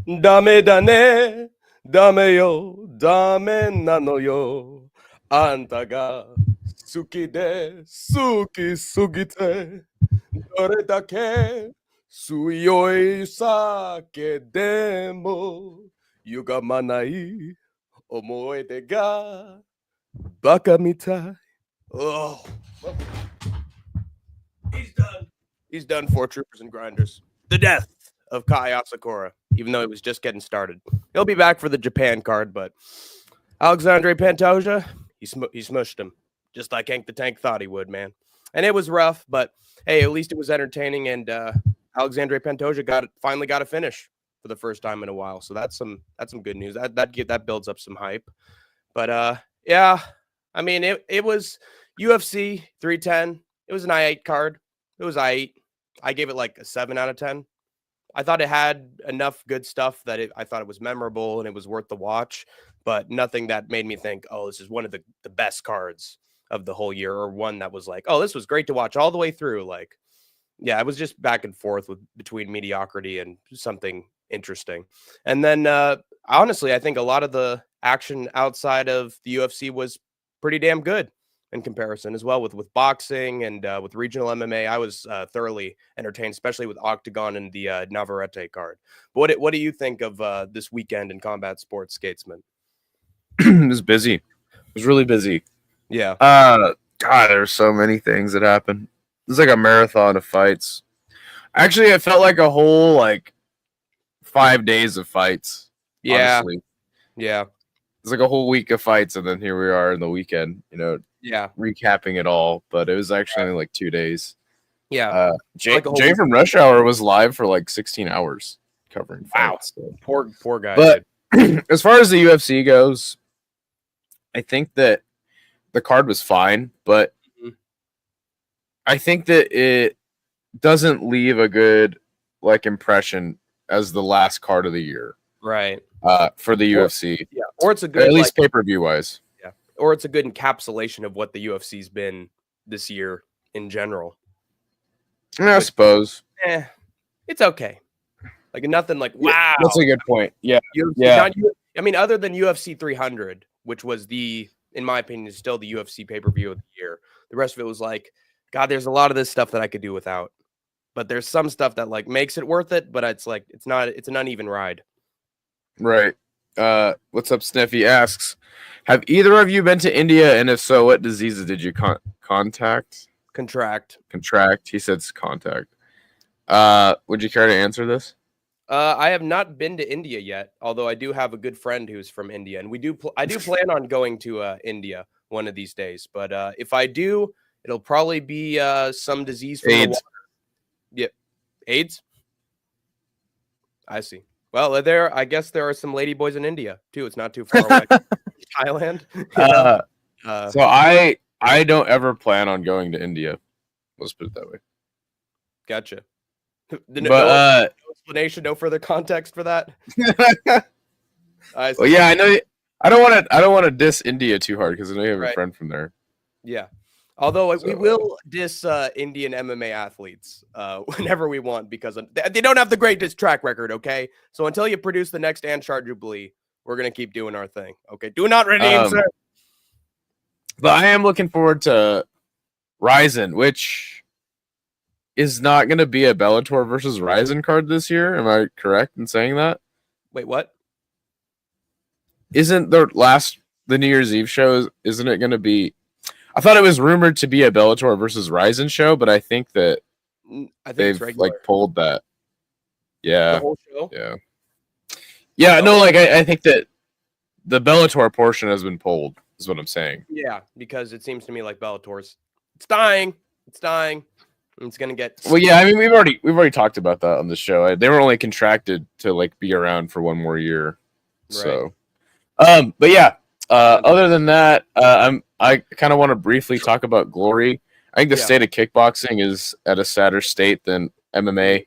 Dame da ne, dame yo, dame nano yo. Anta ga suki de, suki sugite. Dore dake suyoi sake demo. Yuga manai omoete ga baka mitai. Oh, he's done. He's done for Troopers and Grinders. The death of Kai Asakura, even though he was just getting started. He'll be back for the Japan card, but Alexandre Pantoja, he smushed him, just like Hank the Tank thought he would, man. And it was rough, but hey, at least it was entertaining, and Alexandre Pantoja finally got a finish for the first time in a while. So that's some good news. That builds up some hype. But yeah, I mean it was UFC 310. It was an I-8 card. It was I-8. I gave it like a 7 out of 10. I thought it had enough good stuff that I thought it was memorable and it was worth the watch, but nothing that made me think, oh, this is one of the best cards of the whole year, or one that was like, oh, this was great to watch all the way through. Like, yeah, it was just back and forth between mediocrity and something interesting. And then honestly, I think a lot of the action outside of the UFC was pretty damn good in comparison as well, with boxing and with regional MMA. I was thoroughly entertained, especially with Octagon and the Navarrete card. But what do you think of this weekend in combat sports, Skatesman? It was busy. It was really busy. Yeah. God, there's so many things that happened. It was like a marathon of fights. Actually, it felt like a whole 5 days of fights. Yeah. Honestly. Yeah. It's like a whole week of fights, and then here we are in the weekend, yeah, recapping it all. But it was actually only 2 days. Yeah. Jay from Rush Hour was live for 16 hours covering fights. Wow. So. Poor guy. But as far as the UFC goes, I think that the card was fine, but I think that it doesn't leave a good impression as the last card of the year. Right. For the UFC. Yeah. Or it's a good, at least pay-per-view wise. Yeah. Or it's a good encapsulation of what the UFC's been this year in general. I suppose. It's okay. Nothing wow. That's a good point. Yeah. I mean, other than UFC 300, which was in my opinion, is still the UFC pay-per-view of the year. The rest of it was God, there's a lot of this stuff that I could do without. But there's some stuff that makes it worth it, but it's an uneven ride. Right. What's up, Sniffy asks, have either of you been to India, and if so, what diseases did you contract? He says contact. Would you care to answer this? I have not been to India yet, although I do have a good friend who's from India, and I do plan on going to India one of these days. But if I do, it'll probably be some disease from AIDS. The water. Yeah, AIDS. I see. Well, I guess there are some ladyboys in India too. It's not too far away. Thailand. So I don't ever plan on going to India. Let's put it that way. Gotcha. No explanation, no further context for that. Well, yeah, I know. I don't want to diss India too hard because I know you have a friend from there. Yeah. Although we will diss Indian MMA athletes whenever we want because they don't have the greatest track record, okay? So until you produce the next Anshar Jubilee, we're going to keep doing our thing, okay? Do not redeem, sir. But I am looking forward to Ryzen, which is not going to be a Bellator versus Ryzen card this year. Am I correct in saying that? Wait, what? Isn't the New Year's Eve show, isn't it going to be... I thought it was rumored to be a Bellator versus Ryzen show, but I think they've pulled that. Yeah. The whole show? Yeah. Yeah, no, I think that the Bellator portion has been pulled, is what I'm saying. Yeah, because it seems to me like Bellator's it's dying. It's gonna get Well, yeah, I mean we've already talked about that on the show. They were only contracted to be around for one more year. Right. So but yeah, other than that, I kind of want to briefly talk about Glory. I think the state of kickboxing is at a sadder state than MMA.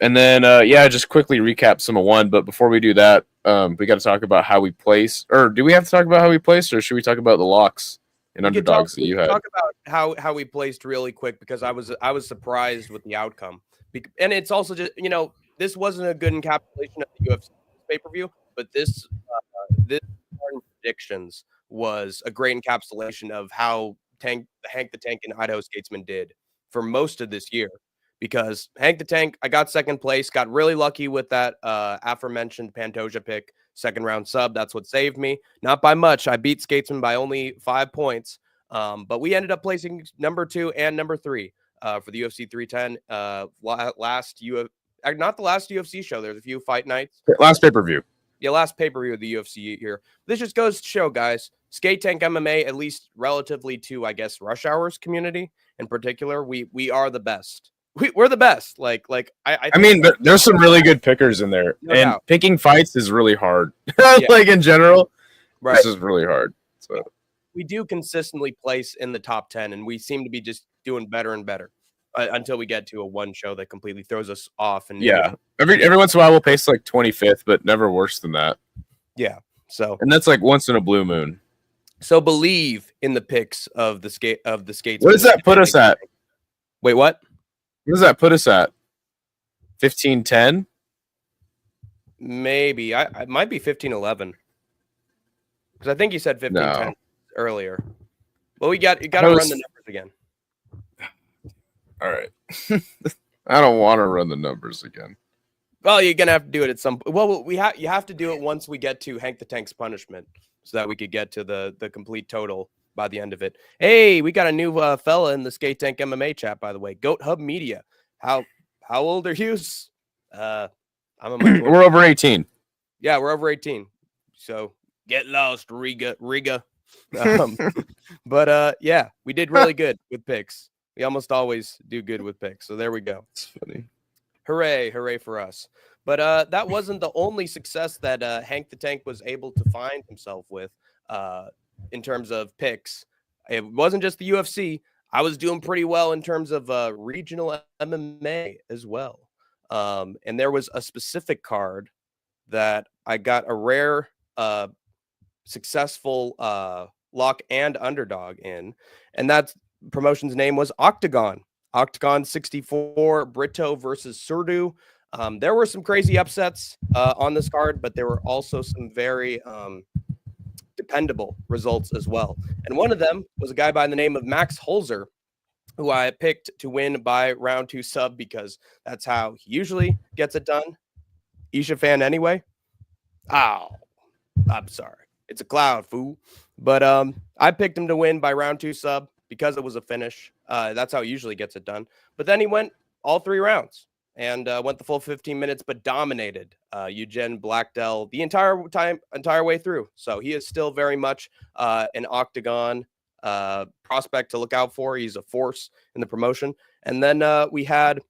And then, just quickly recap some of one. But before we do that, we got to talk about how we place. Or do we have to talk about how we placed, or should we talk about the locks and underdogs that you had? Talk about how we placed really quick because I was surprised with the outcome. And it's also just this wasn't a good encapsulation of the UFC pay-per-view, but this predictions was a great encapsulation of how Hank the Tank and Idaho Skatesman did for most of this year. Because Hank the Tank, I got second place, got really lucky with that aforementioned Pantoja pick, second round sub. That's what saved me. Not by much. I beat Skatesman by only 5 points. But we ended up placing number 2 and number 3 for the UFC 310 not the last UFC show. There's a few fight nights. Last pay-per-view. Yeah, last pay-per-view of the UFC here. This just goes to show, guys, SkateTank MMA, at least relatively to, I guess, Rush Hour's community in particular, we are the best. We're the best. I mean, there's some really good pickers in there, no and doubt. Picking fights is really hard. Yeah. Like in general, right. This is really hard. So we do consistently place in the top 10, and we seem to be just doing better and better until we get to a one show that completely throws us off. And yeah, every once in a while we'll place like 25th, but never worse than that. Yeah. So, and that's like once in a blue moon. So believe in the picks of the skates. What does that put us at? Wait, what? What does that put us at? 15-10? Maybe. I might be 15-11. Because I think you said 15-10 earlier. Well, you got to run the numbers again. All right. I don't want to run the numbers again. Well, you're gonna have to do it at some point. Well, you have to do it once we get to Hank the Tank's punishment, so that we could get to the complete total by the end of it. Hey, we got a new fella in the SkateTank MMA chat, by the way. Goat Hub Media. How old are you? I'm a We're over 18. Yeah, we're over 18. So get lost, Riga. But yeah, we did really good with picks. We almost always do good with picks. So there we go. It's funny. Hooray for us. But that wasn't the only success that Hank the Tank was able to find himself with in terms of picks. It wasn't just the UFC. I was doing pretty well in terms of regional MMA as well. And there was a specific card that I got a rare successful lock and underdog in. And that promotion's name was Octagon. Octagon 64, Brito versus Surdu. There were some crazy upsets on this card, but there were also some very dependable results as well. And one of them was a guy by the name of Max Holzer, who I picked to win by round 2 sub because that's how he usually gets it done. Isha fan anyway. Oh, I'm sorry. It's a cloud, fool. But I picked him to win by round 2 sub because it was a finish. That's how he usually gets it done. But then he went all 3 rounds and went the full 15 minutes, but dominated Eugen Blackdell the entire way through. So he is still very much an Octagon prospect to look out for. He's a force in the promotion. And then we had,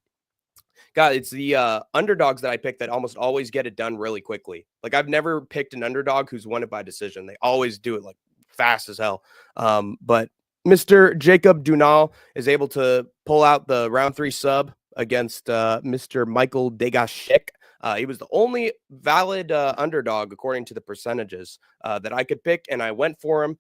God, it's the underdogs that I picked that almost always get it done really quickly. Like I've never picked an underdog who's won it by decision. They always do it like fast as hell. But Mr. Jacob Dunal is able to pull out the round 3 sub against Mr. Michael Degashek. He was the only valid underdog according to the percentages that I could pick, and I went for him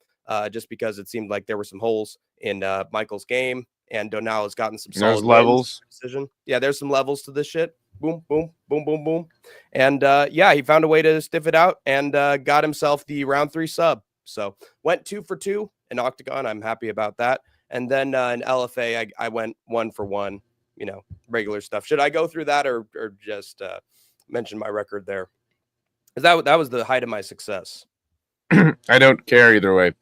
just because it seemed like there were some holes in Michael's game, and Donal has gotten some solid levels. Decision. Yeah, there's some levels to this shit. Boom, boom, boom, boom, boom. And yeah, he found a way to stiff it out and got himself the round 3 sub. So went 2 for 2 in Octagon. I'm happy about that. And then in LFA, I went 1 for 1, you know, regular stuff. Should I go through that or just mention my record there? Because that was the height of my success. I don't care either way.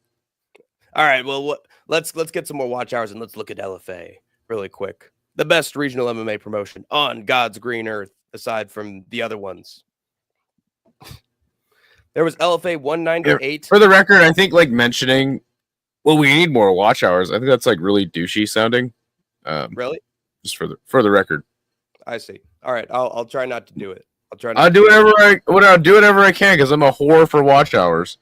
All right. Well, let's get some more watch hours and let's look at LFA really quick. The best regional MMA promotion on God's green earth, aside from the other ones. There was LFA 198. For the record, I think like mentioning, well, we need more watch hours. I think that's like really douchey sounding. Really? Just for the record. I see. All right. I'll try not to do it. I'll do whatever I can because I'm a whore for watch hours.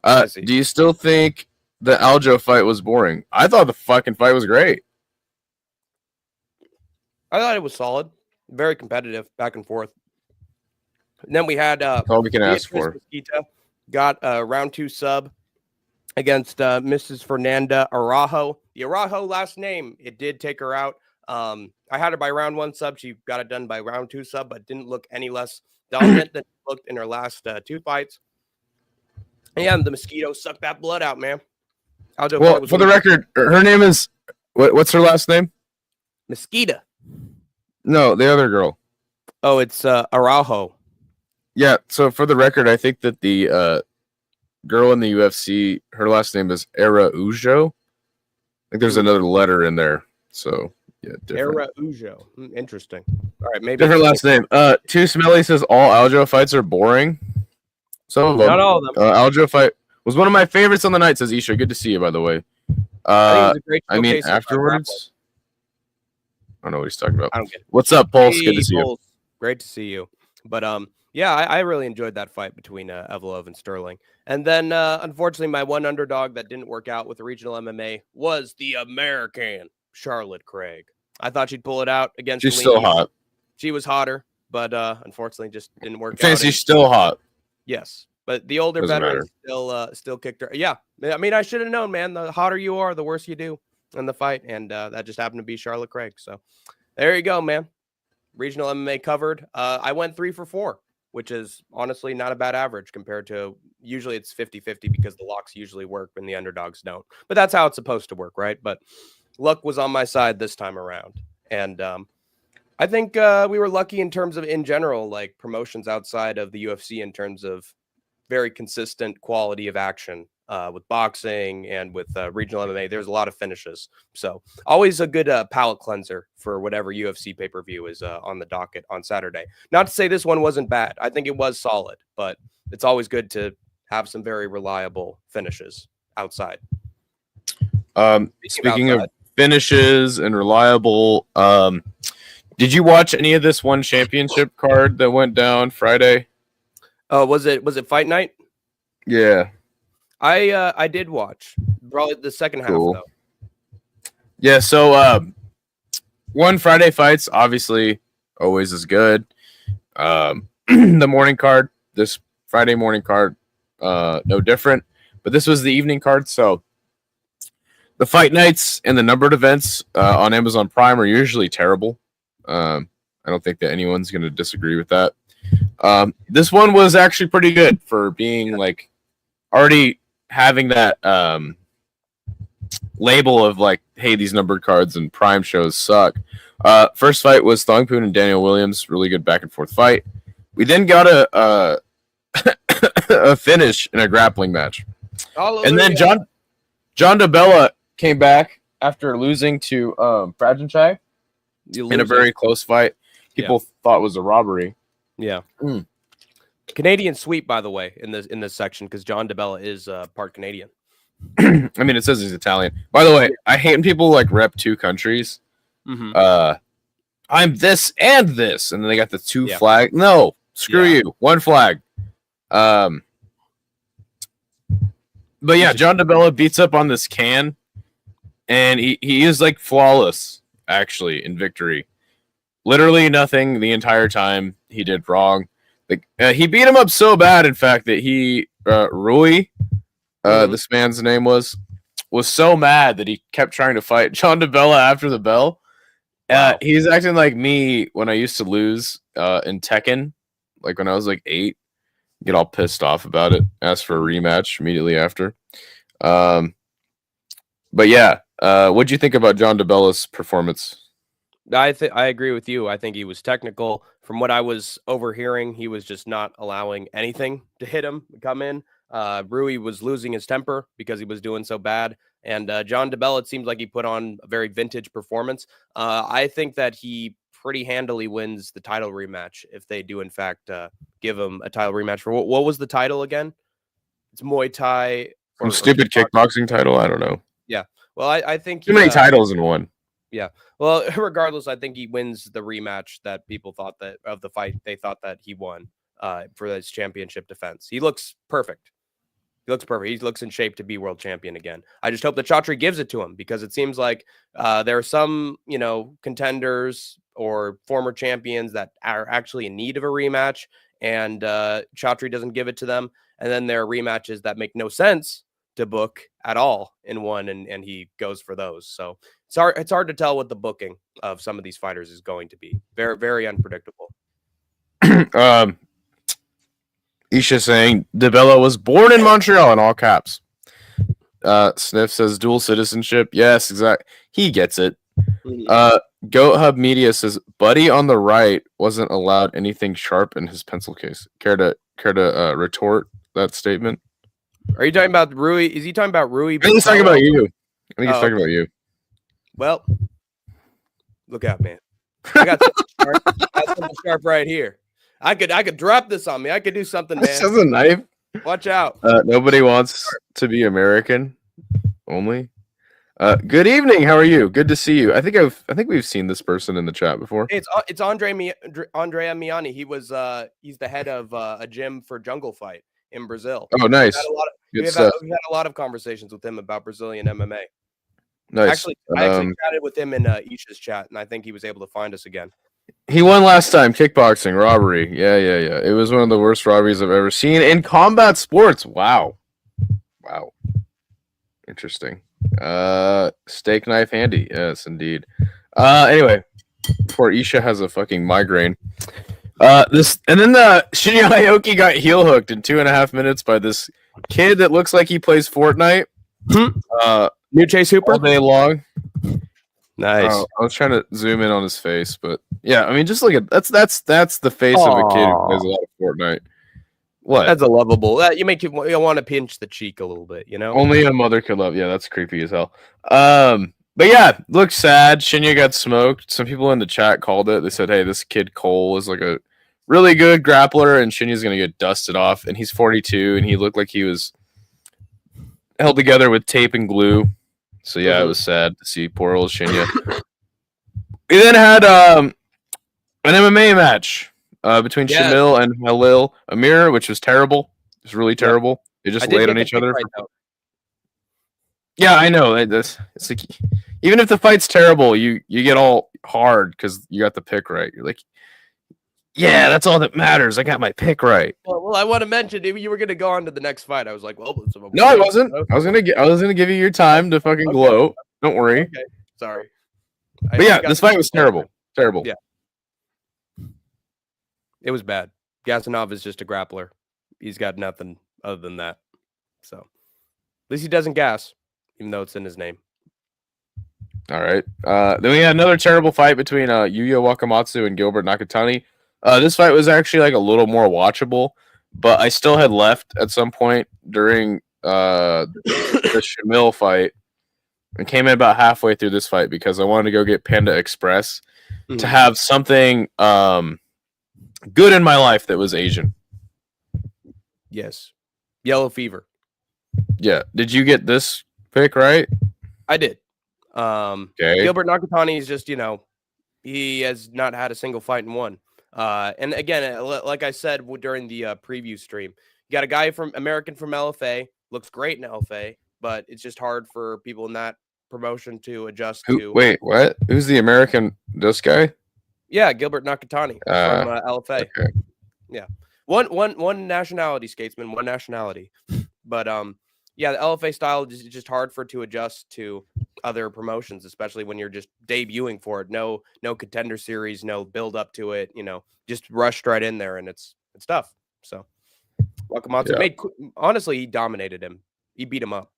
Do you still think the Aljo fight was boring? I thought the fucking fight was great. I thought it was solid, very competitive, back and forth. And then we had all we can ask for. Mosquito got a round 2 sub against Mrs. Fernanda Araujo. The Araujo last name, it did take her out. I had her by round 1 sub. She got it done by round 2 sub, but didn't look any less dominant than she looked in her last 2 fights. And the mosquito sucked that blood out, man. Well, for the record, her name is what's her last name? Mosquito. No, the other girl. Oh, it's Araujo. Yeah. So for the record, I think that the girl in the UFC, her last name is Araujo. I think there's another letter in there. So yeah, different. Araujo. Interesting. All right, maybe different last name. Too Smelly says all Aljo fights are boring. Some of them. Not all of them. Aljo fight was one of my favorites on the night. Says Isha. Good to see you, by the way. I mean, afterwards. I don't know what he's talking about. I don't get it. What's up, Pulse? Good to see you. Great to see you. But yeah, I really enjoyed that fight between Evloev and Sterling. And then, unfortunately, my one underdog that didn't work out with the regional MMA was the American Charlotte Craig. I thought she'd pull it out against. She's still hot. She was hotter, but unfortunately, just didn't work out. Fancy's still hot. Yes, but the older veteran still kicked her. Yeah, I mean, I should have known, man. The hotter you are, the worse you do in the fight, and that just happened to be Charlotte Craig. So there you go, man. Regional MMA covered. I went 3 for 4, which is honestly not a bad average compared to usually it's 50-50 because the locks usually work when the underdogs don't. But that's how it's supposed to work, right? But luck was on my side this time around. And I think we were lucky in terms of, in general, like promotions outside of the UFC in terms of very consistent quality of action. With boxing and with regional MMA, there's a lot of finishes. So always a good palate cleanser for whatever UFC pay-per-view is on the docket on Saturday. Not to say this one wasn't bad. I think it was solid, but it's always good to have some very reliable finishes outside. Speaking of finishes and reliable, did you watch any of this one championship card that went down Friday? Was it Fight Night? Yeah. I did watch probably the second half though. Yeah, so one Friday fights obviously always is good. The morning card, this Friday morning card, no different. But this was the evening card, so the fight nights and the numbered events on Amazon Prime are usually terrible. I don't think that anyone's going to disagree with that. This one was actually pretty good for being like already having that label of like, hey, these numbered cards and Prime shows suck. First fight was Thongpoon and Daniel Williams, really good back and forth fight. We then got a finish in a grappling match. Hallelujah. And then John DeBella came back after losing to Prajanchai in a very close fight. People thought it was a robbery. Yeah. Canadian sweep, by the way, in this section because John DeBella is part Canadian. I mean, it says he's Italian. By the way, I hate when people like rep 2 countries. Mm-hmm. I'm this and this, and then they got the 2 flag. No, screw you. 1 flag. But yeah, John DeBella beats up on this can, and he is like flawless actually in victory. Literally nothing the entire time he did wrong. He beat him up so bad, in fact, that Rui, this man's name was so mad that he kept trying to fight John DeBella after the bell. Wow. He's acting like me when I used to lose in Tekken, like when I was like 8. Get all pissed off about it. Ask for a rematch immediately after. But yeah, what'd you think about John DeBella's performance? I agree with you. I think he was technical. From what I was overhearing, he was just not allowing anything to hit him, come in. Rui was losing his temper because he was doing so bad. And John DeBella, it seems like he put on a very vintage performance. I think that he pretty handily wins the title rematch if they do, in fact, give him a title rematch. For what was the title again? It's Muay Thai. Some stupid kickboxing title. I don't know. Yeah. Well, I think too many titles in one. Yeah. Well, regardless, I think he wins the rematch that people thought that of the fight. They thought that he won for his championship defense. He looks perfect. He looks perfect. He looks in shape to be world champion again. I just hope that Chatri gives it to him because it seems like there are some, contenders or former champions that are actually in need of a rematch, and Chatri doesn't give it to them. And then there are rematches that make no sense to book at all in one, and he goes for those. So it's hard to tell what the booking of some of these fighters is going to be. Very, very unpredictable. Isha saying DeBella was born in Montreal in all caps. Sniff says dual citizenship. Yes, exactly. He gets it. Goat Hub Media says Buddy on the right wasn't allowed anything sharp in his pencil case. Care to retort that statement? Are you talking about Rui? Is he talking about Rui? I think he's talking about you. I think he's talking about you. Well, look out, man. I got something sharp right here. I could drop this on me. I could do something, man. This is a knife. Watch out. Nobody wants to be American. Only. Good evening. How are you? Good to see you. I think we've seen this person in the chat before. Hey, it's Andrea Miani. He's the head of a gym for Jungle Fight in Brazil. Oh, nice. We've had a lot of conversations with him about Brazilian MMA. Nice. I actually chatted with him in Isha's chat, and I think he was able to find us again. He won last time, kickboxing, robbery. Yeah. It was one of the worst robberies I've ever seen in combat sports. Wow. Interesting. Steak knife handy. Yes, indeed. Anyway, poor Isha has a fucking migraine. The Shinya Aoki got heel hooked in 2.5 minutes by this kid that looks like he plays Fortnite. New Chase Hooper all day long. Nice. I was trying to zoom in on his face, but yeah, I mean, just look at that's the face of a kid who plays a lot of Fortnite. What? That's a lovable. You make you want to pinch the cheek a little bit, you know. Only a mother could love. Yeah, that's creepy as hell. But yeah, looks sad. Shinya got smoked. Some people in the chat called it. They said, "Hey, this kid Cole is like a really good grappler, and Shinya's gonna get dusted off." And he's 42, and he looked like he was held together with tape and glue. So yeah, it was sad to see poor old Shinya. We then had an MMA match between Shamil and Halil Amir, which was terrible. It was really terrible. They just laid on each other. Yeah, I know. It's like, even if the fight's terrible, you get all hard because you got the pick right. You're like, yeah, that's all that matters. I got my pick right. Well, I want to mention if you were going to go on to the next fight. I was like, well, no, I wasn't. I was gonna give you your time to fucking glow. Don't worry. Okay, sorry. But yeah, this fight was terrible. Terrible. Yeah, it was bad. Gasanov is just a grappler. He's got nothing other than that. So at least he doesn't gas, even though it's in his name. All right. Then we had another terrible fight between Yuya Wakamatsu and Gilbert Nakatani. This fight was actually like a little more watchable, but I still had left at some point during the Shamil fight and came in about halfway through this fight because I wanted to go get Panda Express to have something good in my life that was Asian. Yes. Yellow fever. Yeah. Did you get this pick right? I did. Okay. Gilbert Nakatani is just, he has not had a single fight in one. And again, like I said during the preview stream, you got a guy from LFA, looks great in LFA, but it's just hard for people in that promotion to adjust to. Wait, what? Who's the American? This guy? Yeah, Gilbert Nakatani from LFA. Okay. Yeah, one nationality, skatesman, one nationality. But yeah, the LFA style is just hard to adjust to other promotions, especially when you're just debuting for it. No contender series, no build up to it. Just rushed right in there, and it's tough. So, Wakamatsu honestly, he dominated him. He beat him up.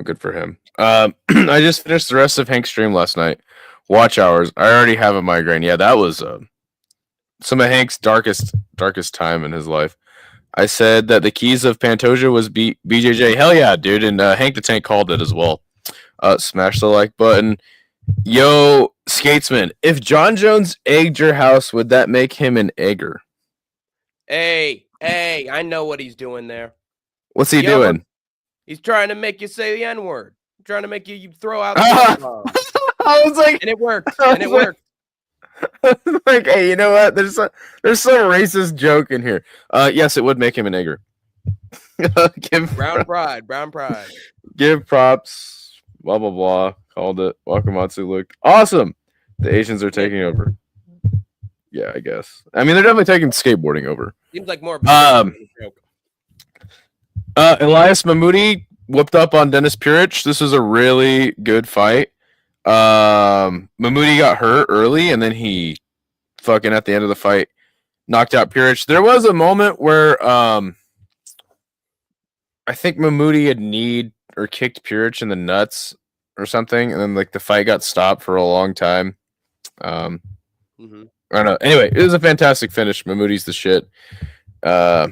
Good for him. I just finished the rest of Hank's stream last night. Watch hours. I already have a migraine. Yeah, that was some of Hank's darkest time in his life. I said that the keys of Pantoja was BJJ. Hell yeah, dude. And Hank the Tank called it as well. Smash the like button. Yo, Skatesman, if John Jones egged your house, would that make him an egger? Hey, I know what he's doing there. What's he doing? He's trying to make you say the N-word. Trying to make you throw out the I was like, and it worked. Worked. Like, hey, you know what? There's some racist joke in here. Yes, it would make him an egger. Brown pride. Give props. Blah blah blah. Called it. Wakamatsu looked awesome. The Asians are taking over. Yeah, I guess. I mean, they're definitely taking skateboarding over. Seems like more. Of a Elias Mahmoudi whooped up on Dennis Puric. This was a really good fight. Mahmoudi got hurt early, and then he fucking at the end of the fight knocked out Puric. There was a moment where I think Mahmoudi had kneed or kicked Puric in the nuts or something, and then like the fight got stopped for a long time. I don't know. Anyway, it was a fantastic finish. Mahmoudi's the shit. How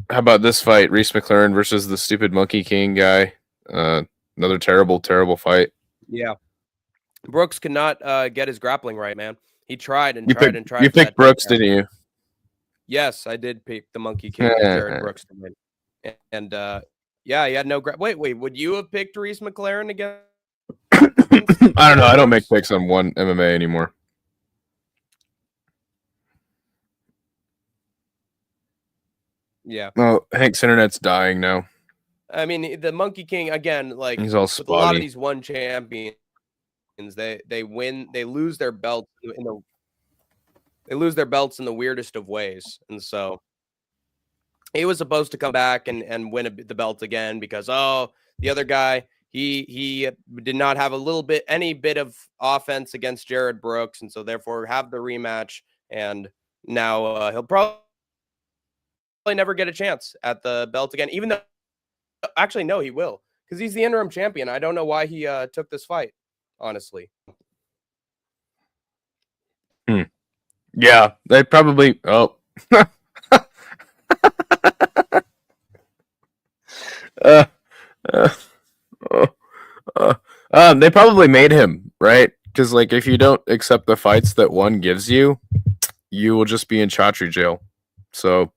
about this fight? Reese McLaren versus the stupid Monkey King guy. Another terrible, terrible fight. Yeah. Brooks could not get his grappling right, man. He tried and You tried picked, and tried. you picked Brooks, didn't you? Yes, I did pick the Monkey King, Jared Brooks to win. And yeah, he had no wait, would you have picked Reese McLaren again? I don't know. I don't make picks on one MMA anymore. Yeah. Oh, Hank's internet's dying now. I mean, the Monkey King again, like He's all with a lot of spotty. these one champions, they win, they lose their belts in the weirdest of ways, and so he was supposed to come back and win the belt again because the other guy he did not have any bit of offense against Jared Brooks, and so therefore have the rematch, and now he'll probably never get a chance at the belt again, even though actually no, he will, because he's the interim champion. I don't know why he took this fight, honestly. Yeah, they probably. Oh. They probably made him, right? Because like if you don't accept the fights that one gives you, you will just be in Chatri jail. So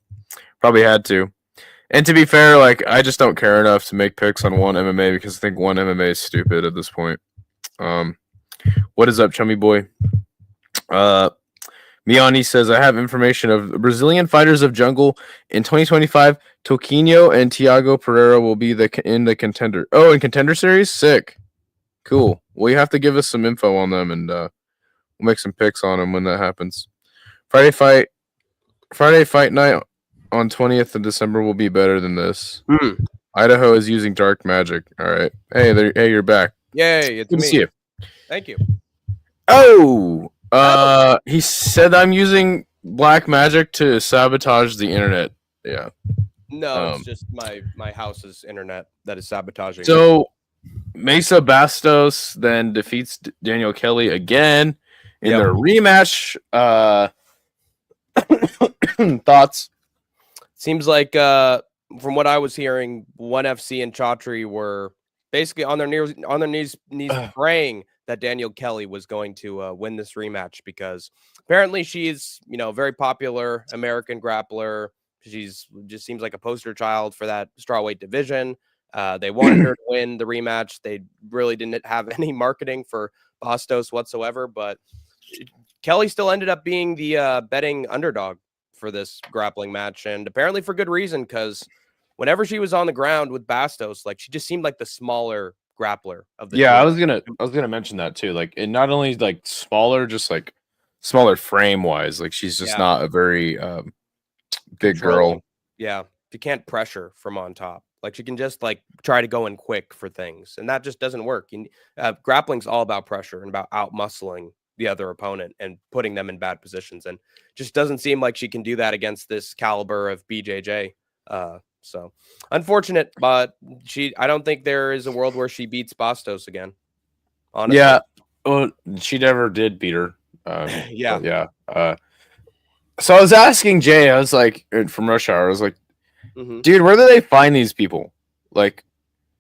probably had to. And to be fair, like I just don't care enough to make picks on one MMA because I think one MMA is stupid at this point. What is up, chummy boy? Miani says, I have information of the Brazilian fighters of jungle in 2025. Toquinho and Thiago Pereira will be in the contender. Oh, in contender series? Sick. Cool. Well, you have to give us some info on them, and we'll make some picks on them when that happens. Friday fight night on 20th of December will be better than this. Idaho is using dark magic. All right. Hey, you're back. Yay, it's Good me. to see you. Thank you. Oh, he said I'm using black magic to sabotage the internet. Yeah. No, it's just my house's internet that is sabotaging. So Mesa Bastos then defeats Daniel Kelly again in their rematch. Thoughts? Seems like from what I was hearing, ONE FC and Chatri were basically on their knees praying that Daniel Kelly was going to win this rematch because apparently she's, a very popular American grappler. She's just seems like a poster child for that strawweight division. They wanted her to win the rematch. They really didn't have any marketing for Bastos whatsoever, but Kelly still ended up being the betting underdog for this grappling match, and apparently for good reason, because whenever she was on the ground with Bastos, like she just seemed like the smaller grappler of the two. I was gonna mention that too. Like, it not only like smaller, just like smaller frame wise. Like she's just not a very big girl. Yeah, she can't pressure from on top. Like she can just like try to go in quick for things, and that just doesn't work. Grappling's all about pressure and about out muscling the other opponent and putting them in bad positions, and just doesn't seem like she can do that against this caliber of BJJ. So unfortunate, but I don't think there is a world where she beats Bastos again. Honestly. Yeah, well, she never did beat her. So I was asking Jay, I was like, from Rush Hour, I was like, dude, where do they find these people? Like,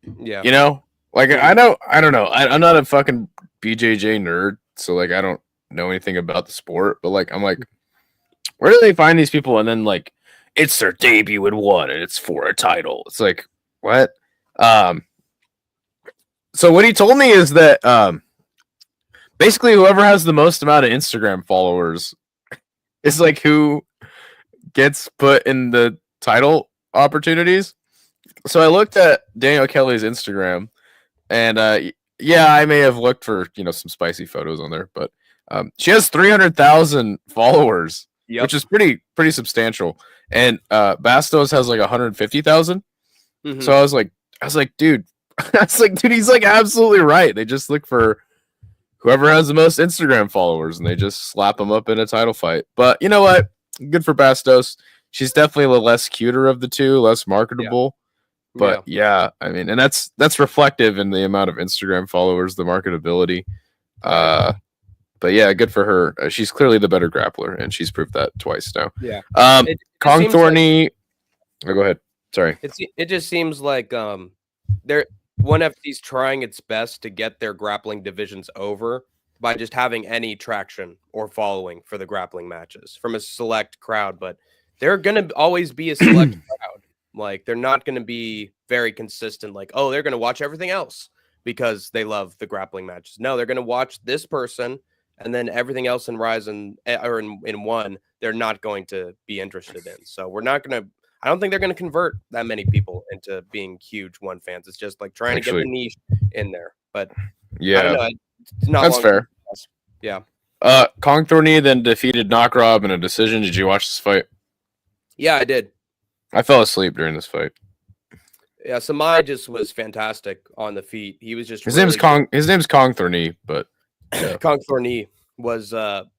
like I don't know. I'm not a fucking BJJ nerd, so like I don't know anything about the sport, but like I'm like, where do they find these people? And then like it's their debut in ONE and it's for a title. It's like, what? So what he told me is that basically whoever has the most amount of Instagram followers is like who gets put in the title opportunities. So I looked at Daniel Kelly's Instagram, and I may have looked for some spicy photos on there, but she has 300,000 followers, which is pretty substantial. And Bastos has like 150,000. Mhm. So I was like, dude, he's like absolutely right. They just look for whoever has the most Instagram followers, and they just slap them up in a title fight. But you know what? Good for Bastos. She's definitely the less cuter of the two, less marketable. But yeah, I mean, and that's reflective in the amount of Instagram followers, the marketability. Right. But yeah, good for her. She's clearly the better grappler, and she's proved that twice now. Yeah. Kong Thorny. Oh, go ahead. Sorry. It just seems like they're ONE FC's trying its best to get their grappling divisions over by just having any traction or following for the grappling matches from a select crowd, but they're gonna always be a select crowd. Like they're not gonna be very consistent. Like, oh, they're gonna watch everything else because they love the grappling matches. No, they're gonna watch this person, and then everything else in Rise or in ONE, they're not going to be interested in. So we're not gonna. I don't think they're going to convert that many people into being huge ONE fans. It's just like trying to get the niche in there. But yeah, I don't know. It's not that's fair. Yeah. Kong Thorny then defeated Knockrob in a decision. Did you watch this fight? Yeah, I did. I fell asleep during this fight. Yeah, Samai just was fantastic on the feet. He was just his name's Kong Thorny, but yeah. Kong Thorny was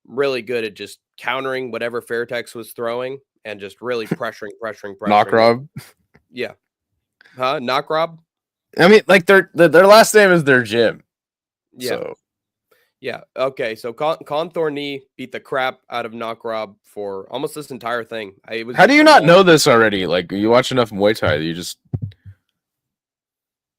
really good at just countering whatever Fairtex was throwing. And just really pressuring. Knockrob. Yeah. Huh? Knockrob? I mean, like their last name is their gym. Yeah. So. Yeah. Okay. So Kong Thorny beat the crap out of Knockrob for almost this entire thing. How do you not know this already? Like you watch enough Muay Thai that you just.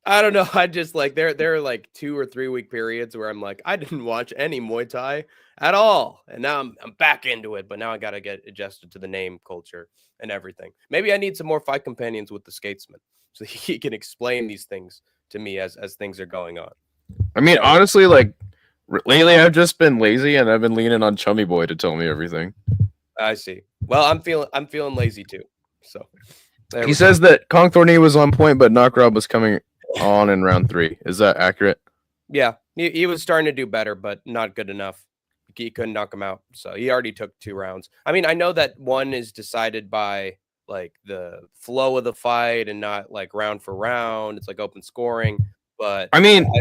I don't know. I just like there are like 2 or 3 week periods where I'm like, I didn't watch any Muay Thai at all. And now I'm back into it, but now I got to get adjusted to the name culture and everything. Maybe I need some more fight companions with the Skatesman so he can explain these things to me as things are going on. I mean, honestly, like lately I've just been lazy and I've been leaning on Chummy Boy to tell me everything. I see. Well, I'm feeling lazy too. So he says that Kong Thorny was on point, but Knockrob was coming on in round 3. Is that accurate? Yeah, he was starting to do better, but not good enough. He couldn't knock him out, so he already took 2 rounds. I mean, I know that one is decided by like the flow of the fight and not like round for round. It's like open scoring, but I mean,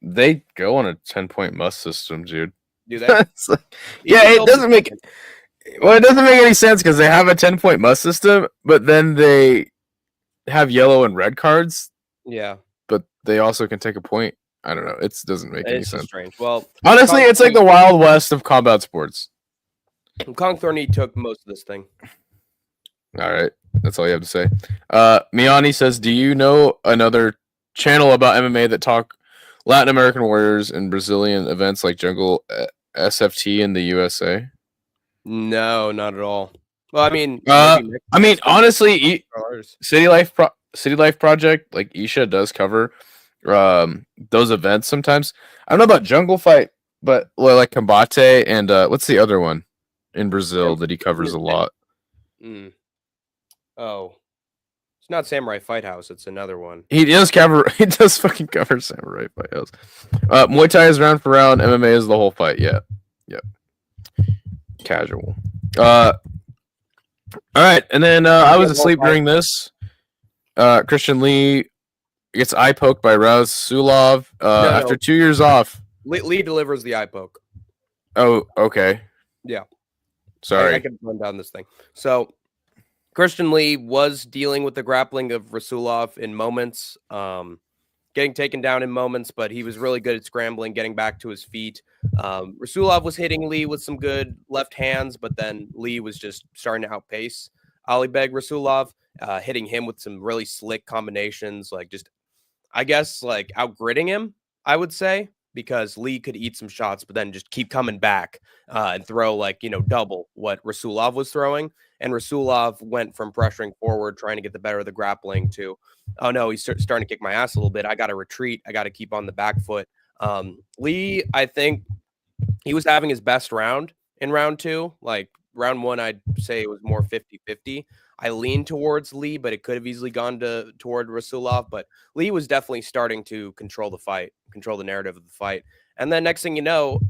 they go on a 10-point must system, dude. Do they? Yeah, it doesn't make any sense because they have a 10-point must system, but then they have yellow and red cards. Yeah, but they also can take a point. I don't know. It doesn't make any sense. Strange. Well, honestly, it's like the Wild West of combat sports. Kong Thorny took most of this thing. All right, that's all you have to say. Miani says, "Do you know another channel about MMA that talk Latin American warriors and Brazilian events like Jungle SFT in the USA?" No, not at all. Well, I mean, honestly, City Life Project, like Isha does cover those events sometimes. I don't know about Jungle Fight, but like Combate and what's the other one in Brazil that he covers a lot? Oh, it's not Samurai Fight House. It's another one. He does fucking cover Samurai Fight House. Muay Thai is round for round. MMA is the whole fight. Yeah. Yep. Casual. All right, and then I was asleep during this. Christian Lee gets eye poked by Rasulov after 2 years off. Lee delivers the eye poke. Oh, okay. Yeah. Sorry. I can run down this thing. So Christian Lee was dealing with the grappling of Rasulov in moments, getting taken down in moments, but he was really good at scrambling, getting back to his feet. Rasulov was hitting Lee with some good left hands, but then Lee was just starting to outpace Alibeg Rasulov, hitting him with some really slick combinations, like just, I guess, like outgritting him, I would say, because Lee could eat some shots, but then just keep coming back and throw like, double what Rasulov was throwing. And Rasulov went from pressuring forward, trying to get the better of the grappling to, oh no, he's starting to kick my ass a little bit. I got to retreat. I got to keep on the back foot. Lee, I think he was having his best round in round 2. Like round 1, I'd say it was more 50-50. I leaned towards Lee, but it could have easily gone toward Rasulov. But Lee was definitely starting to control the fight, control the narrative of the fight. And then next thing you know,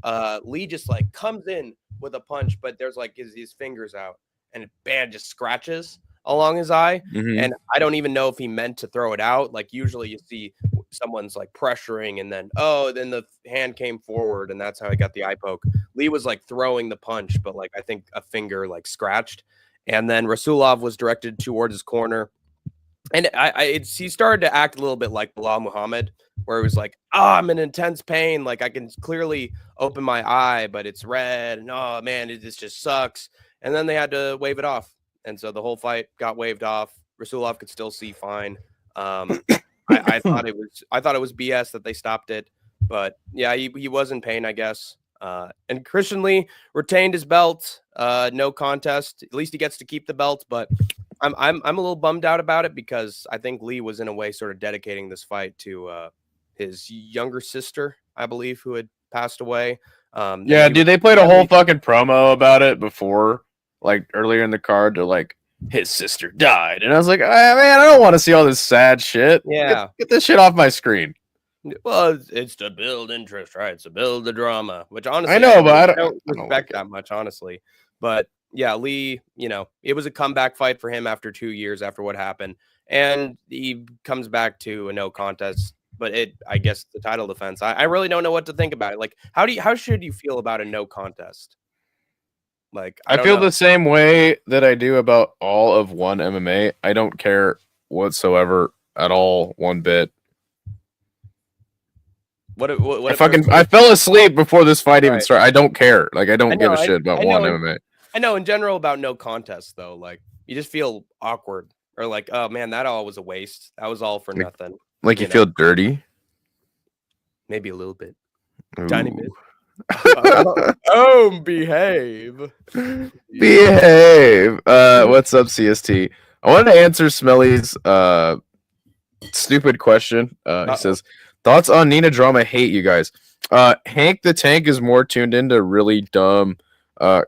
Lee just like comes in with a punch, but there's like his fingers out and it just scratches along his eye. Mhm. And I don't even know if he meant to throw it out. Like usually you see someone's like pressuring and then the hand came forward and that's how I got the eye poke. Lee was like throwing the punch, but like I think a finger like scratched. And then Rasulov was directed towards his corner. And he started to act a little bit like Bilal Muhammad, where it was like, I'm in intense pain. Like I can clearly open my eye, but it's red. And oh man, this just sucks. And then they had to wave it off. And so the whole fight got waved off. Rasulov could still see fine. I thought it was BS that they stopped it, but yeah, he was in pain, I guess. And Christian Lee retained his belt, no contest. At least he gets to keep the belt, but I'm a little bummed out about it because I think Lee was in a way sort of dedicating this fight to his younger sister, I believe, who had passed away. Yeah, dude, they played a whole fucking promo about it before, like earlier in the card. To like, his sister died, and I was like, man, I don't want to see all this sad shit. Yeah, get this shit off my screen. Well, it's to build interest, right? It's to build the drama, which honestly, I know, but I don't respect that much, honestly. But yeah, Lee, it was a comeback fight for him after 2 years after what happened, and he comes back to a no contest. But I guess the title defense. I really don't know what to think about it. Like, how should you feel about a no contest? Like, I feel the same way that I do about all of ONE MMA. I don't care whatsoever at all, one bit. I fell asleep before this fight even started. I don't care. Like, I don't give a shit about ONE MMA. I know in general about no contest though. Like, you just feel awkward or like, oh man, that all was a waste. That was all for nothing. Like you feel dirty? Maybe a little bit. Ooh. Tiny bit. Behave. Behave. What's up, CST? I wanted to answer Smelly's stupid question. He says, thoughts on Nina drama hate, you guys. Hank the Tank is more tuned into really dumb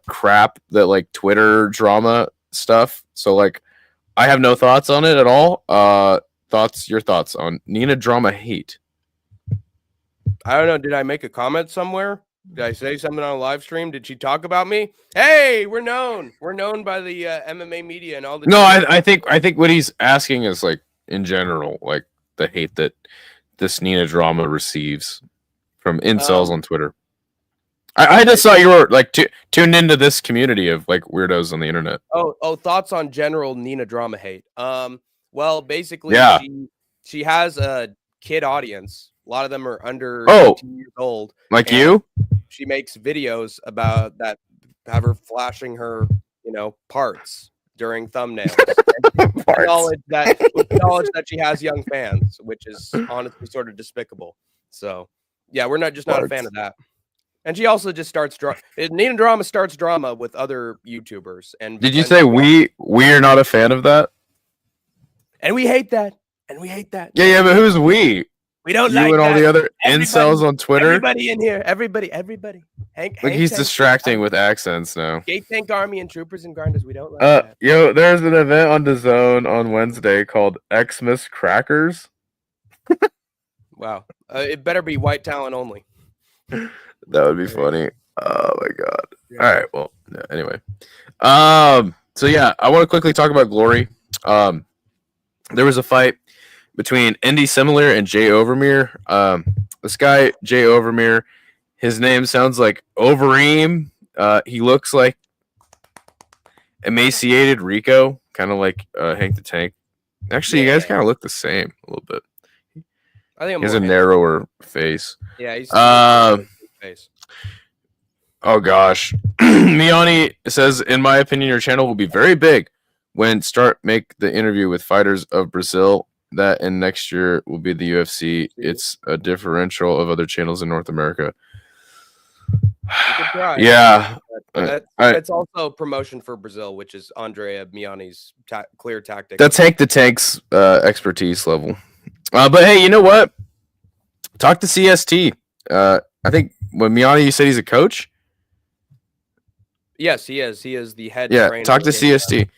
crap that like Twitter drama stuff. So like I have no thoughts on it at all. Your thoughts on Nina drama hate? I don't know. Did I make a comment somewhere? Did I say something on a live stream? Did she talk about me? Hey, we're known. We're known by the MMA media and all the. No, I think what he's asking is like in general, like the hate that this Nina drama receives from incels on Twitter. I just thought you were like tuned into this community of like weirdos on the internet. Oh, thoughts on general Nina drama hate. Well, basically, yeah. She has a kid audience. A lot of them are under 18 years old. Like you? She makes videos about that, have her flashing her, parts during thumbnails. Acknowledge that she has young fans, which is honestly sort of despicable. So, yeah, we're not a fan of that. And she also just starts Nina drama starts drama with other YouTubers. And did you say we are not a fan of that? And we hate that. Yeah, but who's we? We don't you like and all that. the other incels on Twitter. Everybody in here. Everybody. Hank he's distracting with accents now. SkateTank Army and Troopers and Grinders. We don't like that. Yo, there's an event on DAZN on Wednesday called Xmas Crackers. Wow. It better be white talent only. That would be funny. Oh my god. Yeah. All right. Well, yeah, anyway. So yeah, I want to quickly talk about Glory. There was a fight between Indy Similar and Jay Overmere. This guy, Jay Overmere, his name sounds like Overeem. He looks like emaciated Rico, kind of like Hank the Tank. Actually, you guys kind of look the same a little bit. I think he has a narrower face. Yeah, he's face. Oh gosh. Miani says, in my opinion, your channel will be very big when make the interview with fighters of Brazil. That and next year will be the UFC. It's a differential of other channels in North America. Yeah. It's also promotion for Brazil, which is Andrea Miani's clear tactic. That's Hank the Tank's expertise level. But hey, you know what? Talk to CST. I think when Miani, you said he's a coach? Yes, he is. He is the head trainer. Talk to CST.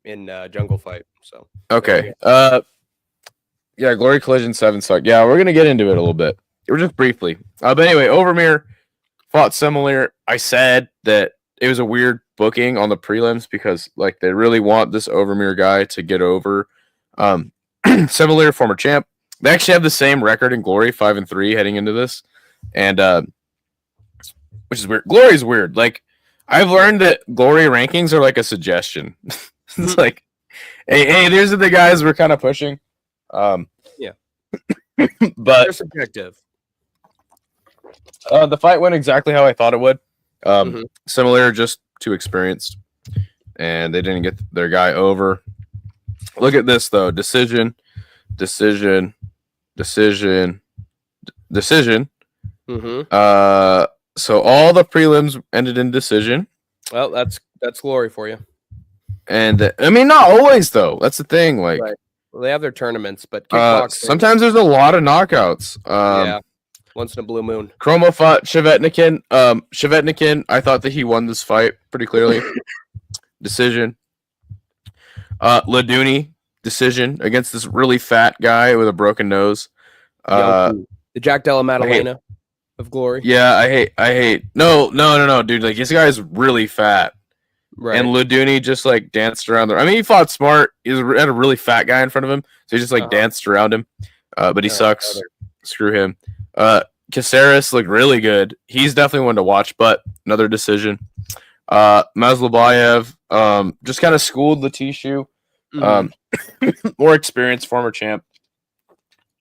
In Jungle Fight. So okay. Yeah, Glory Collision 7 sucked. Yeah, we're gonna get into it a little bit. We're just briefly. But anyway, Overmere fought Similar. I said that it was a weird booking on the prelims because like they really want this Overmere guy to get over. Similar former champ. They actually have the same record in Glory, 5-3 heading into this, and which is weird. Glory's weird. Like I've learned that Glory rankings are like a suggestion. It's like, hey, these are the guys we're kind of pushing. Yeah, but they're subjective. The fight went exactly how I thought it would. Similar, just too experienced, and they didn't get their guy over. Look at this though: decision. So all the prelims ended in decision. Well, that's Glory for you. And I mean, not always though. That's the thing. Like, right. Well, they have their tournaments, but kickboxing, sometimes there's a lot of knockouts. Yeah, once in a blue moon. Chromo fought Shavkat. Shavkat, I thought that he won this fight pretty clearly. Decision. Laduni, decision against this really fat guy with a broken nose. The Jack Della Maddalena of Glory. Yeah, I hate. No, dude. Like this guy's really fat. Right. And Laduni just like danced around there. I mean, he fought smart. He had a really fat guy in front of him, so he just like danced around him. But he sucks. Screw him. Caceres looked really good. He's definitely one to watch, but another decision. Mazlubayev just kind of schooled Latishu. More experienced, former champ.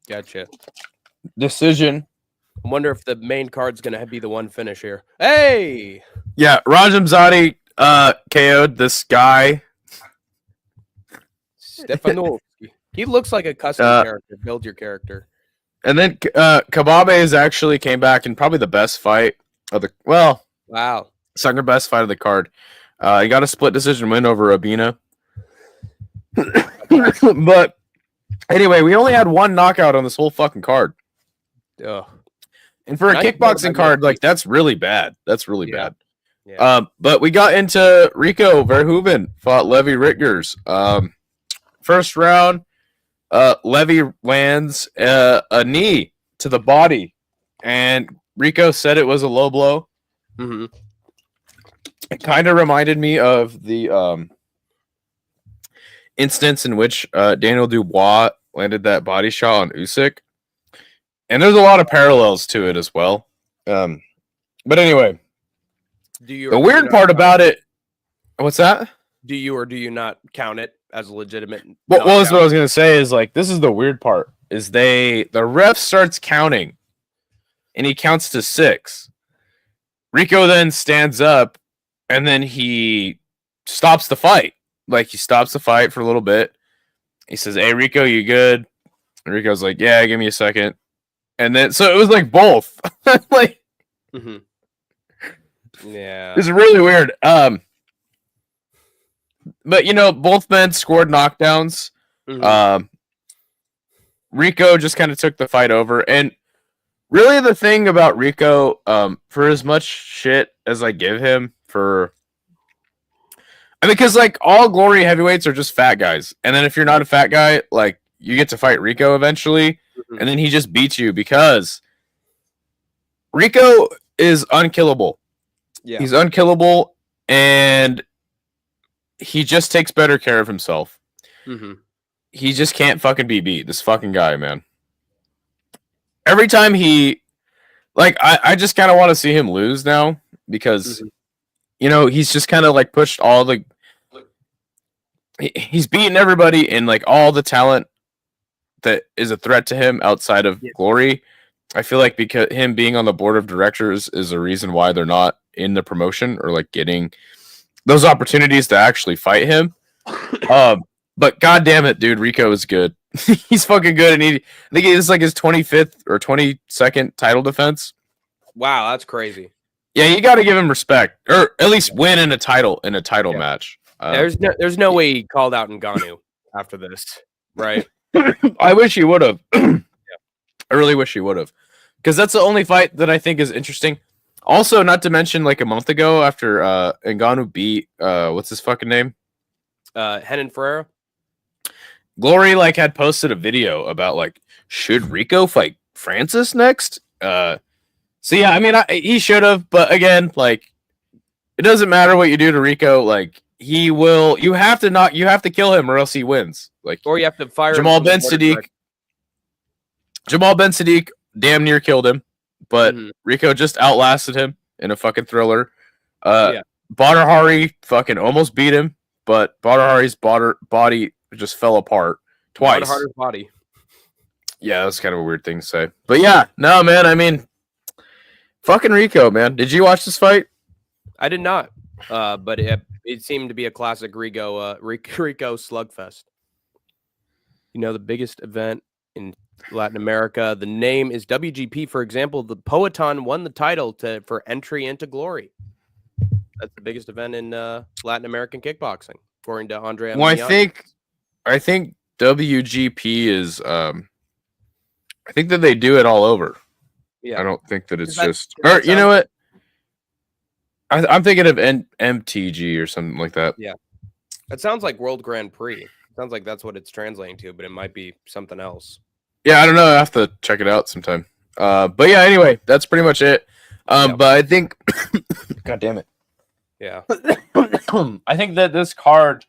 Gotcha. Decision. I wonder if the main card's gonna be the one finish here. Hey! Yeah, Rajamzadi KO'd this guy. Stefanovski. He looks like a custom character. Build your character. And then Kababe actually came back in probably the best fight of the wow. Second best fight of the card. He got a split decision win over Abina. But anyway, we only had one knockout on this whole fucking card. Ugh. And for a kickboxing card, like that's really bad. That's really bad. Yeah. But we got into Rico Verhoeven fought Levi Ritgers. First round, Levi lands a knee to the body, and Rico said it was a low blow. It kind of reminded me of the instance in which Daniel Dubois landed that body shot on Usyk. And there's a lot of parallels to it as well. But anyway, the weird part about it, what's that? Do you or do you not count it as a legitimate? Well, that's what I was gonna say. Is like this is the weird part. Is the ref starts counting, and he counts to 6. Rico then stands up, and then he stops the fight. Like he stops the fight for a little bit. He says, "Hey, Rico, you good?" And Rico's like, "Yeah, give me a second." And then, so it was like both. Like, yeah, it's really weird. But you know, both men scored knockdowns. Rico just kind of took the fight over, and really the thing about Rico, for as much shit as I give him for, I mean, because like all Glory heavyweights are just fat guys, and then if you're not a fat guy, like you get to fight Rico eventually. And then he just beats you because Rico is unkillable. Yeah. He's unkillable, and he just takes better care of himself. He just can't fucking be beat. This fucking guy, man. Every time he... Like, I just kind of want to see him lose now because, you know, he's just kind of, like, pushed all the... He's beaten everybody in, like, all the talent that is a threat to him outside of Glory. I feel like because him being on the board of directors is a reason why they're not in the promotion or like getting those opportunities to actually fight him. But god damn it, dude, Rico is good. He's fucking good, and I think it's like his 25th or 22nd title defense. Wow, that's crazy. Yeah, you got to give him respect, or at least win in a title match. There's no way he called out Ngannou after this, right? I wish he would have. I really wish he would have, because that's the only fight that I think is interesting. Also, not to mention, like a month ago, after Ngannou beat what's his fucking name, Renan Ferreira. Glory like had posted a video about like, should Rico fight Francis next? So yeah, I mean, he should have, but again, like it doesn't matter what you do to Rico. Like he will, you have to kill him or else he wins. Like Or you have to fire Jamal him Ben Sadiq. Jamal Ben Sadiq damn near killed him, but Rico just outlasted him in a fucking thriller. Badr Hari fucking almost beat him, but Badr Hari's body just fell apart twice. Badr Hari's body. Yeah, that's kind of a weird thing to say. But yeah, no, man, I mean, fucking Rico, man. Did you watch this fight? I did not, but it seemed to be a classic Rico slugfest. You know, the biggest event in Latin America. The name is WGP. For example, the Poetan won the title for entry into glory. That's the biggest event in Latin American kickboxing, according to Andre. Well, I think WGP is. I think that they do it all over. Yeah, I don't think that it's just. Or you know what? I'm thinking of MTG or something like that. Yeah, that sounds like World Grand Prix. Sounds like that's what it's translating to, but it might be something else. Yeah, I don't know. I have to check it out sometime. But yeah, anyway, that's pretty much it. But I think, God damn it. Yeah, I think that this card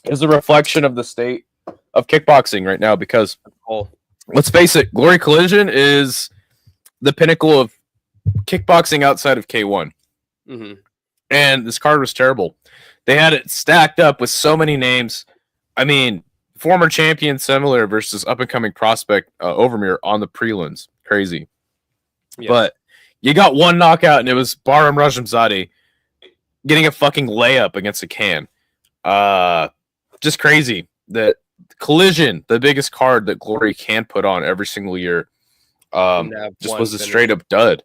is a reflection of the state of kickboxing right now because, let's face it, Glory Collision is the pinnacle of kickboxing outside of K1. Mm-hmm. And this card was terrible. They had it stacked up with so many names. I mean, former champion Similar versus up-and-coming prospect Overmere on the prelims. Crazy. Yeah. But you got one knockout, and it was Bahram Rajamzadeh getting a fucking layup against a can. Just crazy. That Collision, the biggest card that Glory can put on every single year, just was a straight-up dud.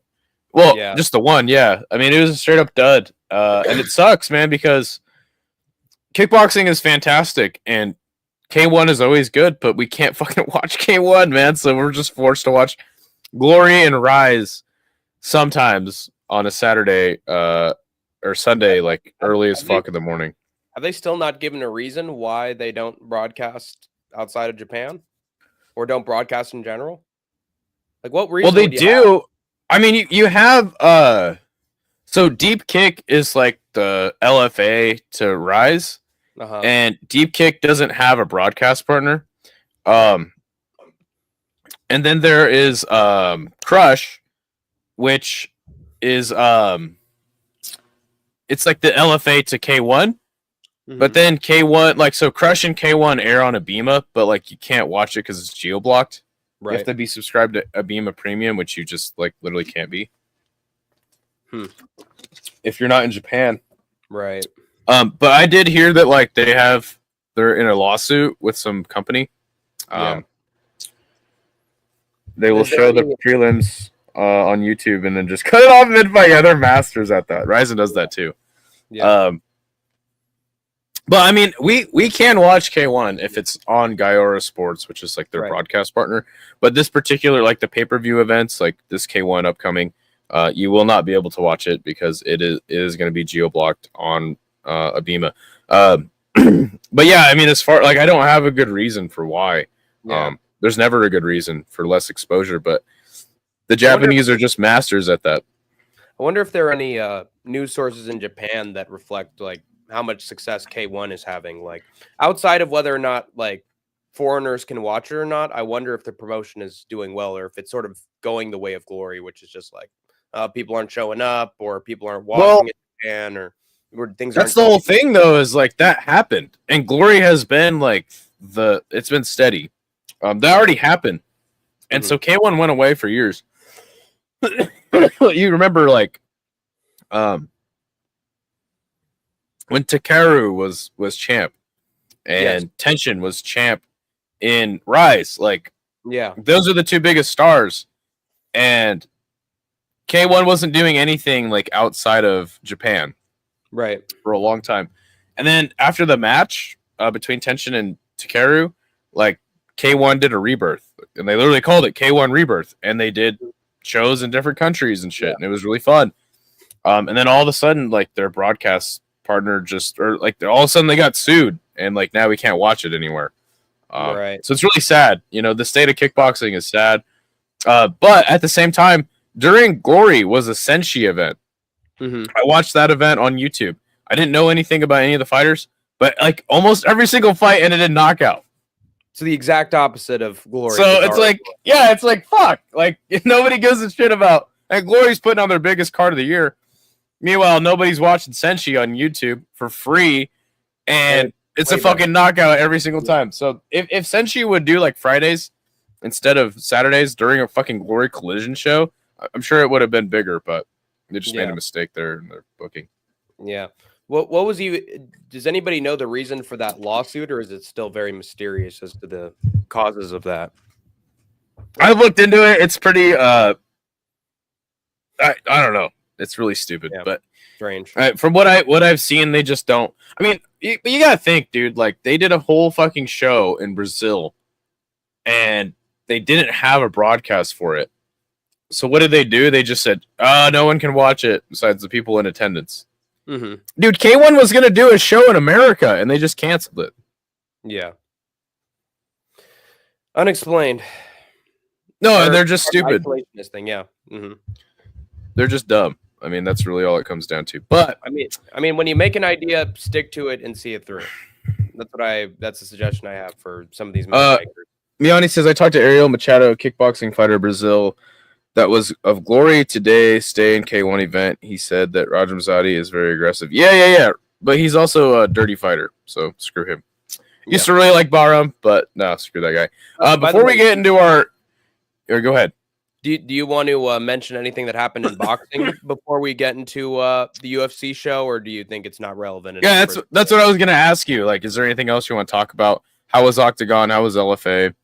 Well, just the one, yeah. I mean, it was a straight-up dud. And it sucks, man, because kickboxing is fantastic, and K1 is always good, but we can't fucking watch K1, man, so we're just forced to watch Glory and Rise sometimes on a Saturday or Sunday, like early as fuck in the morning. Have they still not given a reason why they don't broadcast outside of Japan? Or don't broadcast in general? Like, what reason? Well, they do. I mean, you have... So Deep Kick is like the LFA to Rise, and Deep Kick doesn't have a broadcast partner. And then there is Crush, which is it's like the LFA to K1, but then K1 like so Crush and K1 air on Abema, but like you can't watch it because it's geo blocked. Right. You have to be subscribed to Abema Premium, which you just like literally can't be. If you're not in Japan, right? But I did hear that like they're in a lawsuit with some company. They will show the prelims on YouTube and then just cut it off mid by other masters at that. Ryzen does that too. Yeah. But I mean, we can watch K1 if it's on Gaiora Sports, which is like their broadcast partner. But this particular like the pay-per-view events, like this K1 upcoming. You will not be able to watch it because it is going to be geo-blocked on Abema. But yeah, I mean, as far like I don't have a good reason for why. Yeah. There's never a good reason for less exposure, but the Japanese are just masters at that. I wonder if there are any news sources in Japan that reflect like how much success K1 is having, like outside of whether or not like foreigners can watch it or not. I wonder if the promotion is doing well or if it's sort of going the way of Glory, which is just like people aren't showing up or people aren't watching it in Japan or things. That's the whole thing, though, is like that happened, and Glory has been like it's been steady. That already happened, and so K1 went away for years. You remember, like, when Takeru was champ, and Tenshin was champ in Rise, like, those are the two biggest stars, and K1 wasn't doing anything like outside of Japan, right, for a long time. And then after the match between Tenshin and Takeru, like K1 did a rebirth, and they literally called it K1 Rebirth, and they did shows in different countries and shit, and it was really fun. And then all of a sudden, like their broadcast partner all of a sudden they got sued, and like now we can't watch it anywhere. Right. So it's really sad. You know, the state of kickboxing is sad. But at the same time, during Glory was a Senshi event. I watched that event on YouTube. I didn't know anything about any of the fighters, but like almost every single fight ended in knockout. It's the exact opposite of Glory. So it's like, yeah, it's like, fuck. Like, nobody gives a shit about. And Glory's putting on their biggest card of the year. Meanwhile, nobody's watching Senshi on YouTube for free. And it's a fucking knockout every single time. So if Senshi would do like Fridays instead of Saturdays during a fucking Glory Collision show, I'm sure it would have been bigger, but they just made a mistake there in their booking. Yeah. What was does anybody know the reason for that lawsuit, or is it still very mysterious as to the causes of that? I looked into it. It's pretty I don't know. It's really stupid, but strange. From what I've seen, they just don't. I mean, you gotta think, dude. Like, they did a whole fucking show in Brazil, and they didn't have a broadcast for it. So what did they do? They just said, no one can watch it besides the people in attendance. Mm-hmm. Dude, K1 was gonna do a show in America, and they just canceled it. Yeah. Unexplained. No, they're just stupid. This thing, yeah. Mm-hmm. They're just dumb. I mean, that's really all it comes down to. But I mean, when you make an idea, stick to it and see it through. That's the suggestion I have for some of these makers. Miani says, I talked to Ariel Machado, kickboxing fighter Brazil, that was of Glory today, stay in K1 event. He said that Rajamzadi is very aggressive. Yeah. But he's also a dirty fighter, so screw him. Used to really like Barum, but no, screw that guy. Before we get into our... go ahead. Do you want to mention anything that happened in boxing before we get into the UFC show, or do you think it's not relevant? Yeah, that's what I was going to ask you. Like, is there anything else you want to talk about? How was Octagon? How was LFA?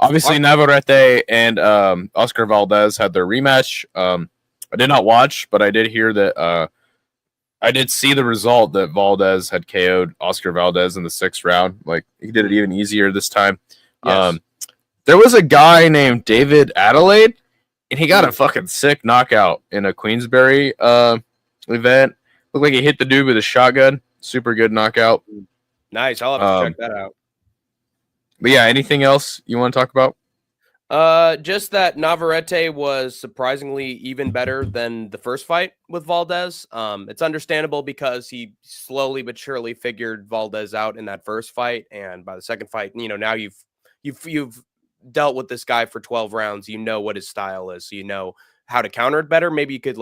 Obviously, Navarrete and Oscar Valdez had their rematch. I did not watch, but I did hear that I did see the result that Valdez had KO'd Oscar Valdez in the 6th round. Like, he did it even easier this time. Yes. There was a guy named David Adelaide, and he got a fucking sick knockout in a Queensberry event. Looked like he hit the dude with a shotgun. Super good knockout. Nice. I'll have to check that out. But yeah, anything else you want to talk about? Just that Navarrete was surprisingly even better than the first fight with Valdez. It's understandable because he slowly but surely figured Valdez out in that first fight, and by the second fight, now you've dealt with this guy for 12 rounds. You know what his style is, so you know how to counter it better. Maybe you could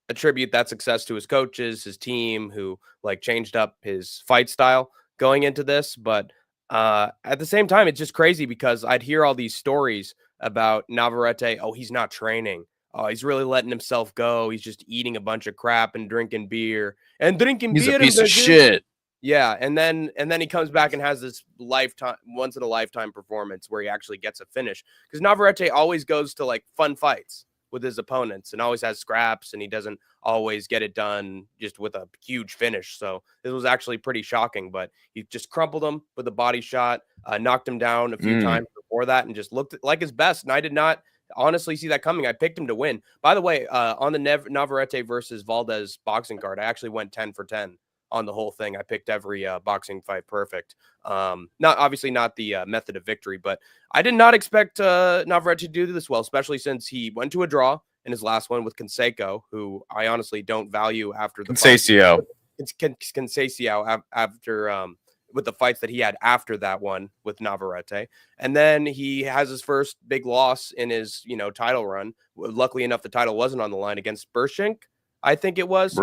attribute that success to his coaches, his team, who changed up his fight style going into this. But at the same time, it's just crazy because I'd hear all these stories about Navarrete. Oh, he's not training. Oh, he's really letting himself go. He's just eating a bunch of crap and drinking beer. He's a piece of shit. Yeah, and then he comes back and has this once in a lifetime performance where he actually gets a finish. Because Navarrete always goes to fun fights with his opponents and always has scraps, and he doesn't always get it done just with a huge finish. So this was actually pretty shocking, but he just crumpled him with a body shot, knocked him down a few times before that, and just looked like his best. And I did not honestly see that coming. I picked him to win. By the way, on the Navarrete versus Valdez boxing card, I actually went 10 for 10 on the whole thing. I picked every boxing fight perfect. Obviously not the method of victory, but I did not expect Navarrete to do this well, especially since he went to a draw in his last one with Canseco, who I honestly don't value after the Canseco. It's Canseco after with the fights that he had after that one with Navarrete. And then he has his first big loss in his, title run. Luckily enough, the title wasn't on the line against Bershink, I think it was.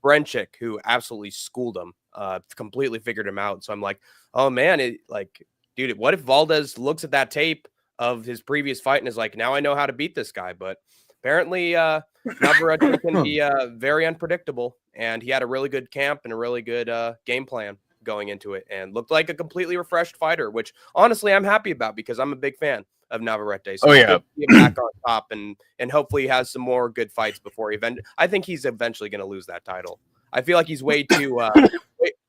Brenchik, who absolutely schooled him, completely figured him out. So I'm like, oh man, dude, what if Valdez looks at that tape of his previous fight and is like, now I know how to beat this guy? But apparently Navarrete can be very unpredictable, and he had a really good camp and a really good game plan going into it, and looked like a completely refreshed fighter, which honestly I'm happy about because I'm a big fan of Navarrete. So get back on top, and hopefully he has some more good fights before I think he's eventually going to lose that title. I feel like he's way too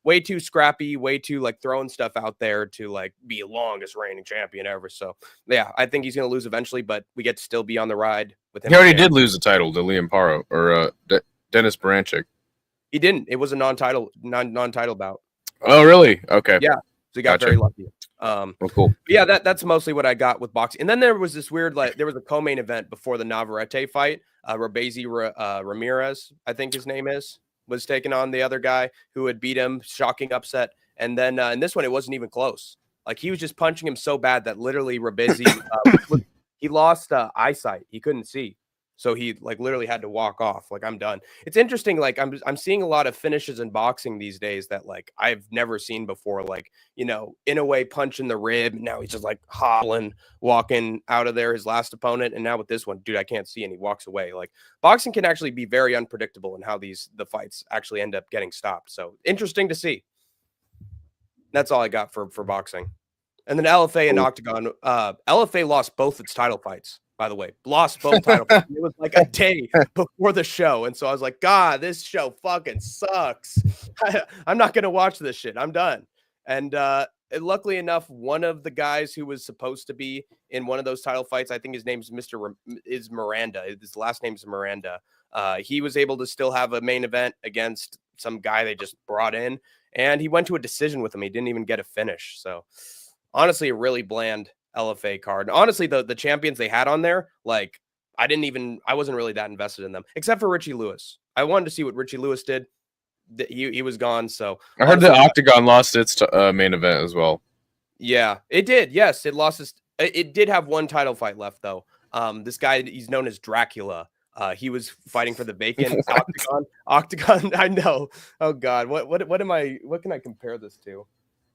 way too scrappy, way too throwing stuff out there to be longest reigning champion ever. So yeah, I think he's going to lose eventually, but we get to still be on the ride with him. He already did lose the title to Liam Paro or Dennis Baranchik. He didn't. It was a non-title bout. Oh really? Okay. Yeah. So he got very lucky. Cool. Yeah, that's mostly what I got with boxing. And then there was this weird, there was a co-main event before the Navarrete fight. Ramirez, I think his name was taking on the other guy who had beat him, shocking upset. And then in this one, it wasn't even close. Like he was just punching him so bad that literally Rabezi, he lost eyesight. He couldn't see. So he like literally had to walk off. Like, I'm done. It's interesting. Like I'm seeing a lot of finishes in boxing these days that like I've never seen before. Like, you know, in a way, punch in the rib. Now he's just like hobbling, walking out of there, his last opponent. And now with this one, dude, I can't see. And he walks away. Like boxing can actually be very unpredictable in how the fights actually end up getting stopped. So interesting to see. That's all I got for boxing. And then LFA and Octagon. LFA lost both its title fights. By the way, lost both title fights. It was like a day before the show. And so I was like, God, this show fucking sucks. I'm not going to watch this shit. I'm done. And luckily enough, one of the guys who was supposed to be in one of those title fights, I think his name's is Miranda. His last name's Miranda. He was able to still have a main event against some guy they just brought in. And he went to a decision with him. He didn't even get a finish. So honestly, a really bland LFA card. Honestly, the champions they had on there, like I wasn't really that invested in them, except for Richie Lewis. I wanted to see what Richie Lewis did. He was gone. So I heard the Octagon lost its main event as well. Yeah, it did. Yes, it lost it did have one title fight left though. This guy, he's known as Dracula. He was fighting for the vacant Octagon. I know. Oh God, what can I compare this to?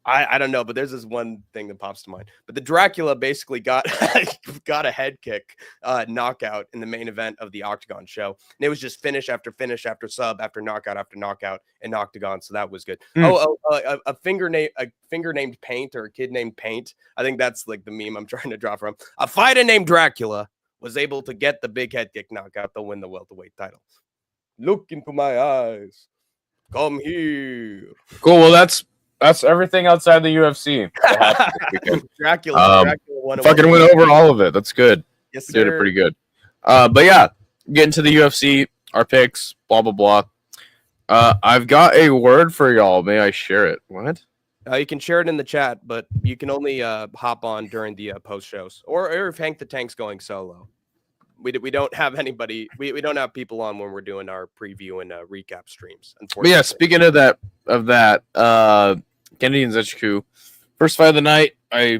I don't know, but there's this one thing that pops to mind. But the Dracula basically got got a head kick knockout in the main event of the Octagon show. And it was just finish after finish after sub after knockout in Octagon. So that was good. A finger named Paint, or a kid named Paint. I think that's like the meme I'm trying to draw from. A fighter named Dracula was able to get the big head kick knockout to win the welterweight title. Look into my eyes. Come here. Cool. Well, that's everything outside the UFC. Dracula fucking went over all of it. That's good. Yes, sir. Did it pretty good. But yeah, getting to the UFC, our picks, blah blah blah. I've got a word for y'all. May I share it? What? You can share it in the chat, but you can only hop on during the post shows, or if Hank the Tank's going solo. We don't have anybody. We don't have people on when we're doing our preview and recap streams. Unfortunately. But yeah, speaking of that, Kennedy Nzechukwu, first fight of the night.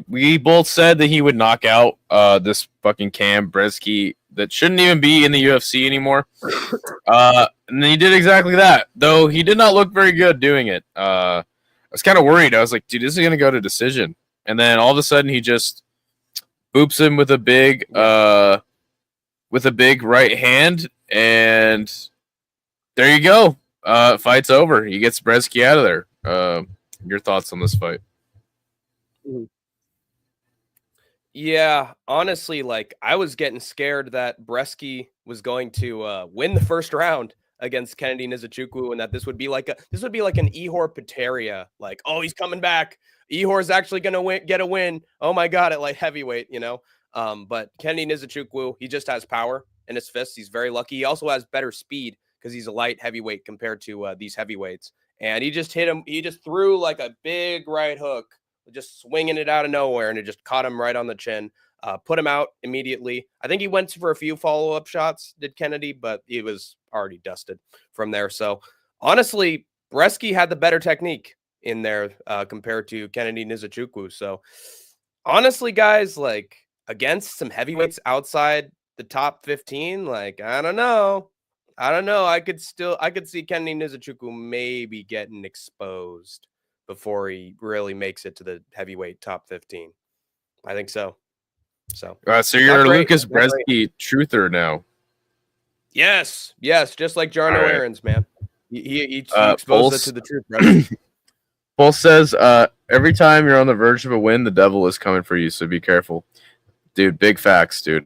We both said that he would knock out this fucking Cam Bresky that shouldn't even be in the UFC anymore. And he did exactly that, though he did not look very good doing it. I was kind of worried. I was like, dude, this is going to go to decision. And then all of a sudden he just boops him with a big right hand, and there you go. Fight's over. He gets Bresky out of there. Your thoughts on this fight? Yeah, honestly, like I was getting scared that Bresky was going to win the first round against Kennedy Nzechukwu, and that this would be like an Ihor Peteria, like, oh, he's coming back. Ihor's actually gonna get a win. Oh my God, at light heavyweight, you know. But Kennedy Nzechukwu, he just has power in his fists. He's very lucky. He also has better speed because he's a light heavyweight compared to these heavyweights. And he just hit him. He just threw like a big right hook, just swinging it out of nowhere, and it just caught him right on the chin. Put him out immediately. I think he went for a few follow-up shots, did Kennedy, but he was already dusted from there. So honestly, Bresky had the better technique in there compared to Kennedy Nzechukwu. So honestly, guys, like against some heavyweights outside the top 15, like I don't know. I could see Kennedy Nzechukwu maybe getting exposed before he really makes it to the heavyweight top 15. I think so. So you're a Lucas Bresky truther now. Yes, just like Jarno Aarons, man. He exposed it to the truth, brother. Paul says, every time you're on the verge of a win, the devil is coming for you, so be careful. Dude, big facts, dude.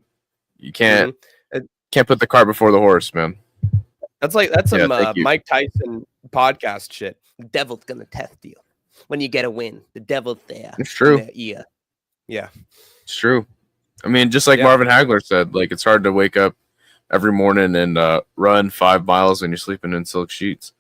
You can't put the cart before the horse, man. That's some Mike Tyson podcast shit. The devil's gonna test you when you get a win. The devil's there. It's true. Yeah, it's true. I mean, just like Marvin Hagler said, like it's hard to wake up every morning and run 5 miles when you're sleeping in silk sheets.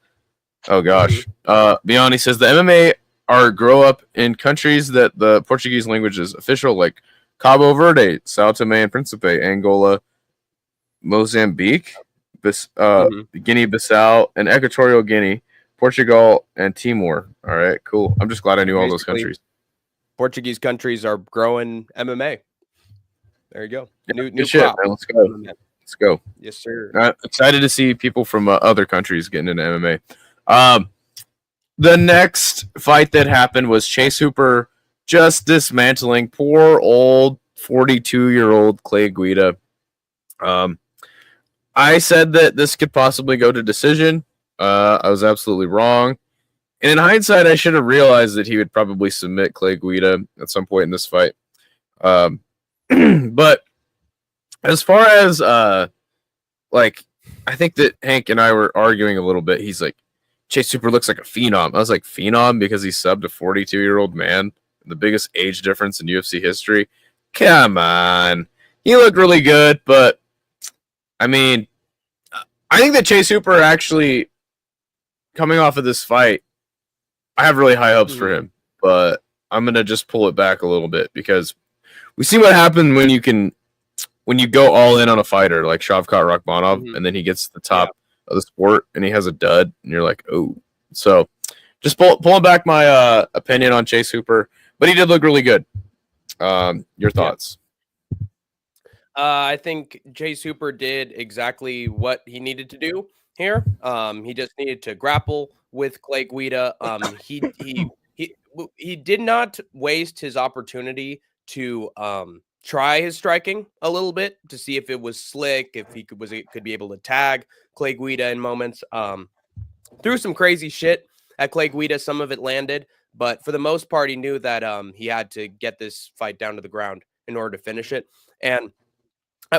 Oh gosh. Biani says the MMA are grow up in countries that the Portuguese language is official, like Cabo Verde, Sao Tome and Principe, Angola, Mozambique, Mhm. Guinea-Bissau, and Equatorial Guinea, Portugal, and Timor. All right, cool. I'm just glad I knew all those Basically, countries. Portuguese countries are growing MMA. There you go. Yeah, New good shit, crop. man. Let's go. MMA. Let's go. Yes, sir. Excited to see people from other countries getting into MMA. The next fight that happened was Chase Hooper just dismantling poor old 42-year-old Clay Guida. I said that this could possibly go to decision. I was absolutely wrong. And in hindsight, I should have realized that he would probably submit Clay Guida at some point in this fight. But as far as like, I think that Hank and I were arguing a little bit. He's like, Chase Hooper looks like a phenom. I was like, phenom because he subbed a 42-year-old man, the biggest age difference in UFC history. Come on. He looked really good, but I mean, I think that Chase Hooper actually, coming off of this fight, I have really high hopes for him, but I'm going to just pull it back a little bit because we see what happened when you go all in on a fighter like Shavkat Rakhmonov, and then he gets to the top of the sport and he has a dud, and you're like, oh. So just pulling back my opinion on Chase Hooper, but he did look really good. Your thoughts? I think Chase Hooper did exactly what he needed to do here. He just needed to grapple with Clay Guida. He did not waste his opportunity to try his striking a little bit to see if it was slick, if he could be able to tag Clay Guida in moments. Threw some crazy shit at Clay Guida. Some of it landed, but for the most part, he knew that he had to get this fight down to the ground in order to finish it. And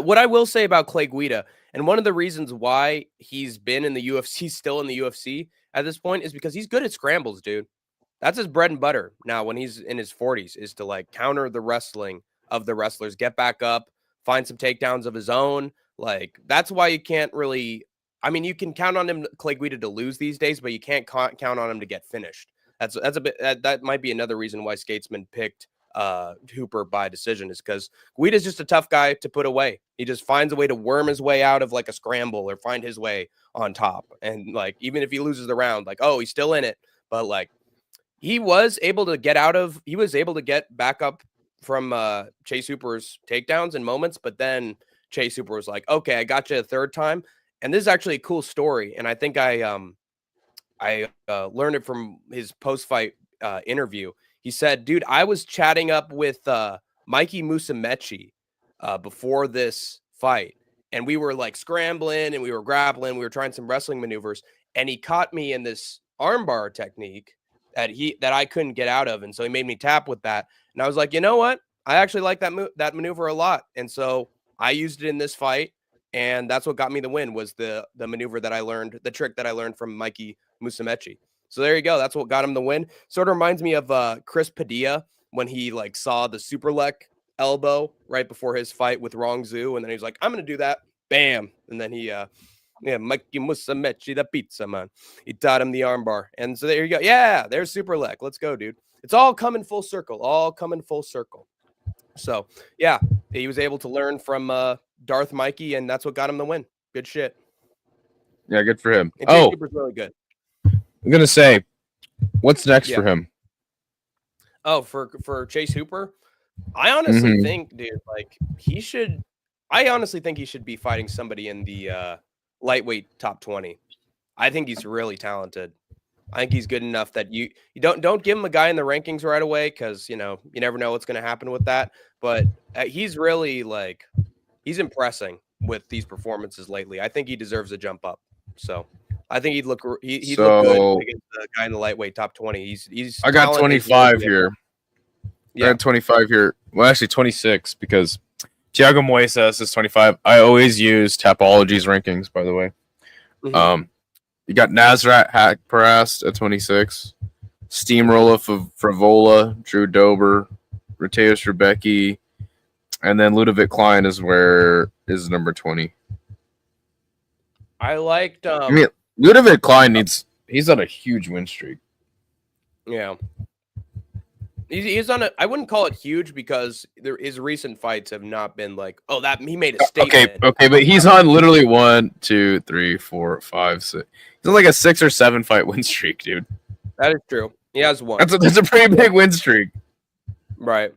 what I will say about Clay Guida, and one of the reasons why he's been in the UFC, still in the UFC at this point, is because he's good at scrambles, dude. That's his bread and butter now when he's in his 40s, is to like counter the wrestling of the wrestlers, get back up, find some takedowns of his own. Like, that's why you can't really, I mean, you can count on him, Clay Guida, to lose these days, but you can't count on him to get finished. That's a bit, that might be another reason why Skatesman picked Hooper by decision, is because Guida's just a tough guy to put away. He just finds a way to worm his way out of like a scramble or find his way on top. And like, even if he loses the round, like, oh, he's still in it. But like, he was able to get back up from Chase Hooper's takedowns in moments, but then Chase Hooper was like, okay, I got you a third time. And this is actually a cool story. And I think I learned it from his post-fight interview. He said, dude, I was chatting up with Mikey Musumeci before this fight, and we were like scrambling and we were grappling. We were trying some wrestling maneuvers, and he caught me in this armbar technique that I couldn't get out of. And so he made me tap with that. And I was like, you know what? I actually like that maneuver a lot. And so I used it in this fight, and that's what got me the win, was the maneuver that I learned, the trick that I learned from Mikey Musumeci. So there you go. That's what got him the win. Sort of reminds me of Chris Padilla when he like saw the super lek elbow right before his fight with Rong Zhu, and then he was like, I'm going to do that. Bam. And then he Mikey Musumeci, the pizza man. He taught him the armbar. And so there you go. Yeah, there's super lek. Let's go, dude. It's all coming full circle. So, yeah, he was able to learn from Darth Mikey, and that's what got him the win. Good shit. Yeah, good for him. And Chase Hooper's really good. I'm going to say, what's next for him? Oh, for Chase Hooper? I honestly think, dude, like, I honestly think he should be fighting somebody in the lightweight top 20. I think he's really talented. I think he's good enough that you don't give him a guy in the rankings right away, because you never know what's going to happen with that. But he's really he's impressing with these performances lately. I think he deserves a jump up. So I think he'd look good against the guy in the lightweight top 20. He's I got 25 here. Yeah. I got 25 here. Well, actually 26, because Thiago Moises is 25. I always use Tapology's rankings, by the way. You got Nasrat Hakparast at 26. Steamroller Frivola, Drew Dober, Mateus Rebecki, and then Ludovic Klein is number 20. I liked Ludovic Klein he's on a huge win streak. Yeah. He's on a. I wouldn't call it huge because his recent fights have not been like, oh, that he made a statement. Okay, but he's on literally 1, 2, 3, 4, 5, 6. He's on like a 6 or 7 fight win streak, dude. That is true. He has one. That's a pretty big win streak. Right.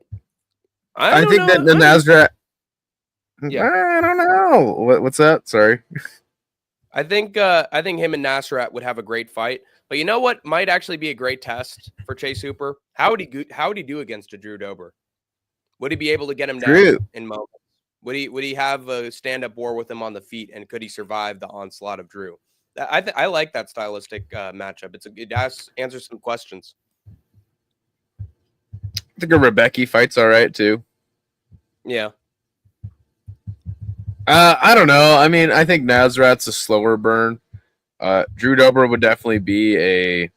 I think that the Nasrat. Yeah. I don't know. What's that? Sorry. I think him and Nasrat would have a great fight. But you know what might actually be a great test for Chase Hooper? How would he do against a Drew Dober? Would he be able to get him down in moments? Would he have a stand-up war with him on the feet, and could he survive the onslaught of Drew? I like that stylistic matchup. It answers some questions. I think a Rebecca fight's all right too. Yeah. I don't know. I mean, I think Nasrat's a slower burn. Drew Dober would definitely be a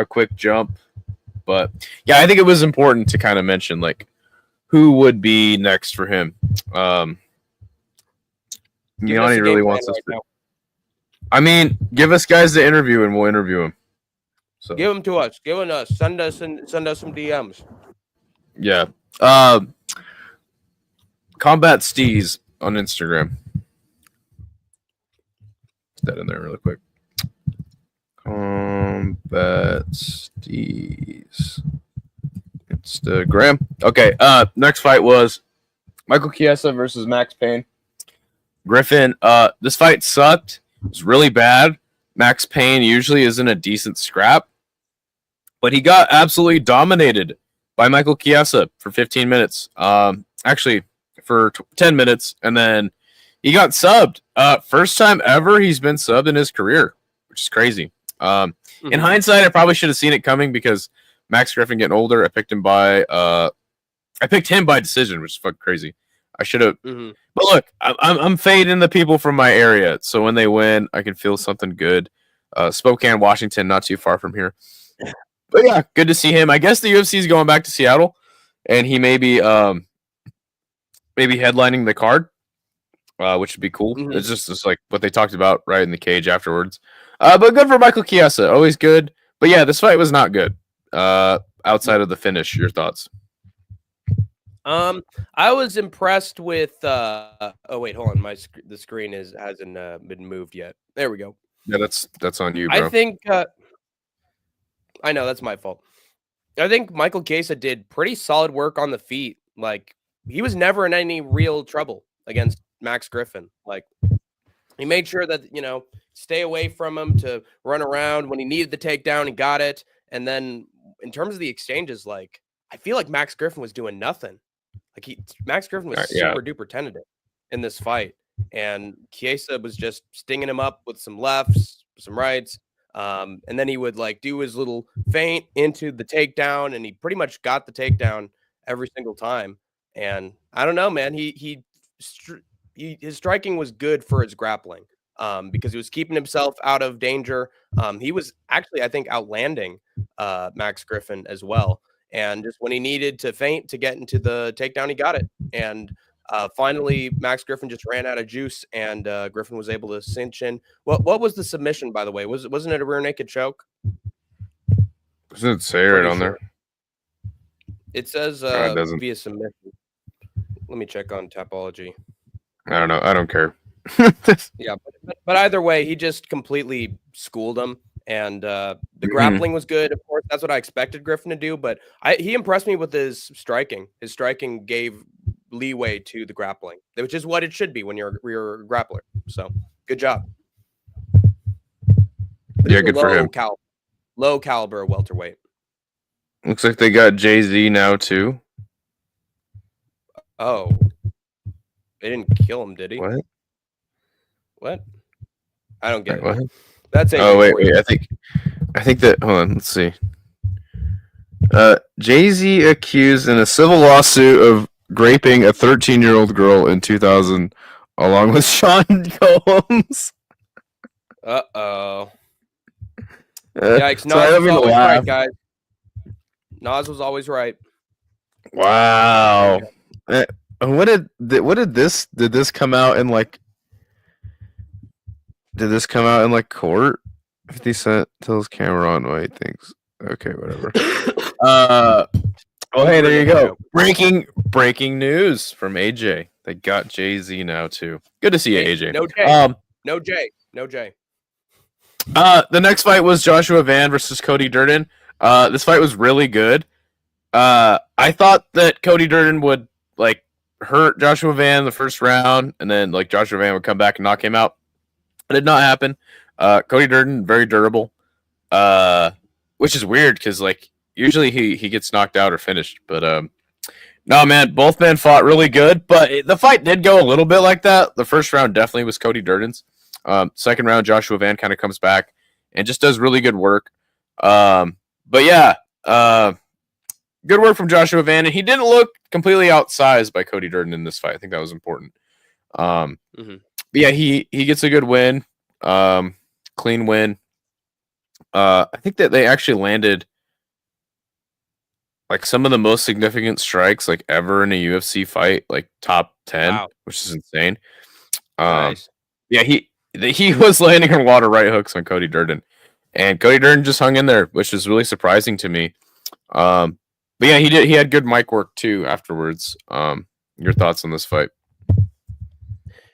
quick jump, but yeah, I think it was important to kind of mention like who would be next for him. Yanni really wants us. I mean, give us guys to interview, and we'll interview him. So give them to us. Give them us. Send us some DMs. Yeah. Combat Steez on Instagram. Put that in there really quick. Combat Steez Instagram. Okay. Next fight was Michael Chiesa versus Max Payne. Griffin. This fight sucked. It was really bad. Max Payne usually isn't a decent scrap, but he got absolutely dominated by Michael Chiesa for 15 minutes. Actually, for 10 minutes, and then he got subbed. First time ever he's been subbed in his career, which is crazy. In hindsight, I probably should have seen it coming because Max Griffin getting older. I picked him by decision, which is fucking crazy. I should have. But look, I'm fading the people from my area, so when they win, I can feel something good. Spokane, Washington, not too far from here. But yeah, good to see him. I guess the UFC is going back to Seattle, and he may be maybe headlining the card, which would be cool. It's just like what they talked about right in the cage afterwards. But good for Michael Chiesa. Always good. But yeah, this fight was not good. Outside of the finish, your thoughts? I was impressed with. Oh wait, hold on. The screen hasn't been moved yet. There we go. Yeah, that's on you, bro. I think. I know that's my fault. I think Michael Chiesa did pretty solid work on the feet. Like he was never in any real trouble against Max Griffin. Like he made sure that stay away from him to run around when he needed the takedown. He got it, and then in terms of the exchanges, like I feel like Max Griffin was doing nothing. Like Max Griffin was super duper tentative in this fight, and Chiesa was just stinging him up with some lefts, some rights, and then he would like do his little feint into the takedown, and he pretty much got the takedown every single time. And I don't know, man, his striking was good for his grappling, because he was keeping himself out of danger. He was actually, I think, outlanding Max Griffin as well. And just when he needed to feint to get into the takedown, he got it. And finally, Max Griffin just ran out of juice, and Griffin was able to cinch in. What was the submission, by the way? Wasn't it a rear naked choke? Doesn't it say right on there? It says via submission. Let me check on Tapology. I don't know. I don't care. Yeah, but either way, he just completely schooled him. And the grappling was good. Of course, that's what I expected Griffin to do. But he impressed me with his striking. His striking gave leeway to the grappling, which is what it should be when you're a grappler. So good job. Yeah, good for him. Low caliber welterweight. Looks like they got Jay-Z now too. Oh, they didn't kill him, did he? What? I don't get it. What? That's it. Oh wait. I think that. Hold on. Let's see. Jay-Z accused in a civil lawsuit of raping a 13-year-old girl in 2000, along with Sean Combs. Uh-oh. Yikes! Nas was always right, guys. Nas was always right. Wow. What did this come out in like? Did this come out in like court? 50 Cent tells Cameron why he thinks. Okay, whatever. Oh, hey, there you go. Breaking news from AJ. They got Jay-Z now too. Good to see you, AJ. No Jay. No Jay. The next fight was Joshua Van versus Cody Durden. This fight was really good. I thought that Cody Durden would like hurt Joshua Van in the first round, and then like Joshua Van would come back and knock him out. It did not happen. Cody Durden, very durable, which is weird because like usually he gets knocked out or finished. But no, man, both men fought really good. But the fight did go a little bit like that. The first round definitely was Cody Durden's. Second round, Joshua Van kind of comes back and just does really good work. But yeah, good work from Joshua Van, and he didn't look completely outsized by Cody Durden in this fight. I think that was important. But yeah, he gets a good win, clean win. I think that they actually landed like some of the most significant strikes like ever in a UFC fight, like top 10, which is insane. Nice. Yeah, he was landing a lot of right hooks on Cody Durden, and Cody Durden just hung in there, which is really surprising to me. But yeah, he had good mic work too afterwards. Your thoughts on this fight?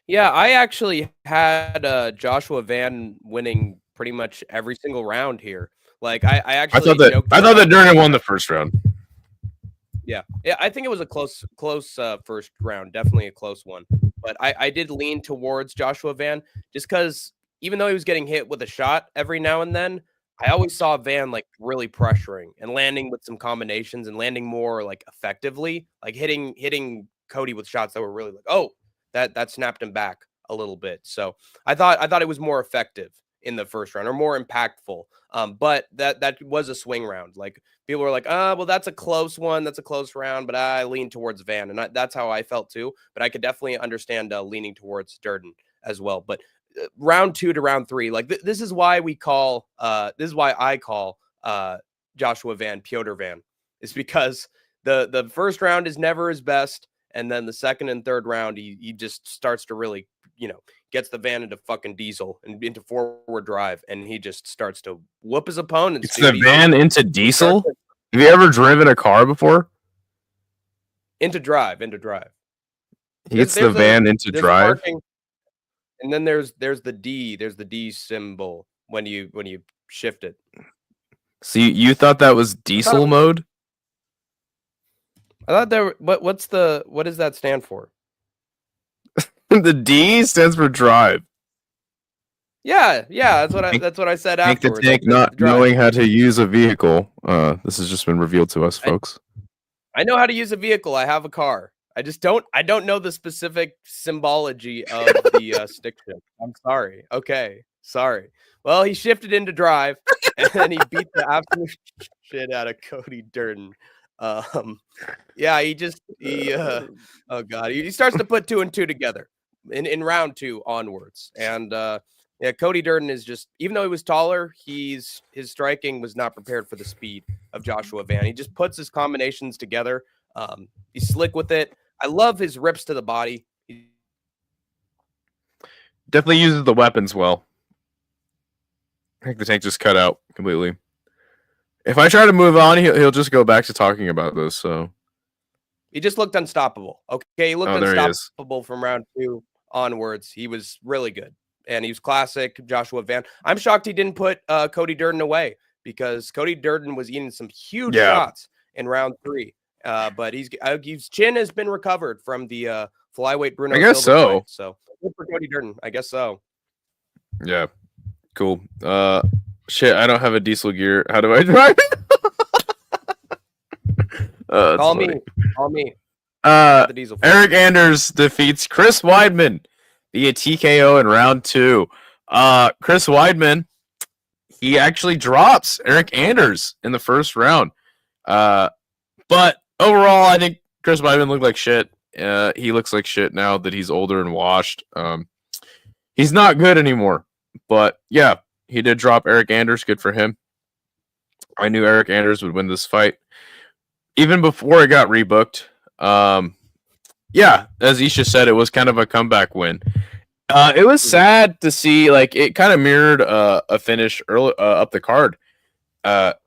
Yeah, I actually had Joshua Van winning pretty much every single round here. Like I thought that Durden won the first round. Yeah, I think it was a close first round, definitely a close one. But I did lean towards Joshua Van just because even though he was getting hit with a shot every now and then, I always saw Van like really pressuring and landing with some combinations and landing more like effectively, like hitting Cody with shots that were really like, oh, that snapped him back a little bit. So I thought it was more effective in the first round or more impactful. But that was a swing round. Like people were like, well, that's a close one. That's a close round. But I lean towards Van, and that's how I felt too. But I could definitely understand leaning towards Durden as well. But round 2 to round 3, like this is why I call Joshua Van Piotr Van, is because the first round is never his best. And then the second and third round, he just starts to really, gets the van into fucking diesel and into forward drive, and he just starts to whoop his opponents. It's the van into diesel? Have you ever driven a car before? Into drive. He gets the van into drive. And then there's the D symbol when you shift it. So you thought that was diesel mode? I thought what does that stand for? The D stands for drive. Yeah, that's what I said afterwards. Tank not knowing how to use a vehicle. This has just been revealed to us, folks. I know how to use a vehicle. I have a car. I don't know the specific symbology of the stick shift. I'm sorry. Okay, sorry. Well, he shifted into drive, and then he beat the absolute shit out of Cody Durden. Yeah, oh god, he starts to put 2 and 2 together in round 2 onwards, and yeah, Cody Durden is just, even though he was taller, his striking was not prepared for the speed of Joshua Van. He just puts his combinations together. He's slick with it. I love his rips to the body. Definitely uses the weapons well. I think the tank just cut out completely. If I try to move on, he'll just go back to talking about this. So he just looked unstoppable. Okay, he looked unstoppable from round 2 onwards. He was really good, and he was classic Joshua Van. I'm shocked he didn't put Cody Durden away, because Cody Durden was eating some huge shots in round 3. But his chin has been recovered from the flyweight Bruno. I guess Silva so. fight, so good for Cody Durden. I guess so. Yeah, cool. Shit, I don't have a diesel gear. How do I drive? Call me. The diesel Eric Anders defeats Chris Weidman via TKO in round 2. Chris Weidman, he actually drops Eric Anders in the first round. But overall, I think Chris Weidman looked like shit. He looks like shit now that he's older and washed. He's not good anymore. But yeah, he did drop Eric Anders. Good for him. I knew Eric Anders would win this fight even before it got rebooked. Yeah, as Isha said, it was kind of a comeback win. It was sad to see, like, it kind of mirrored a finish early up the card.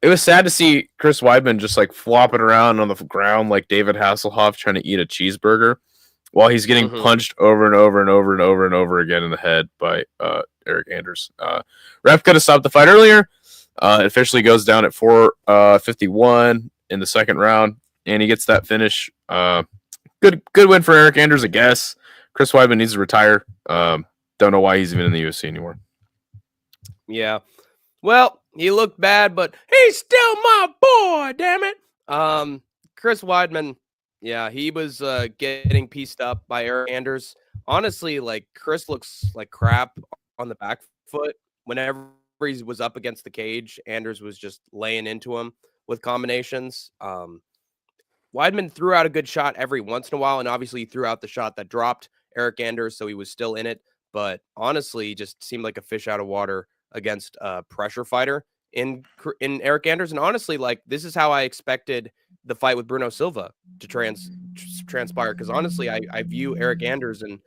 it was sad to see Chris Weidman just like flopping around on the ground like David Hasselhoff trying to eat a cheeseburger while he's getting punched over and over and over and over and over again in the head by Eric Anders. Ref could have stopped the fight earlier. It officially goes down at 4:51 in the second round, and he gets that finish. Good win for Eric Anders, I guess. Chris Weidman needs to retire. Don't know why he's even in the UFC anymore. Yeah. Well, he looked bad, but he's still my boy, damn it. Chris Weidman, yeah, he was getting pieced up by Eric Anders. Honestly, like Chris looks like crap on the back foot. Whenever he was up against the cage, Anders was just laying into him with combinations. Weidman threw out a good shot every once in a while, and obviously he threw out the shot that dropped Eric Anders, so he was still in it. But honestly, he just seemed like a fish out of water against a pressure fighter in Eric Anders. And honestly, like this is how I expected the fight with Bruno Silva to transpire. Because honestly, I view Eric Anders and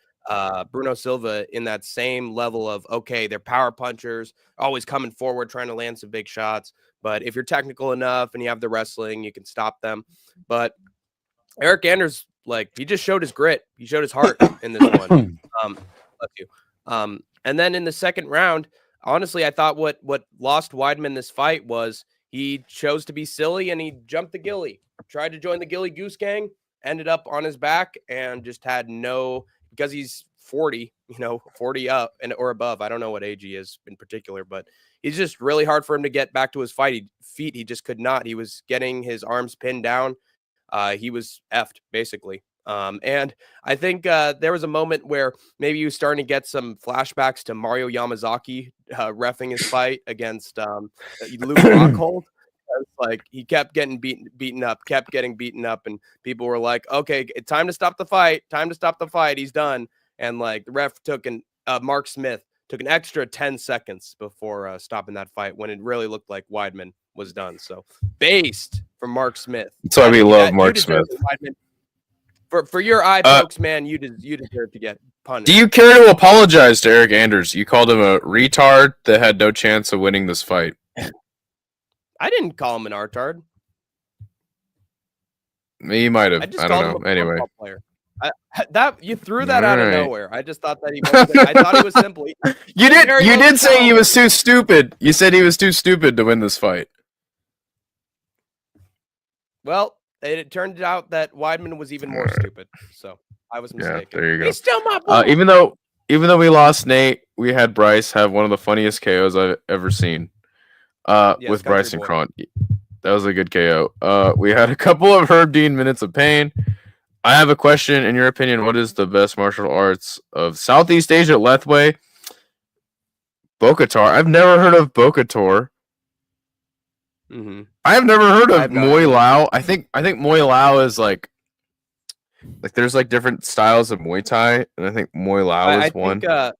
Bruno Silva in that same level of, okay, they're power punchers, always coming forward, trying to land some big shots. But if you're technical enough and you have the wrestling, you can stop them. But Eric Anders, like he just showed his grit. He showed his heart in this one. Bless you. And then in the second round, honestly, I thought what lost Weidman this fight was he chose to be silly and he jumped the ghillie, tried to join the ghillie goose gang, ended up on his back and just had no, because he's 40, 40 up and or above. I don't know what age he is in particular, but it's just really hard for him to get back to his feet. He just could not. He was getting his arms pinned down. He was effed basically. And I think there was a moment where maybe he was starting to get some flashbacks to Mario Yamazaki reffing his fight against Luke Rockhold. Like he kept getting beaten up, and people were like, "Okay, it's time to stop the fight. He's done." And like the ref took Mark Smith took an extra 10 seconds before stopping that fight when it really looked like Weidman was done. So based from Mark Smith. That's why we love Mark Smith. For your eye pokes, man, you deserve to get punished. Do you care to apologize to Eric Anders? You called him a retard that had no chance of winning this fight. I didn't call him an artard. You might have. I don't know. Anyway. Player. You threw that out of nowhere. I just thought that he wasn't. I thought he was simple. You did say he was too stupid. You said he was too stupid to win this fight. Well, it turned out that Weidman was even more stupid. So I was mistaken. Yeah, there you go. He's still my boy. Even though we lost Nate, we had Bryce have one of the funniest KOs I've ever seen. With Bryce and Kron. That was a good KO. We had a couple of Herb Dean minutes of pain. I have a question. In your opinion, what is the best martial arts of Southeast Asia? Lethway, Bokator. I've never heard of Bokator. Mm-hmm. I have never heard of Muay Lao. I think Muay Lao is like there's like different styles of Muay Thai, and I think Muay Lao is one. I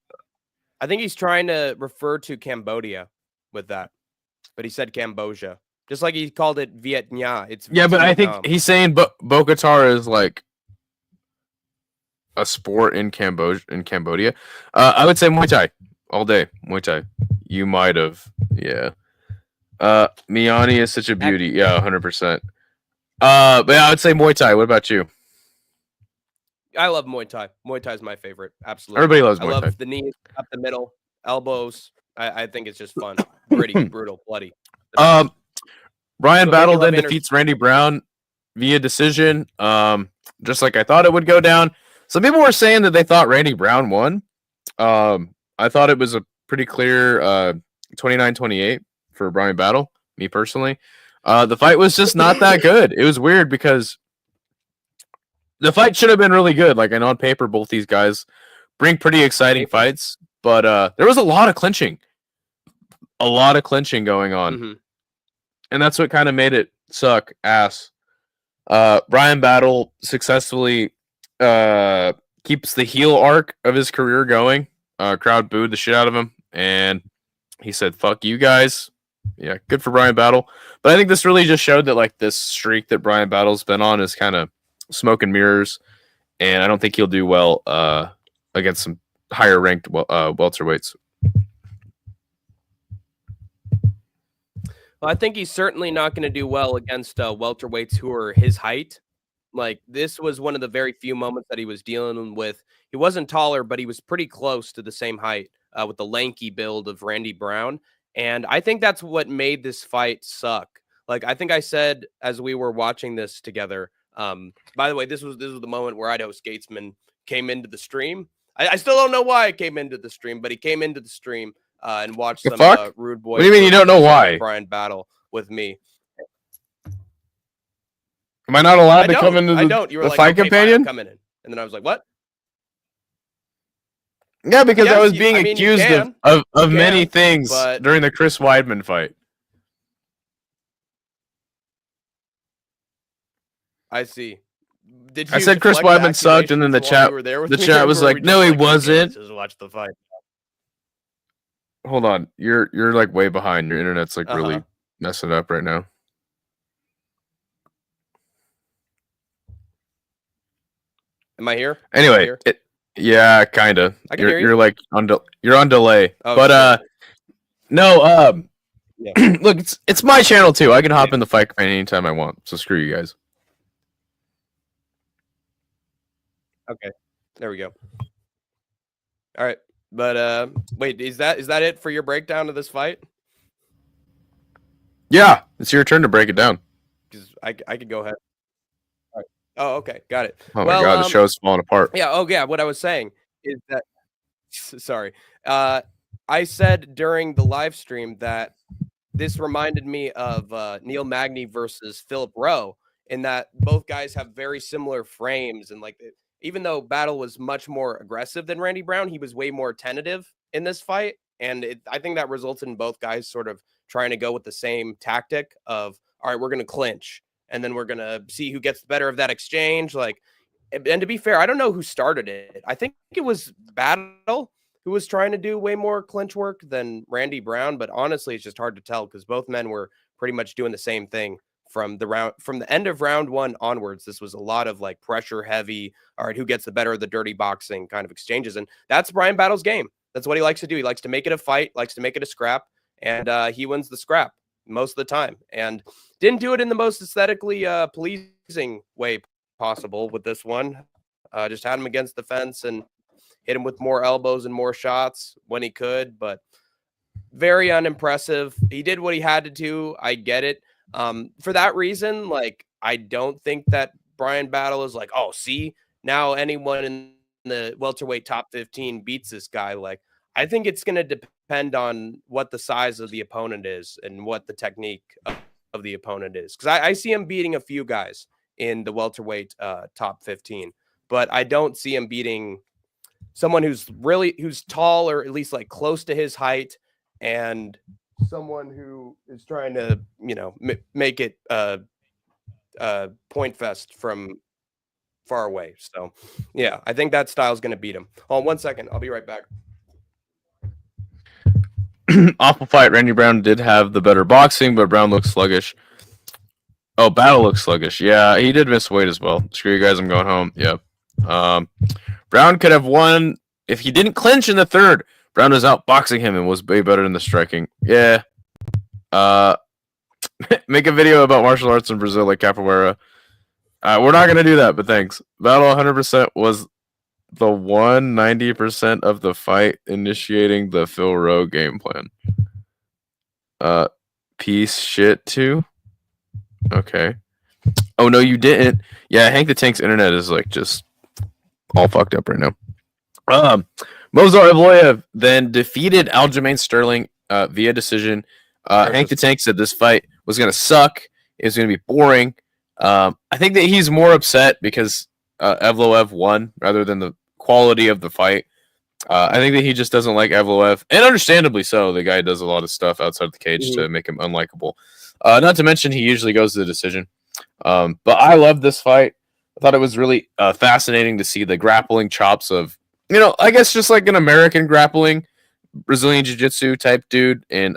think he's trying to refer to Cambodia with that, but he said Cambodia, just like he called it Vietnam. It's but Vietnam. I think he's saying Bokator is like a sport in Cambodia. I would say Muay Thai all day. Muay Thai. You might have, yeah. Miyani is such a beauty. Yeah, 100%. But yeah, I would say Muay Thai. What about you? I love Muay Thai. Muay Thai is my favorite. Absolutely. Everybody loves Muay Thai. I love the knees, up the middle, elbows. I think it's just fun. Gritty, brutal, bloody. Ryan Battle then defeats Randy Brown via decision. Just like I thought it would go down. Some people were saying that they thought Randy Brown won. I thought it was a pretty clear 29-28 for Brian Battle, me personally. The fight was just not that good. It was weird because the fight should have been really good. Like, and on paper, both these guys bring pretty exciting fights, but there was a lot of clinching. A lot of clinching going on. Mm-hmm. And that's what kind of made it suck ass. Brian Battle successfully keeps the heel arc of his career going. Crowd booed the shit out of him, and he said, "Fuck you guys." Yeah, good for Brian Battle. But I think this really just showed that like this streak that Brian Battle's been on is kind of smoke and mirrors, and I don't think he'll do well against some higher ranked welterweights. Well, I think he's certainly not going to do well against welterweights who are his height. Like, this was one of the very few moments that he was dealing with. He wasn't taller, but he was pretty close to the same height with the lanky build of Randy Brown. And I think that's what made this fight suck. Like, I think I said as we were watching this together, by the way, this was the moment where Idaho Skatesman came into the stream. I still don't know why I came into the stream, but he came into the stream and watched some Rude Boy. What do you mean you don't know why? Brian battle with me. Am I not allowed to come into the fight companion? Come in. And then I was like, what? Yeah, because I was being accused of many things during the Chris Weidman fight. I see. I said Chris Weidman sucked, and then the chat was like, "No, he wasn't." Watch the fight. Hold on, you're like way behind. Your internet's like really messing up right now. Am I here? Anyway, yeah, kind of. You're like you're on delay. Oh, but no, yeah. Look, it's my channel too. I can hop in the fight companion anytime I want. So screw you guys. Okay, there we go. All right, but wait, is that it for your breakdown of this fight? Yeah, it's your turn to break it down. Because I could go ahead. All right. Oh, okay, got it. Oh my god, the show's falling apart. Yeah. Oh yeah. What I was saying is that. Sorry. I said during the live stream that this reminded me of Neil Magny versus Philip Rowe, in that both guys have very similar frames, and like, even though Battle was much more aggressive than Randy Brown, he was way more tentative in this fight. And I think that resulted in both guys sort of trying to go with the same tactic of, all right, we're going to clinch, and then we're going to see who gets the better of that exchange. Like, and to be fair, I don't know who started it. I think it was Battle who was trying to do way more clinch work than Randy Brown. But honestly, it's just hard to tell because both men were pretty much doing the same thing. From the end of round one onwards, this was a lot of like pressure heavy. All right, who gets the better of the dirty boxing kind of exchanges, and that's Brian Battle's game. That's what he likes to do. He likes to make it a fight, likes to make it a scrap, and he wins the scrap most of the time. And didn't do it in the most aesthetically pleasing way possible with this one. Just had him against the fence and hit him with more elbows and more shots when he could, but very unimpressive. He did what he had to do. I get it. For that reason, like, I don't think that Brian Battle is like, oh, see, now anyone in the welterweight top 15 beats this guy. Like, I think it's going to depend on what the size of the opponent is and what the technique of the opponent is. Because I see him beating a few guys in the welterweight top 15, but I don't see him beating someone who's tall, or at least like close to his height, and someone who is trying to, make it point fest from far away. So, yeah, I think that style is going to beat him. Hold on 1 second. I'll be right back. Awful fight. Randy Brown did have the better boxing, but Brown looks sluggish. Oh, Battle looks sluggish. Yeah, he did miss weight as well. Screw you guys. I'm going home. Yep. Brown could have won if he didn't clinch in the third. Brown was outboxing him and was way better in the striking. Yeah. Make a video about martial arts in Brazil like capoeira. We're not going to do that, but thanks. Battle 100% was the 190% of the fight initiating the Phil Rowe game plan. Piece shit too? Okay. Oh, no, you didn't. Yeah, Hank the Tank's internet is like just all fucked up right now. Movsar Evloev then defeated Aljamain Sterling via decision. Hank the Tank said this fight was going to suck. It was going to be boring. I think that he's more upset because Evloev won rather than the quality of the fight. I think that he just doesn't like Evloev, and understandably so. The guy does a lot of stuff outside the cage to make him unlikable. Not to mention he usually goes to the decision. But I love this fight. I thought it was really fascinating to see the grappling chops of, I guess just like an American grappling, Brazilian Jiu-Jitsu type dude in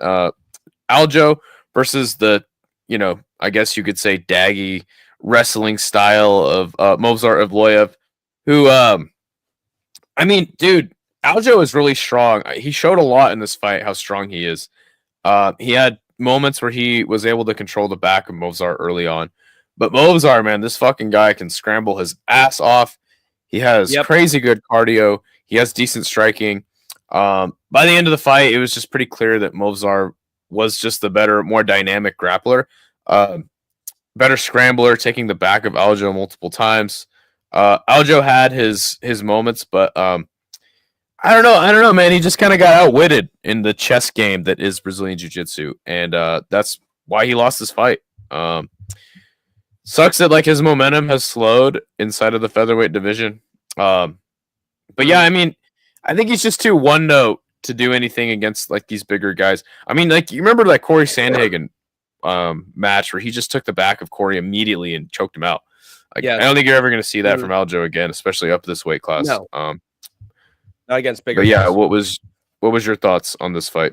Aljo versus the, I guess you could say daggy wrestling style of Movsar Evloev, who, dude, Aljo is really strong. He showed a lot in this fight how strong he is. He had moments where he was able to control the back of Movsar early on. But Movsar, man, this fucking guy can scramble his ass off. He has crazy good cardio. He has decent striking. By the end of the fight, it was just pretty clear that Movsar was just the better, more dynamic grappler. Better scrambler, taking the back of Aljo multiple times. Aljo had his moments, but I don't know, man. He just kind of got outwitted in the chess game that is Brazilian Jiu-Jitsu, and that's why he lost this fight. Sucks that like his momentum has slowed inside of the featherweight division. But yeah, I mean, I think he's just too one note to do anything against like these bigger guys. I mean, like you remember that Corey Sandhagen match where he just took the back of Corey immediately and choked him out. Like, I don't think you're ever going to see that from Aljo again, especially up this weight class. No. Not against bigger guys. Yeah, what was your thoughts on this fight?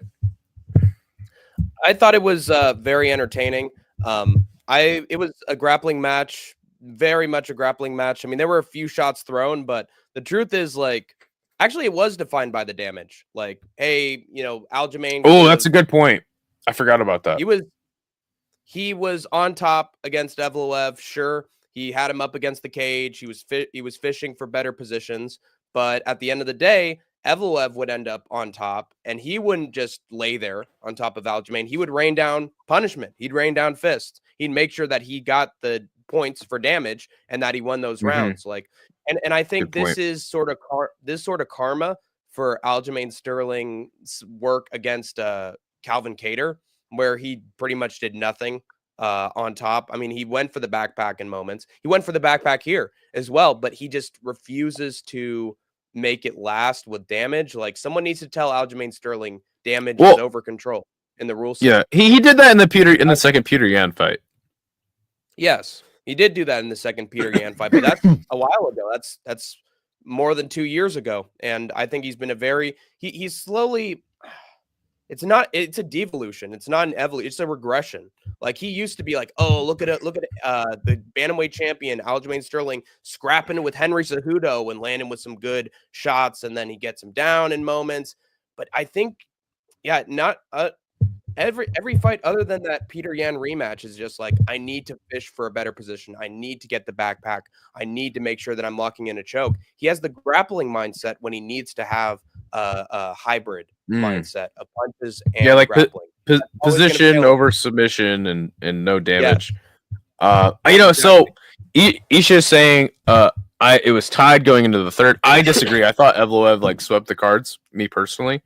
I thought it was very entertaining. It was a grappling match, very much a grappling match. I mean, there were a few shots thrown, but the truth is, like, actually, it was defined by the damage. Like, hey, Aljamain. Oh, that's a good point. I forgot about that. He was on top against Evloev. Sure, he had him up against the cage. He was fishing for better positions, but at the end of the day, Evloev would end up on top, and he wouldn't just lay there on top of Aljamain. He would rain down punishment. He'd rain down fists. He'd make sure that he got the points for damage and that he won those rounds. Like, and I think this is sort of karma for Aljamain Sterling's work against Calvin Kattar, where he pretty much did nothing on top. I mean, he went for the backpack in moments. He went for the backpack here as well, but he just refuses to make it last with damage. Like, someone needs to tell Aljamain Sterling damage is over control in the rules. Yeah, he did that in the second Peter Yan fight. Yes, he did do that in the second Peter Yan fight, but that's a while ago. That's more than 2 years ago, and I think he's been he's slowly. It's a devolution. It's not an evolution. It's a regression. Like, he used to be like, oh, look at the bantamweight champion Aljamain Sterling scrapping with Henry Cejudo and landing with some good shots, and then he gets him down in moments. But I think, not every fight other than that Peter Yan rematch is just like, I need to fish for a better position. I need to get the backpack. I need to make sure that I'm locking in a choke. He has the grappling mindset when he needs to have a hybrid mindset of punches and like grappling. Position over submission and no damage. So Isha is saying it was tied going into the third. I disagree. I thought Evloev like swept the cards, me personally.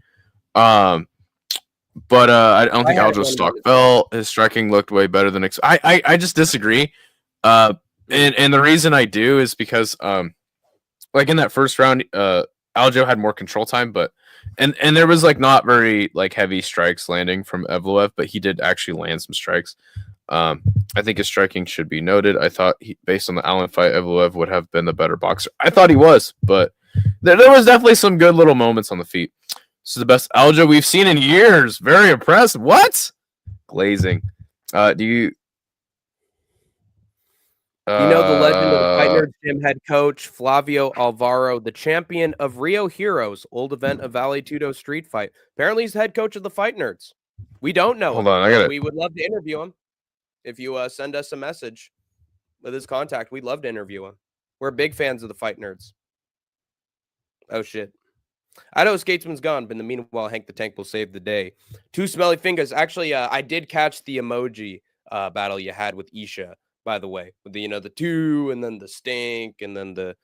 But I don't think Aljo's stock fell. His striking looked way better than I just disagree. And the reason I do is because like in that first round, Aljo had more control time, but and there was like not very like heavy strikes landing from Evloev, but he did actually land some strikes. I think his striking should be noted. I thought based on the Allen fight, Evloev would have been the better boxer. I thought he was, but there was definitely some good little moments on the feet. This is the best Aljo we've seen in years. Very impressed. What? Glazing. Do you... the legend of the Fight Nerds Gym head coach, Flavio Alvaro, the champion of Rio Heroes, old event of Vale Tudo street fight. Apparently he's the head coach of the Fight Nerds. We don't know. Hold on, we would love to interview him. If you send us a message with his contact, we'd love to interview him. We're big fans of the Fight Nerds. Oh, shit. I know Skatesman's gone, but in the meanwhile, Hank the Tank will save the day. Two smelly fingers. Actually, I did catch the emoji battle you had with Isha, by the way. With the, the two, and then the stink, and then the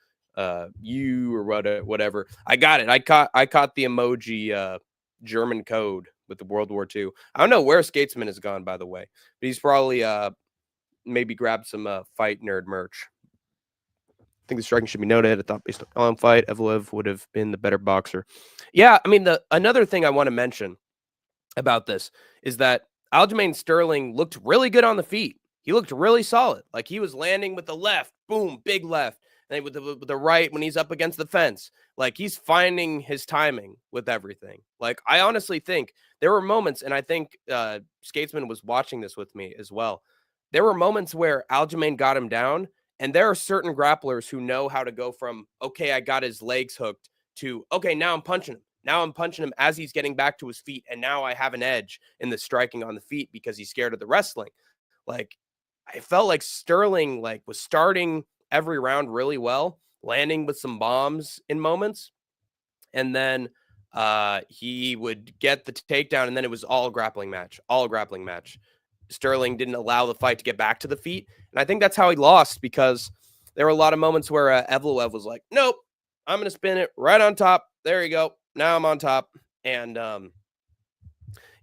you or whatever. I got it. I caught the emoji German code with the World War II. I don't know where Skatesman has gone, by the way, but he's probably maybe grabbed some Fight Nerd merch. I think the striking should be noted. I thought based on fight, Evloev would have been the better boxer. Yeah, I mean, another thing I want to mention about this is that Aljamain Sterling looked really good on the feet. He looked really solid. Like, he was landing with the left, boom, big left, and with the right when he's up against the fence. Like, he's finding his timing with everything. Like, I honestly think there were moments, and I think Skatesman was watching this with me as well. There were moments where Aljamain got him down, and there are certain grapplers who know how to go from, okay, I got his legs hooked, to, okay, now I'm punching him. Now I'm punching him as he's getting back to his feet, and now I have an edge in the striking on the feet because he's scared of the wrestling. Like, I felt like Sterling like was starting every round really well, landing with some bombs in moments, and then he would get the takedown, and then it was all a grappling match. Sterling didn't allow the fight to get back to the feet, and I think that's how he lost, because there were a lot of moments where Evloev was like, nope, I'm going to spin it right on top. There you go. Now I'm on top. And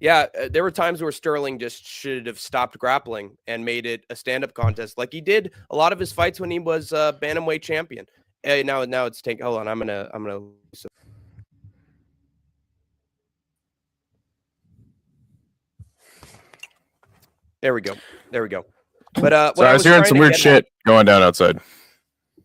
there were times where Sterling just should have stopped grappling and made it a stand-up contest like he did a lot of his fights when he was bantamweight champion. Now it's tank. Hold on, I'm gonna. There we go. But so I was hearing some weird shit going down outside.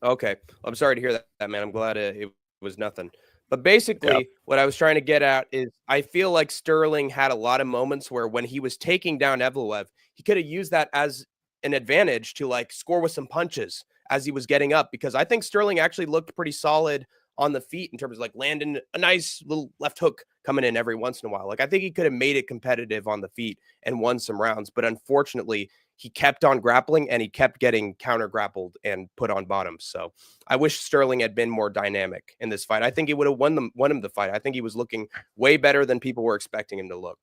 Okay, I'm sorry to hear that, man. I'm glad it was nothing. But basically, what I was trying to get at is I feel like Sterling had a lot of moments where when he was taking down Evloev, he could have used that as an advantage to like score with some punches as he was getting up, because I think Sterling actually looked pretty solid on the feet in terms of like landing a nice little left hook coming in every once in a while. Like, I think he could have made it competitive on the feet and won some rounds, but unfortunately he kept on grappling and he kept getting counter grappled and put on bottom. So I wish Sterling had been more dynamic in this fight. I think he would have won him the fight. I think he was looking way better than people were expecting him to look.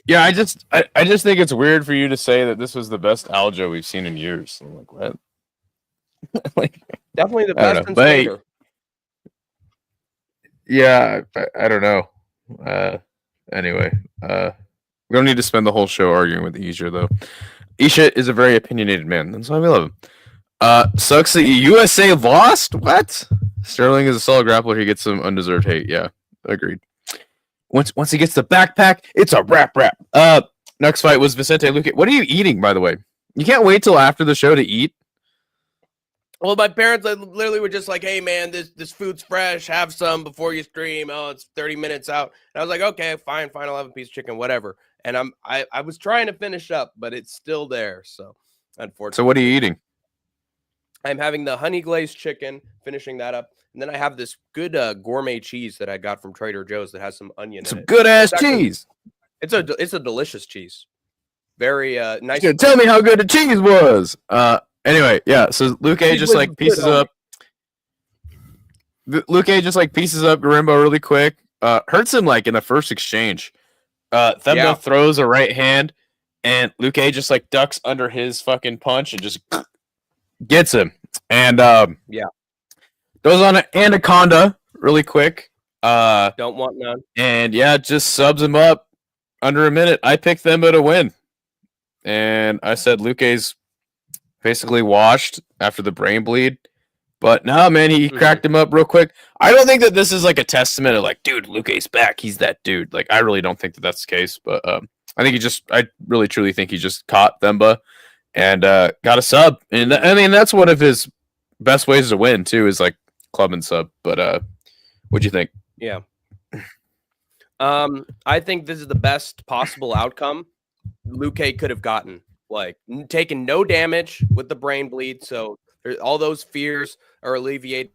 Yeah, I just think it's weird for you to say that this was the best Aljo we've seen in years. I'm like, what? Like, definitely the best in Slater. Yeah, I don't know. Anyway, we don't need to spend the whole show arguing with Isha, though. Isha is a very opinionated man. That's why we love him. Sucks that USA lost? What? Sterling is a solid grappler. He gets some undeserved hate. Yeah, agreed. Once he gets the backpack, it's a wrap. Next fight was Vicente Luque. What are you eating, by the way? You can't wait till after the show to eat? Well, my parents literally were just like, hey, man, this food's fresh. Have some before you stream. Oh, it's 30 minutes out. And I was like, okay, fine. I'll have a piece of chicken, whatever. And I was trying to finish up, but it's still there. So, unfortunately. So what are you eating? I'm having the honey glazed chicken, finishing that up. And then I have this good gourmet cheese that I got from Trader Joe's that has some onion in it. Some good-ass cheese. It's a delicious cheese. Very nice. Tell me how good the cheese was. Anyway, yeah, so Luque just like pieces up. Luque just like pieces up Garimbo really quick. Hurts him like in the first exchange. Themba throws a right hand, and Luque just like ducks under his fucking punch and just gets him. And goes on an anaconda really quick. Don't want none. And just subs him up under a minute. I picked Themba to win, and I said Luque's basically washed after the brain bleed. But no, man, he cracked him up real quick. I don't think that this is like a testament of like, dude, Luque's back. He's that dude. Like, I really don't think that that's the case. But I think I really truly think he just caught Themba and got a sub. And I mean, that's one of his best ways to win too, is like club and sub. But what'd you think? Yeah. I think this is the best possible outcome Luque could have gotten. Like, taking no damage with the brain bleed, so all those fears are alleviated.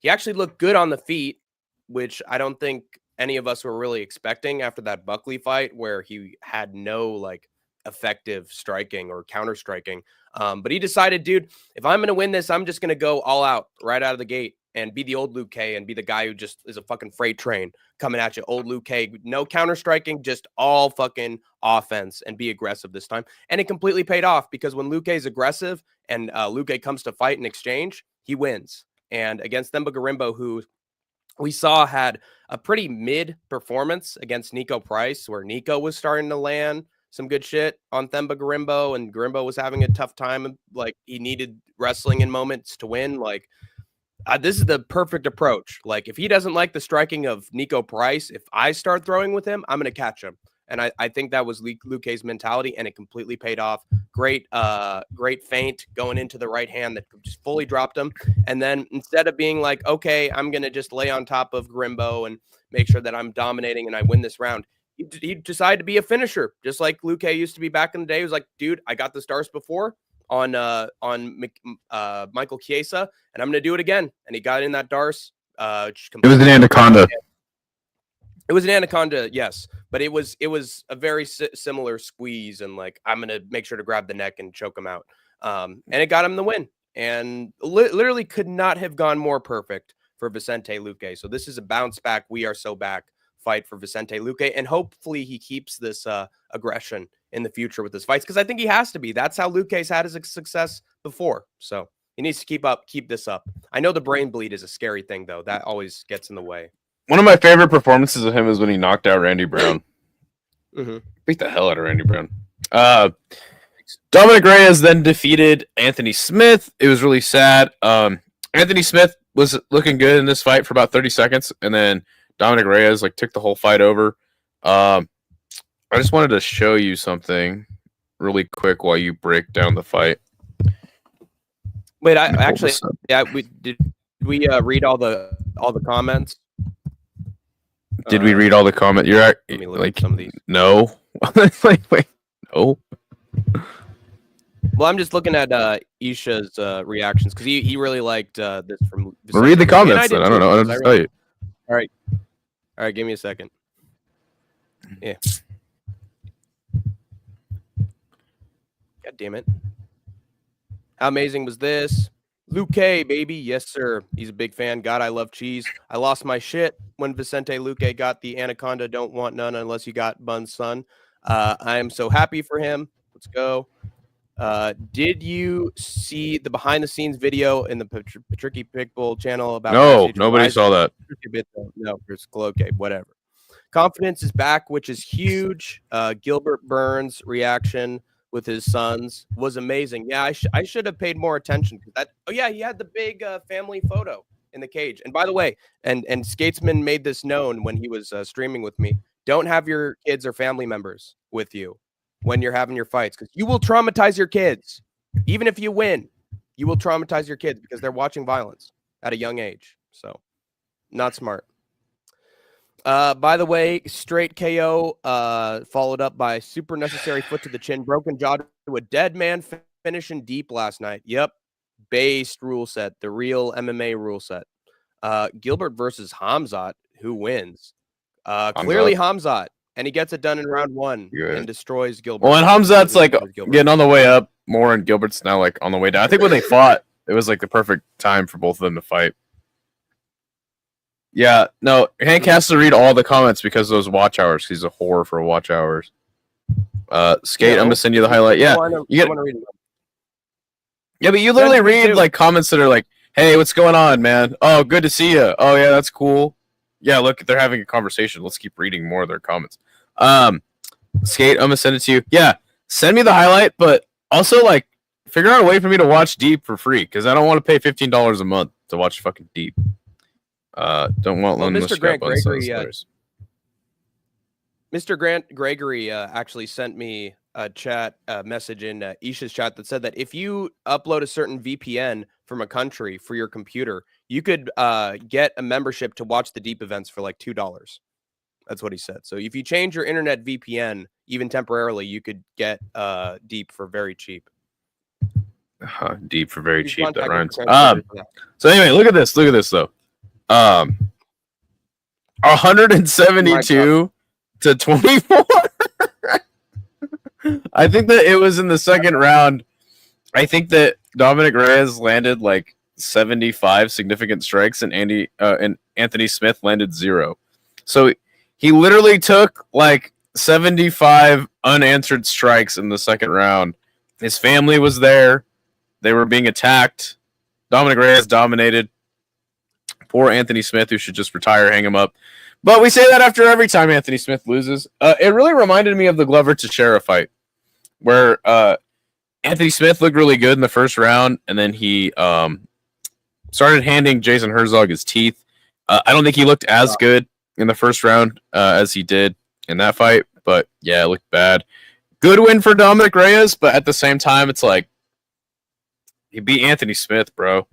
He actually looked good on the feet, which I don't think any of us were really expecting after that Buckley fight, where he had no like effective striking or counter striking. But he decided, dude, if I'm going to win this, I'm just going to go all out right out of the gate and be the old Luque and be the guy who just is a fucking freight train coming at you. Old Luque, no counter striking, just all fucking offense and be aggressive this time. And it completely paid off, because when Luque is aggressive and Luque comes to fight in exchange, he wins. And against Themba Garimbo, who we saw had a pretty mid performance against Nico Price, where Nico was starting to land some good shit on Themba Garimbo, and Garimbo was having a tough time. Like, he needed wrestling in moments to win. Like, this is the perfect approach. Like, if he doesn't like the striking of Nico Price, if I start throwing with him, I'm going to catch him. And I think that was Luque's mentality, and it completely paid off. Great feint going into the right hand that just fully dropped him. And then instead of being like, okay, I'm going to just lay on top of Garimbo and make sure that I'm dominating and I win this round, he decided to be a finisher, just like Luque used to be back in the day. He was like, dude, I got the stars before on Michael Chiesa, and I'm going to do it again. And he got in that Darce, It was an anaconda. It was an anaconda, yes, but it was a very similar squeeze, and like I'm gonna make sure to grab the neck and choke him out, and it got him the win, and literally could not have gone more perfect for Vicente Luque. So this is a bounce back, we are so back fight for Vicente Luque, and hopefully he keeps this aggression in the future with his fights, because I think he has to be. That's how Luque's had his success before, so he needs to keep this up. I know the brain bleed is a scary thing though; that always gets in the way. One of my favorite performances of him is when he knocked out Randy Brown. Beat the hell out of Randy Brown. Dominic Reyes then defeated Anthony Smith. It was really sad. Anthony Smith was looking good in this fight for about 30 seconds, and then Dominic Reyes like took the whole fight over. I just wanted to show you something really quick while you break down the fight. Wait, we read all the comments? Did we read all the comments? You're let me look at some of these. No. Wait, no. Well, I'm just looking at Isha's reactions because he really liked this from. Well, read the comments. Then. I don't know. I'll just tell you. All right. Give me a second. Yeah. God damn it! How amazing was this? Luque, baby. Yes, sir. He's a big fan. God, I love cheese. I lost my shit when Vicente Luque got the anaconda. Don't want none unless you got Bun's son. I am so happy for him. Let's go. Did you see the behind-the-scenes video in the Patricky Pitbull channel about? No, nobody saw that. No, it's okay, whatever. Confidence is back, which is huge. Gilbert Burns' reaction with his sons was amazing. Yeah, I should have paid more attention to that. Oh yeah, he had the big family photo in the cage. And by the way, and Skatesman made this known when he was streaming with me. Don't have your kids or family members with you when you're having your fights, because you will traumatize your kids. Even if you win, you will traumatize your kids because they're watching violence at a young age. So, not smart. By the way, straight KO followed up by super necessary foot to the chin, broken jaw to a dead man finishing deep last night. Yep. Based rule set, the real MMA rule set. Gilbert versus Hamzat, who wins? Clearly Hamzat, and he gets it done in round one and destroys Gilbert. Well, and Hamzat's like getting on the way up more, and Gilbert's now like on the way down. I think when they fought, it was like the perfect time for both of them to fight. Yeah, no, Hank has to read all the comments because of those watch hours. He's a whore for watch hours. Skate, I'm gonna send you the highlight. Yeah, I want to read it. Yeah, but you literally read like comments that are like, "Hey, what's going on, man? Oh, good to see you. Oh, yeah, that's cool. Yeah, look, they're having a conversation. Let's keep reading more of their comments." Skate, I'm gonna send it to you. Yeah, send me the highlight, but also like figure out a way for me to watch Deep for free because I don't want to pay $15 a month to watch fucking Deep. Don't want Mr. Grant Gregory. Mr. Grant Gregory actually sent me a chat message in Isha's chat that said that if you upload a certain VPN from a country for your computer, you could get a membership to watch the Deep events for like $2. That's what he said. So if you change your internet VPN, even temporarily, you could get Deep for very cheap. Deep for very cheap. That rhymes. So anyway, look at this. Look at this though. 172 to 24. I think that it was in the second round. I think that Dominic Reyes landed like 75 significant strikes, and Anthony Smith landed 0. So he literally took like 75 unanswered strikes in the second round. His family was there. They were being attacked. Dominic Reyes dominated. Poor Anthony Smith, who should just retire, hang him up. But we say that after every time Anthony Smith loses. It really reminded me of the Glover Teixeira fight, where Anthony Smith looked really good in the first round, and then he started handing Jason Herzog his teeth. I don't think he looked as good in the first round as he did in that fight, but yeah, it looked bad. Good win for Dominic Reyes, but at the same time, it's like he beat Anthony Smith, bro.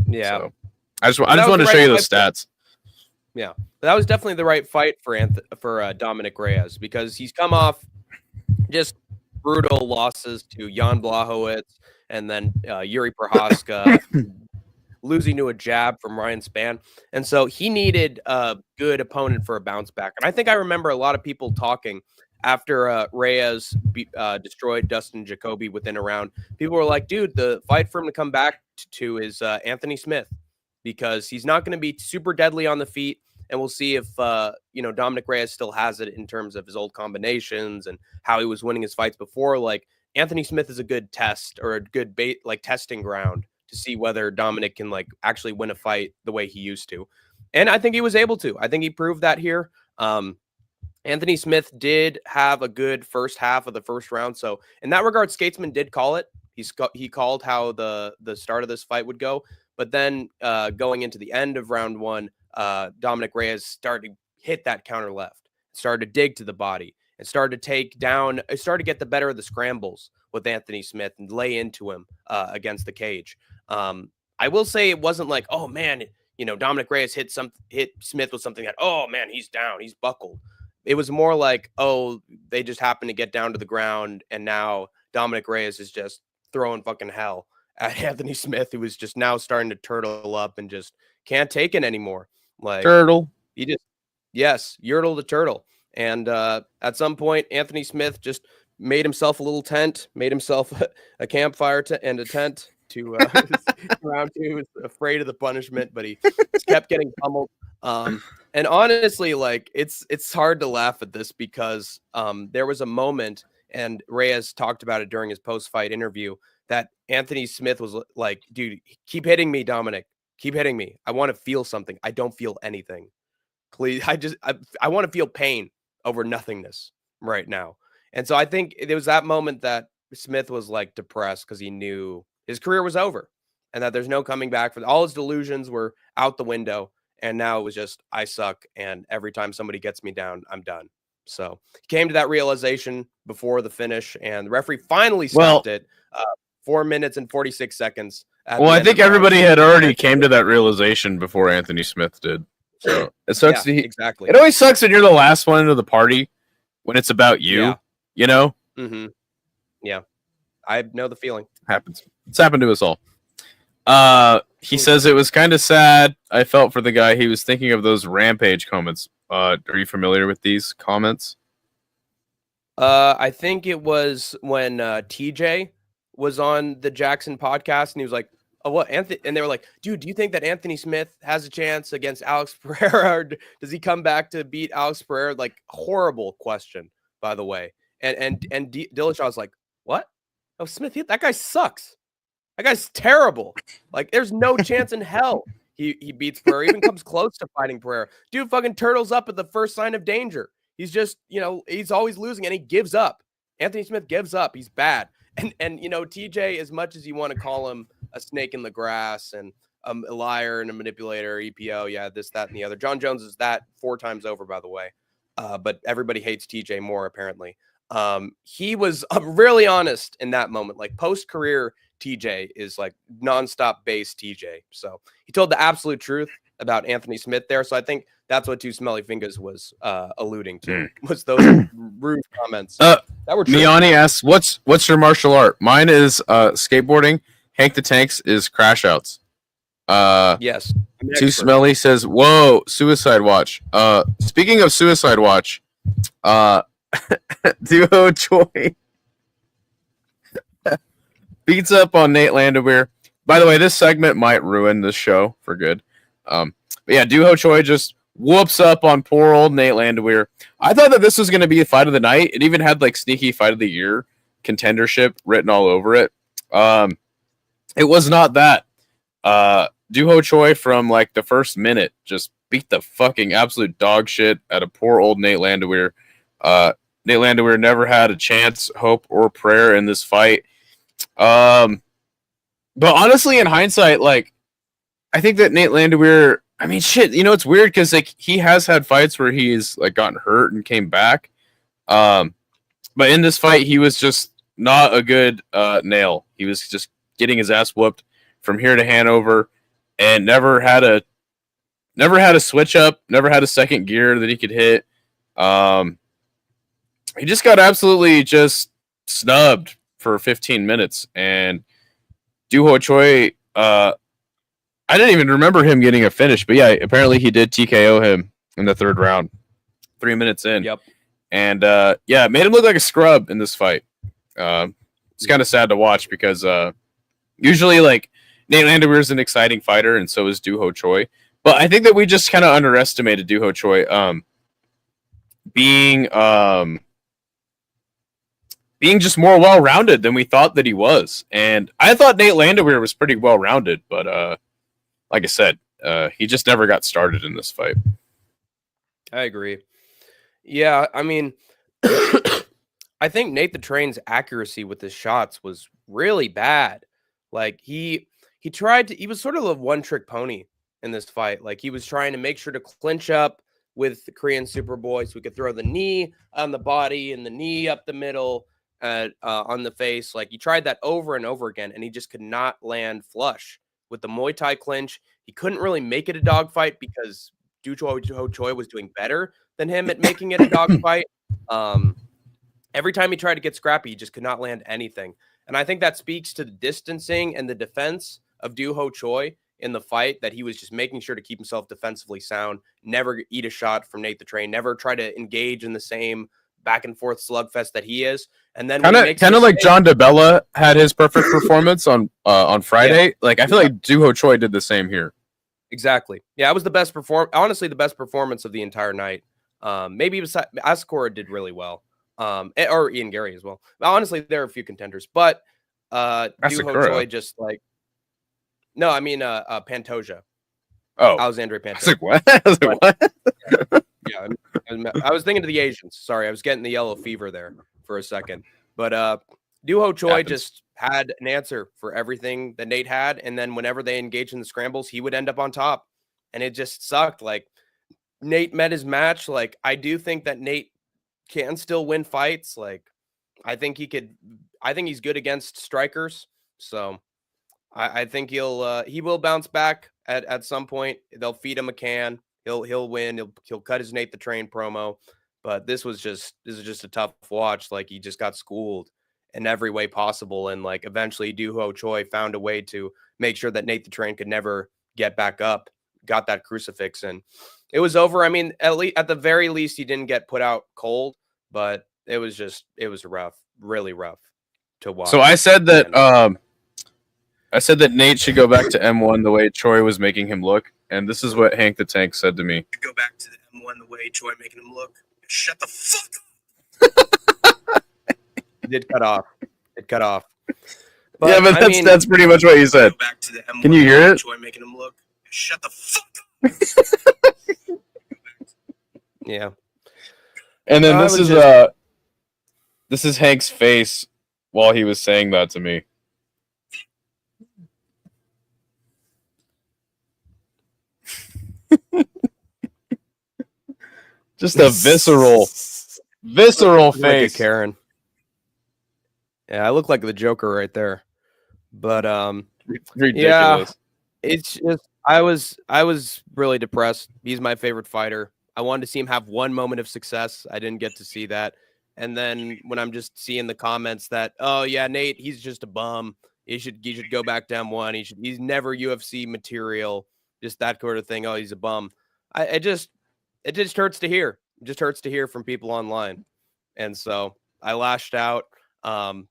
Yeah. So, I just wanted to show you those stats. Yeah, that was definitely the right fight for Dominic Reyes, because he's come off just brutal losses to Jan Blachowicz and then Yuri Prohaska. losing to a jab from Ryan Spann. And so he needed a good opponent for a bounce back. And I think I remember a lot of people talking after Reyes destroyed Dustin Jacoby within a round. People were like, dude, the fight for him to come back to is Anthony Smith, because he's not going to be super deadly on the feet. And we'll see if, Dominic Reyes still has it in terms of his old combinations and how he was winning his fights before. Like, Anthony Smith is a good test, or a good testing ground to see whether Dominic can actually win a fight the way he used to. And I think he was able to. I think he proved that here. Anthony Smith did have a good first half of the first round. So in that regard, Skatesman did call it. He called how the start of this fight would go. But then going into the end of round one, Dominic Reyes started to hit that counter left, started to dig to the body, and started to get the better of the scrambles with Anthony Smith and lay into him against the cage. I will say it wasn't like, oh man, Dominic Reyes hit Smith with something that, oh man, he's down, he's buckled. It was more like, oh, they just happened to get down to the ground, and now Dominic Reyes is just throwing fucking hell at Anthony Smith, who was just now starting to turtle up and just can't take it anymore. Like, Turtle. Yertle the turtle. And at some point, Anthony Smith just made himself a little tent, made himself a campfire and a tent to round two. He was afraid of the punishment, but he kept getting pummeled. And honestly, it's hard to laugh at this because there was a moment, and Reyes talked about it during his post-fight interview, that Anthony Smith was like, dude, keep hitting me, Dominic. Keep hitting me. I want to feel something. I don't feel anything. Please. I want to feel pain over nothingness right now. And so I think there was that moment that Smith was depressed because he knew his career was over and that there's no coming back. All his delusions were out the window. And now it was just, I suck. And every time somebody gets me down, I'm done. So he came to that realization before the finish, and the referee finally stopped it. 4 minutes and 46 seconds. Well, I think everybody had already came to that realization before Anthony Smith did. So it sucks. Exactly. It always sucks when you're the last one into the party when it's about you, you know? Mm-hmm. Yeah. I know the feeling. Happens. It's happened to us all. He says it was kind of sad. I felt for the guy. He was thinking of those Rampage comments. Are you familiar with these comments? I think it was when TJ was on the Jackson podcast, and he was like, "Oh, what, Anthony?" And they were like, "Dude, do you think that Anthony Smith has a chance against Alex Pereira? Or does he come back to beat Alex Pereira?" Horrible question, by the way. And Dillashaw was like, "What? Oh, Smith, that guy sucks. That guy's terrible. There's no chance in hell he beats Pereira, even comes close to fighting Pereira. Dude fucking turtles up at the first sign of danger. He's just, he's always losing, and he gives up. Anthony Smith gives up. He's bad." And TJ, as much as you want to call him a snake in the grass and a liar and a manipulator, EPO, this, that, and the other. John Jones is that 4 times over, by the way. But everybody hates TJ more, apparently. He was really honest in that moment. Post-career TJ is nonstop base TJ. So he told the absolute truth about Anthony Smith there. So I think that's what Two Smelly Fingers was alluding to, was those rude comments that were true. Miani asks, what's your martial art? Mine is skateboarding. Hank the Tanks is crash outs. Yes. Too Smelly says, whoa, Suicide Watch. Speaking of Suicide Watch, Duo Choi beats up on Nate Landwehr. By the way, this segment might ruin this show for good. But yeah, Duho Choi just whoops up on poor old Nate Landwehr. I thought that this was going to be a fight of the night. It even had sneaky fight of the year contendership written all over it. It was not that. Duho Choi from the first minute just beat the fucking absolute dog shit out of poor old Nate Landwehr. Nate Landwehr never had a chance, hope, or prayer in this fight. But honestly, in hindsight, I think that Nate Landwehr, I mean, shit, it's weird because he has had fights where he's gotten hurt and came back. But in this fight, he was just not a good nail. He was just getting his ass whooped from here to Hanover, and never had a switch up, never had a second gear that he could hit. He just got absolutely just snubbed for 15 minutes, and Duho Choi I didn't even remember him getting a finish, but yeah, apparently he did TKO him in the third round, 3 minutes in. Yep. And yeah, it made him look like a scrub in this fight. It's kind of sad to watch because usually like Nate Landwehr is an exciting fighter, and so is Doo-Ho Choi. But I think that we just kind of underestimated Doo-Ho Choi being just more well-rounded than we thought that he was. And I thought Nate Landwehr was pretty well-rounded, but like I said, he just never got started in this fight. I agree. Yeah, I mean, I think Nate the Train's accuracy with his shots was really bad. Like he was sort of a one-trick pony in this fight. Like he was trying to make sure to clinch up with the Korean Superboy so we could throw the knee on the body and the knee up the middle on the face. Like he tried that over and over again, and he just could not land flush with the Muay Thai clinch. He couldn't really make it a dogfight because Doo-Ho Choi was doing better than him at making it a dogfight. Every time he tried to get scrappy, he just could not land anything. And I think that speaks to the distancing and the defense of Doo-Ho Choi in the fight, that he was just making sure to keep himself defensively sound, never eat a shot from Nate the Train, never try to engage in the same back and forth slugfest that he is. And then kind of like John DeBella had his perfect performance on Friday. Yeah. Like I feel like Doo-Ho Choi did the same here. Exactly. Yeah, it was the best honestly, the best performance of the entire night. Maybe Asakura did really well. Or Ian Garry as well. Honestly, there are a few contenders, but Doo-Ho Choi just like no, I mean Pantoja. Oh, Alexandre Pantoja. I was like, what? I was like, what? Yeah, I was thinking of the Asians. Sorry, I was getting the yellow fever there for a second. But Doo-Ho Choi just had an answer for everything that Nate had, and then whenever they engaged in the scrambles, he would end up on top, and it just sucked. Like Nate met his match. Like I do think that Nate can still win fights. Like I think he could. I think he's good against strikers. So I think he will bounce back at some point. They'll feed him a can. He'll win. He'll cut his Nate the Train promo. But this is just a tough watch. Like he just got schooled in every way possible, and like eventually Doo-Ho Choi found a way to make sure that Nate the Train could never get back up. Got that crucifix, and it was over. I mean, at the very least, he didn't get put out cold, but it was rough, really rough to watch. So I said that Nate should go back to M1 the way Choi was making him look, and this is what Hank the Tank said to me. Go back to the M1 the way Choi making him look. Shut the fuck up. It did cut off. It cut off. But, yeah, but that's pretty much what you said. Go back to the M1 Can you hear it? Choi making him look. Shut the fuck up. Yeah. And then this is Hank's face while he was saying that to me. Just a visceral face. Like a Karen. Yeah, I look like the Joker right there. But ridiculous. Yeah, it's just I was really depressed. He's my favorite fighter. I wanted to see him have one moment of success. I didn't get to see that. And then when I'm just seeing the comments that, oh yeah, Nate, he's just a bum. He should go back to M1. He's never UFC material. Just that sort of thing. Oh, he's a bum. It just hurts to hear. It just hurts to hear from people online. And so I lashed out.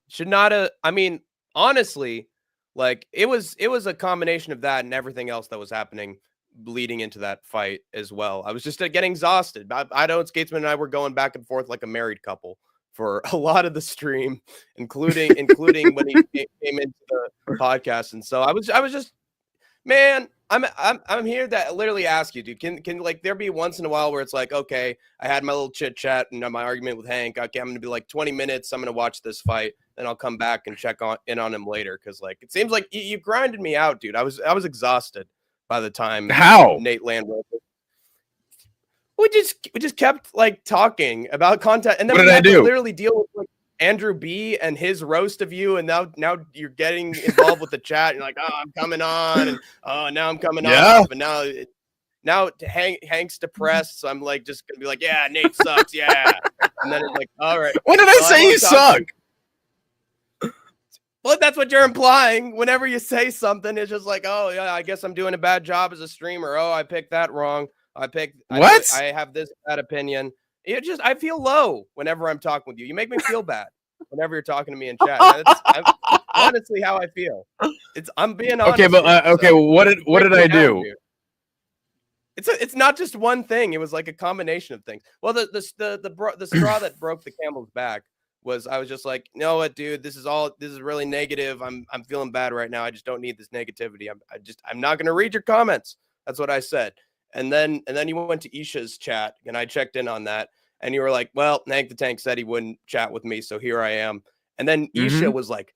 Should not have. I mean, honestly, like it was a combination of that and everything else that was happening leading into that fight as well. I was just getting exhausted. I know Skatesman and I were going back and forth like a married couple for a lot of the stream, including when he came into the podcast. And so I was just, man, I'm here to literally ask you, dude, can like there be once in a while where it's like, okay, I had my little chit chat and my argument with Hank. Okay, I'm going to be like 20 minutes. I'm going to watch this fight. Then I'll come back and check in on him later. Cause like, it seems like you grinded me out, dude. I was exhausted by the time Nate Landwehr. We just kept like talking about content. And then what we had to literally deal with like Andrew B and his roast of you, and now you're getting involved with the chat. You're like, oh, I'm coming on, and oh, now I'm coming off, and now Hank's depressed, so I'm like just gonna be like, yeah, Nate sucks, yeah, and then it's like, all right, when did I say you suck? Well, that's what you're implying. Whenever you say something, it's just like, oh yeah, I guess I'm doing a bad job as a streamer. Oh, I picked that wrong. I have this bad opinion. I feel low whenever I'm talking with you. You make me feel bad whenever you're talking to me in chat. That's honestly how I feel. I'm being honest. Okay, but okay, what did I do? Dude. It's not just one thing. It was like a combination of things. Well, the straw that broke the camel's back was I was just like, you know what, dude, this is really negative. I'm feeling bad right now. I just don't need this negativity. I'm not gonna read your comments. That's what I said. And then you went to Isha's chat and I checked in on that. And you were like, well, Hank the Tank said he wouldn't chat with me, so here I am. And then Isha was like,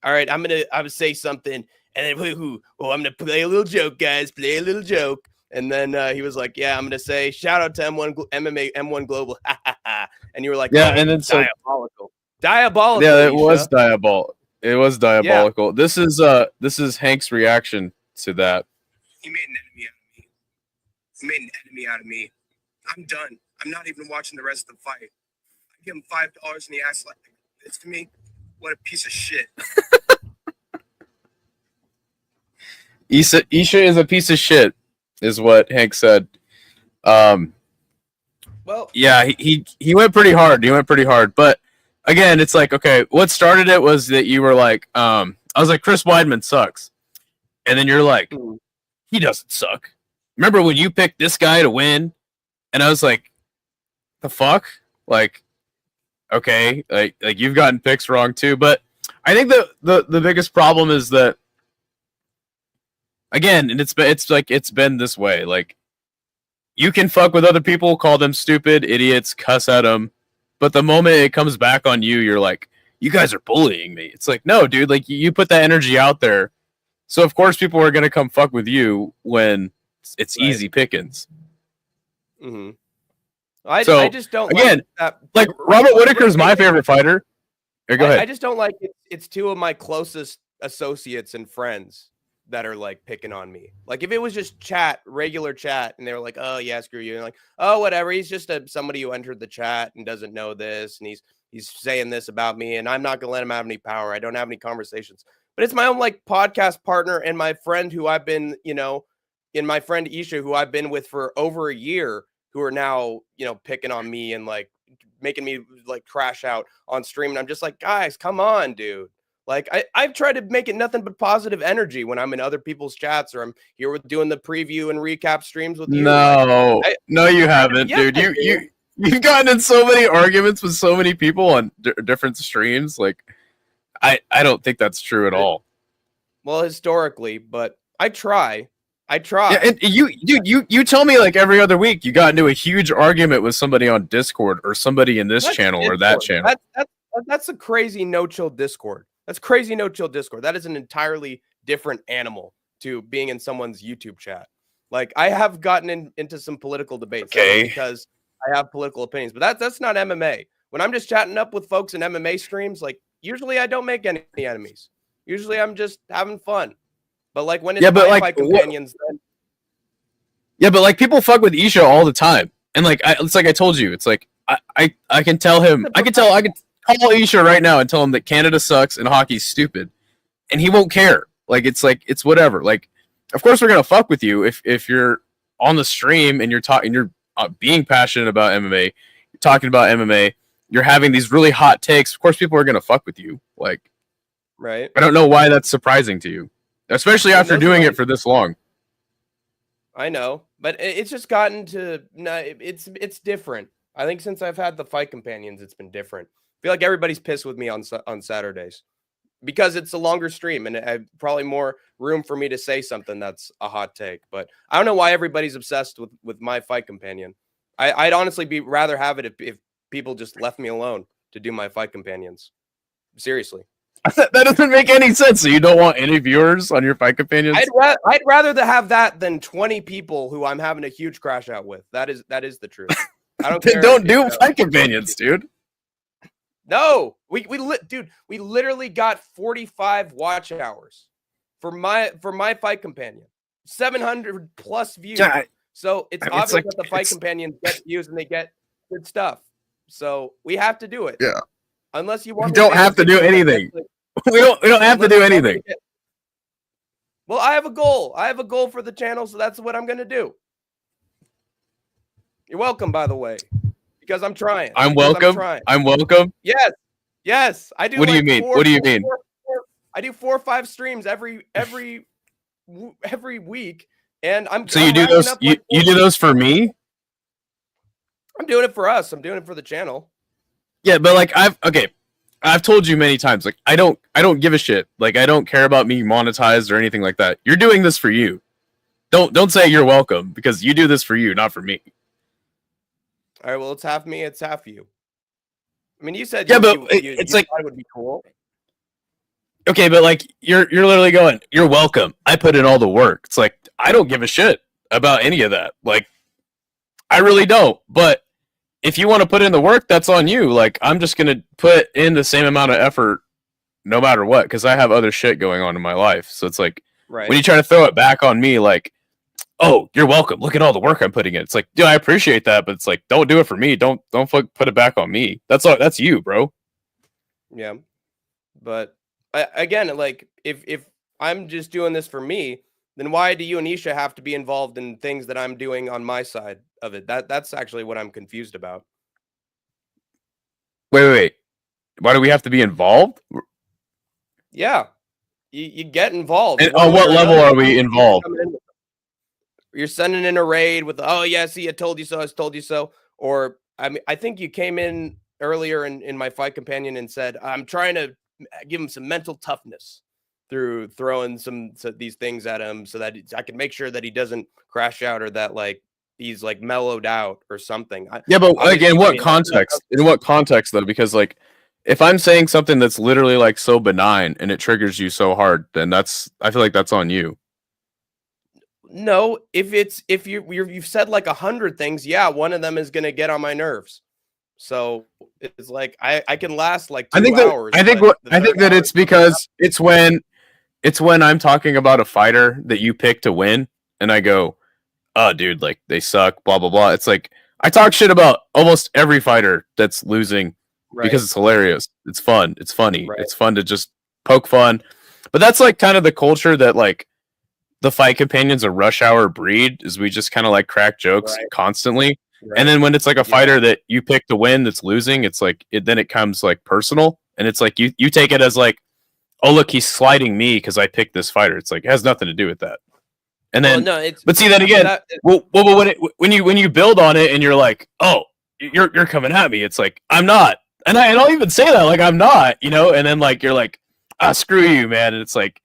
all right, I'm gonna say something, and then I'm gonna play a little joke, guys, play a little joke. And then he was like, yeah, I'm gonna say shout out to MMA M1 Global, and you were like, yeah, and then diabolical. Yeah, it was diabolical. It was diabolical. Yeah. This is Hank's reaction to that. He made an enemy out of me. He made an enemy out of me. I'm done. I'm not even watching the rest of the fight. I give him $5 and he acts like this to me. What a piece of shit. Isha is a piece of shit, is what Hank said. Well, yeah, he went pretty hard. But again, it's like, okay, what started it was that you were like, I was like, Chris Weidman sucks. And then you're like, he doesn't suck. Remember when you picked this guy to win? And I was like, the fuck? Like, okay, like you've gotten picks wrong too. But I think the biggest problem is that, again, and it's been this way. Like, you can fuck with other people, call them stupid, idiots, cuss at them, but the moment it comes back on you, you're like, you guys are bullying me. It's like, no, dude, like you put that energy out there, so of course people are gonna come fuck with you when it's easy pickings. Mm-hmm. I just don't like Robert Whitaker's my favorite fighter. Here, go ahead. I just don't like it. It's two of my closest associates and friends that are like picking on me. Like if it was just regular chat, and they were like, "Oh yeah, screw you," and like, "Oh whatever, he's just somebody who entered the chat and doesn't know this, and he's saying this about me, and I'm not gonna let him have any power. I don't have any conversations." But it's my own like podcast partner and my friend who I've been, and my friend Isha, who I've been with for over a year, who are now, picking on me and like making me like crash out on stream. And I'm just like, guys, come on, dude. Like I've tried to make it nothing but positive energy when I'm in other people's chats or I'm here with doing the preview and recap streams with you. No, you haven't, dude. You've gotten in so many arguments with so many people on different streams. Like, I don't think that's true at all. Well, historically, but I try. Yeah, and you tell me like every other week you got into a huge argument with somebody on Discord or somebody in this channel or that channel. That's a crazy no-chill Discord. That's crazy no-chill Discord. That is an entirely different animal to being in someone's YouTube chat. Like I have gotten into some political debates because I have political opinions, but that's not MMA. When I'm just chatting up with folks in MMA streams, like usually I don't make any enemies. Usually I'm just having fun. But like when it's my companions, then... but like people fuck with Isha all the time, and like it's like I told you, it's like I can tell him, I can call Isha right now and tell him that Canada sucks and hockey's stupid, and he won't care. Like it's whatever. Like, of course we're gonna fuck with you if you're on the stream and you're talking, you're being passionate about MMA, you're talking about MMA, you're having these really hot takes. Of course people are gonna fuck with you. Like, right? I don't know why that's surprising to you. Especially after doing it for this long. I know, but it's just gotten to it's different. I think since I've had the fight companions, it's been different. I feel like everybody's pissed with me on Saturdays because it's a longer stream and I have probably more room for me to say something that's a hot take. But I don't know why everybody's obsessed with my fight companion. I'd honestly rather have it if people just left me alone to do my fight companions. Seriously. That doesn't make any sense. So you don't want any viewers on your fight companions? I'd rather have that than 20 people who I'm having a huge crash out with. That is the truth. I don't care. Don't do fight companions, dude. No, we literally got 45 watch hours for my fight companion. 700 plus views. Yeah, so it's obvious that the fight companions get views and they get good stuff. So we have to do it. Yeah. Unless you want, you don't have to do anything. We don't have to do anything. Well, I have a goal. I have a goal for the channel, so that's what I'm going to do. You're welcome, by the way, because I'm trying. I'm welcome. I'm welcome. Yes. I do. What do you mean? What do you mean? I do 4 or 5 streams every week, and So you do those? You do those for me? I'm doing it for us. I'm doing it for the channel. Yeah, but like I've told you many times, like I don't give a shit. Like I don't care about me monetized or anything like that. You're doing this for you. Don't say you're welcome, because you do this for you, not for me. All right, well, it's half me, it's half you. I mean, you said it's like it would be cool. Okay, but like you're literally going, you're welcome. I put in all the work. It's like I don't give a shit about any of that. Like I really don't. But if you want to put in the work, that's on you. Like I'm just gonna put in the same amount of effort no matter what, because I have other shit going on in my life. So it's like when you try to throw it back on me, like, oh, you're welcome. Look at all the work I'm putting in. It's like, dude, I appreciate that, but it's like, don't do it for me. Don't put it back on me. That's you, bro. Yeah, but again, like if I'm just doing this for me, then why do you and Isha have to be involved in things that I'm doing on my side of it? That's actually what I'm confused about. Wait. Why do we have to be involved? Yeah, you get involved. And on what level are we involved? You're sending in a raid with, oh yeah, see, I told you so, I told you so. Or I mean, I think you came in earlier in my fight companion and said, I'm trying to give him some mental toughness through throwing these things at him so that I can make sure that he doesn't crash out, or that like he's like mellowed out or something. Yeah, but like in what context? In what context though? Because like if I'm saying something that's literally like so benign and it triggers you so hard, then I feel like that's on you. No, if you've said like 100 things, yeah, one of them is gonna get on my nerves. So it's like I can last like 2 hours. I think that it's because it's when I'm talking about a fighter that you pick to win, and I go, oh, dude, like they suck, blah blah blah. It's like I talk shit about almost every fighter that's losing because it's hilarious. It's fun. It's funny. It's fun to just poke fun. But that's like kind of the culture that like the fight companions a rush hour breed, is we just kind of like crack jokes constantly. And then when it's like a fighter that you pick to win that's losing, it's like then it comes like personal, and it's like you take it as like, oh look, he's sliding me because I picked this fighter. It's like it has nothing to do with that. And then but see that again, when you build on it and you're like, oh, you're coming at me, it's like I'm not. And I'll even say that, like I'm not, and then like you're like, screw you, man. And it's like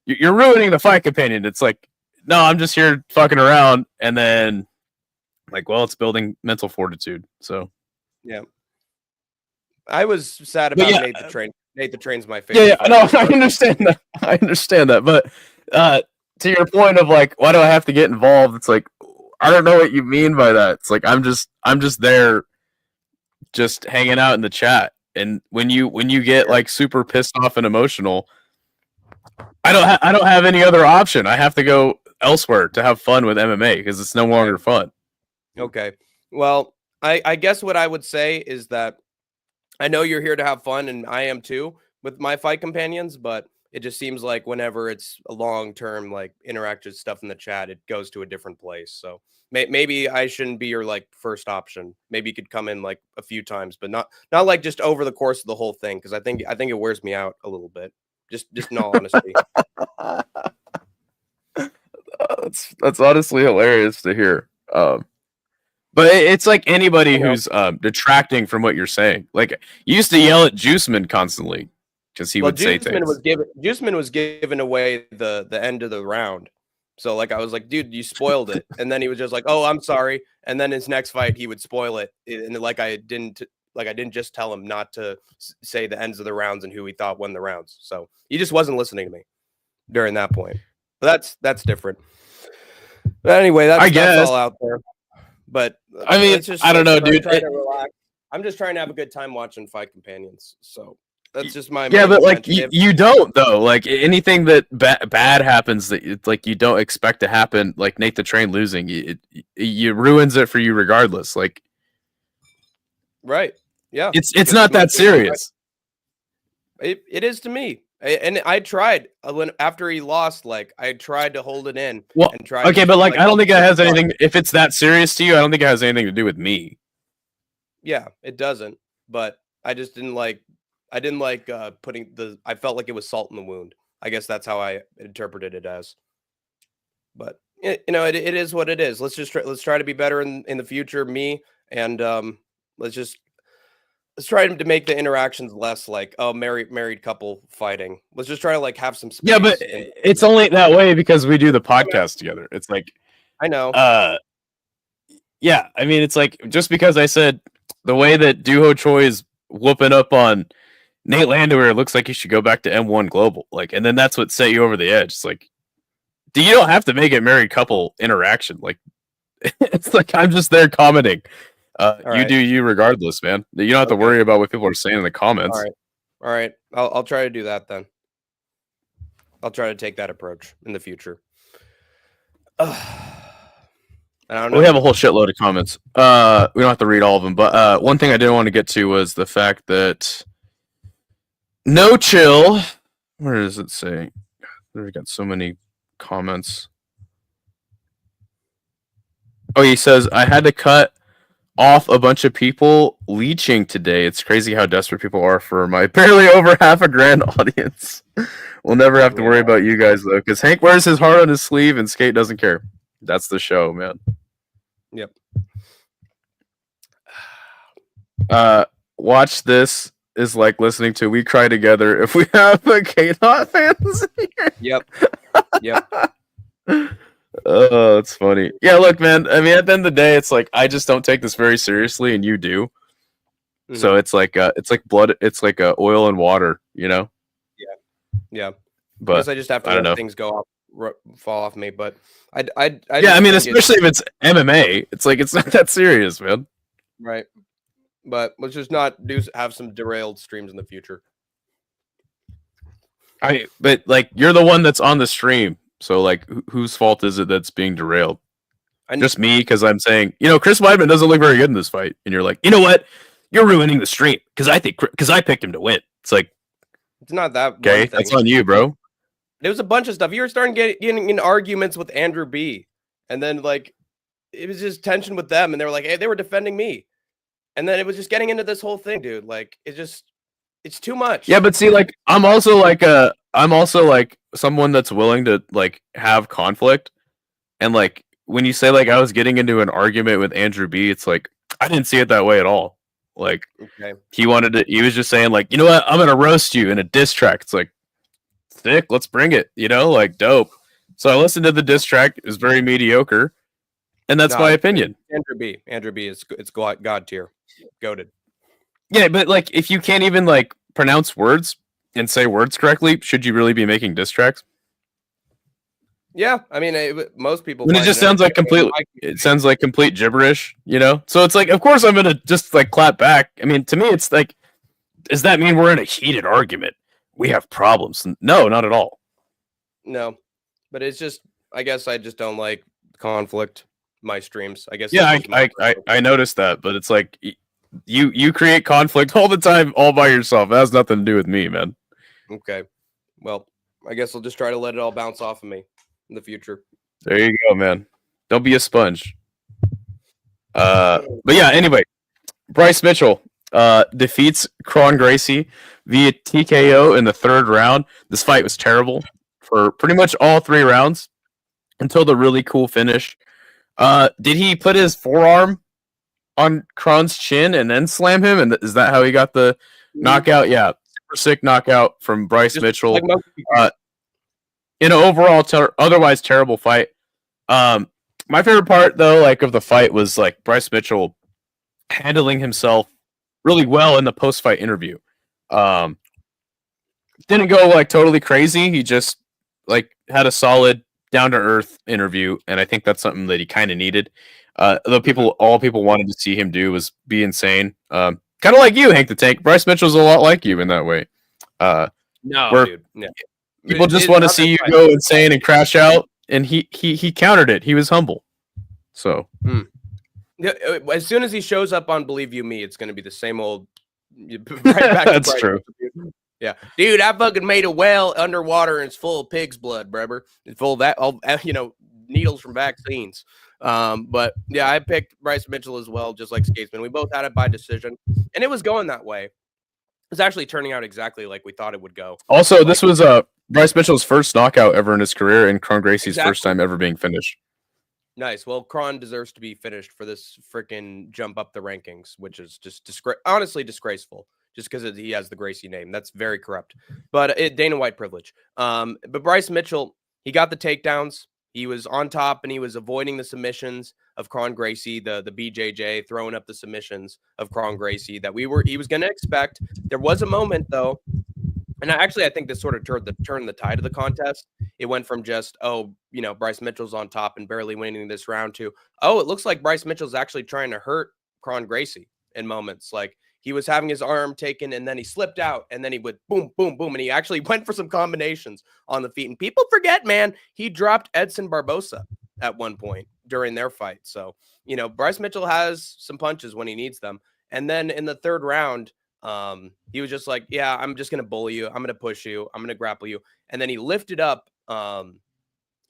you're ruining the fight companion. It's like, no, I'm just here fucking around. And then like, well, it's building mental fortitude. So yeah, I was sad about Nate the Train. Nate the Train's my favorite. Yeah, no, I understand that. I understand that. But to your point of like, why do I have to get involved? It's like, I don't know what you mean by that. It's like I'm just there, just hanging out in the chat. And when you get like super pissed off and emotional, I don't have any other option. I have to go elsewhere to have fun with MMA because it's no longer fun. Okay. Well, I guess what I would say is that I know you're here to have fun, and I am too with my fight companions, but it just seems like whenever it's a long-term like interactive stuff in the chat, it goes to a different place. So maybe I shouldn't be your like first option. Maybe you could come in like a few times, but not like just over the course of the whole thing, because I think it wears me out a little bit. Just in all honesty. That's honestly hilarious to hear. But it's like anybody who's detracting from what you're saying. Like you used to yell at Juiceman constantly because he would say things. Juiceman was giving away the end of the round. So like I was like, dude, you spoiled it. And then he was just like, oh, I'm sorry. And then his next fight, he would spoil it. And like I didn't just tell him not to say the ends of the rounds and who he thought won the rounds. So he just wasn't listening to me during that point. But that's different. But anyway, that's all out there. But I mean, I don't know, dude. I'm just trying to have a good time watching fight companions. So that's just my but like you don't though. Like anything that bad happens that it's like you don't expect to happen, like Nate the Train losing, it ruins it for you regardless. Like, right? Yeah, it's not that serious. It is to me. And I tried after he lost. Like I tried to hold it in. Well, and try. Okay, but like I don't think it has anything. If it's that serious to you, I don't think it has anything to do with me. Yeah, it doesn't. But I just didn't like. I didn't like putting the. I felt like it was salt in the wound. I guess that's how I interpreted it as. But it is what it is. Let's try to be better in the future. Me and let's try to make the interactions less like married couple fighting. Let's just try to like have some space. Yeah, but it's only that way because we do the podcast together. It's like I know. Yeah, I mean it's like just because I said the way that Duho Choi is whooping up on Nate Landwehr, it looks like you should go back to M1 Global. Like, and then that's what set you over the edge. It's like, you don't have to make it married couple interaction. Like, it's like I'm just there commenting. You do you regardless, man. You don't have to worry about what people are saying in the comments. All right. I'll try to do that then. I'll try to take that approach in the future. I don't know. We have a whole shitload of comments. We don't have to read all of them, but one thing I did want to get to was the fact that No Chill. Where does it say? We've got so many comments. Oh, he says, I had to cut off a bunch of people leeching today. It's crazy how desperate people are for my barely over $500,000 audience. We'll never have to worry about you guys, though, because Hank wears his heart on his sleeve and Skate doesn't care. That's the show, man. Yep. Watch this is like listening to We Cry Together if we have a K-Dot fans here. Yep. Oh, it's funny. Yeah, look, man. I mean, at the end of the day, it's like I just don't take this very seriously, and you do. Mm-hmm. So it's like blood. It's like oil and water, you know. Yeah. But I just have to let things fall off me. But I mean, especially if it's MMA, it's like it's not that serious, man. Right. But let's just not have some derailed streams in the future. But like you're the one that's on the stream. So, like, whose fault is it that's being derailed? Just me, because I'm saying, Chris Weidman doesn't look very good in this fight, and you're like, you know what? You're ruining the stream because I picked him to win. It's like, it's not that. Okay, that's on you, bro. There was a bunch of stuff. You were starting getting in arguments with Andrew B, and then like it was just tension with them, and they were like, hey, they were defending me, and then it was just getting into this whole thing, dude. Like it's too much. Yeah, but see, like I'm also like someone that's willing to like have conflict, and like when you say like I was getting into an argument with Andrew B, it's like I didn't see it that way at all. Like he was just saying like, you know what, I'm gonna roast you in a diss track. It's like sick, let's bring it, like dope. So I listened to the diss track, it was very mediocre, and that's my opinion. Andrew B it's God tier, goated. Yeah, but like if you can't even like pronounce words and say words correctly, should you really be making diss tracks? Yeah, I mean, most people. When it just sounds like complete gibberish, So it's like, of course, I'm gonna just like clap back. I mean, to me, it's like, does that mean we're in a heated argument? We have problems? No, not at all. No, but it's just, I guess I just don't like conflict. My streams, I guess. Yeah, I noticed that, but it's like you create conflict all the time, all by yourself. It has nothing to do with me, man. Okay, well, I guess I'll just try to let it all bounce off of me in the future. There you go, man. Don't be a sponge. But yeah, anyway, Bryce Mitchell defeats Kron Gracie via TKO in the third round. This fight was terrible for pretty much all 3 rounds until the really cool finish. Did he put his forearm on Kron's chin and then slam him? And is that how he got the knockout? Yeah, super sick knockout from Bryce Mitchell. In an overall otherwise terrible fight. My favorite part though, like of the fight, was like Bryce Mitchell handling himself really well in the post-fight interview. Didn't go like totally crazy. He just like had a solid down-to-earth interview, and I think that's something that he kind of needed. All people wanted to see him do was be insane. Kind of like you, Hank the Tank. Bryce Mitchell's a lot like you in that way. Dude. Yeah. People just want to see you go insane and crash out, and he countered it. He was humble. So, yeah, as soon as he shows up on Believe You Me, it's going to be the same old. Right back That's true. Yeah, dude, I fucking made a well underwater and it's full of pig's blood, brother. It's full of that, all needles from vaccines. But yeah, I picked Bryce Mitchell as well, just like Skatesman. We both had it by decision, and it was going that way. It was actually turning out exactly like we thought it would go. Also, this was Bryce Mitchell's first knockout ever in his career, and Kron Gracie's first time ever being finished. Nice. Well, Kron deserves to be finished for this freaking jump up the rankings, which is just honestly disgraceful. Just because he has the Gracie name, that's very corrupt. But Dana White privilege. But Bryce Mitchell, he got the takedowns. He was on top and he was avoiding the submissions of Kron Gracie, the BJJ, throwing up the submissions of Kron Gracie that he was going to expect. There was a moment though, and I think this sort of turned the tide of the contest. It went from just, Bryce Mitchell's on top and barely winning this round to, it looks like Bryce Mitchell's actually trying to hurt Kron Gracie in moments. Like he was having his arm taken and then he slipped out and then he would boom, boom, boom. And he actually went for some combinations on the feet. And people forget, man, he dropped Edson Barbosa at one point during their fight. So, Bryce Mitchell has some punches when he needs them. And then in the third round, he was just like, yeah, I'm just going to bully you. I'm going to push you. I'm going to grapple you. And then he lifted up.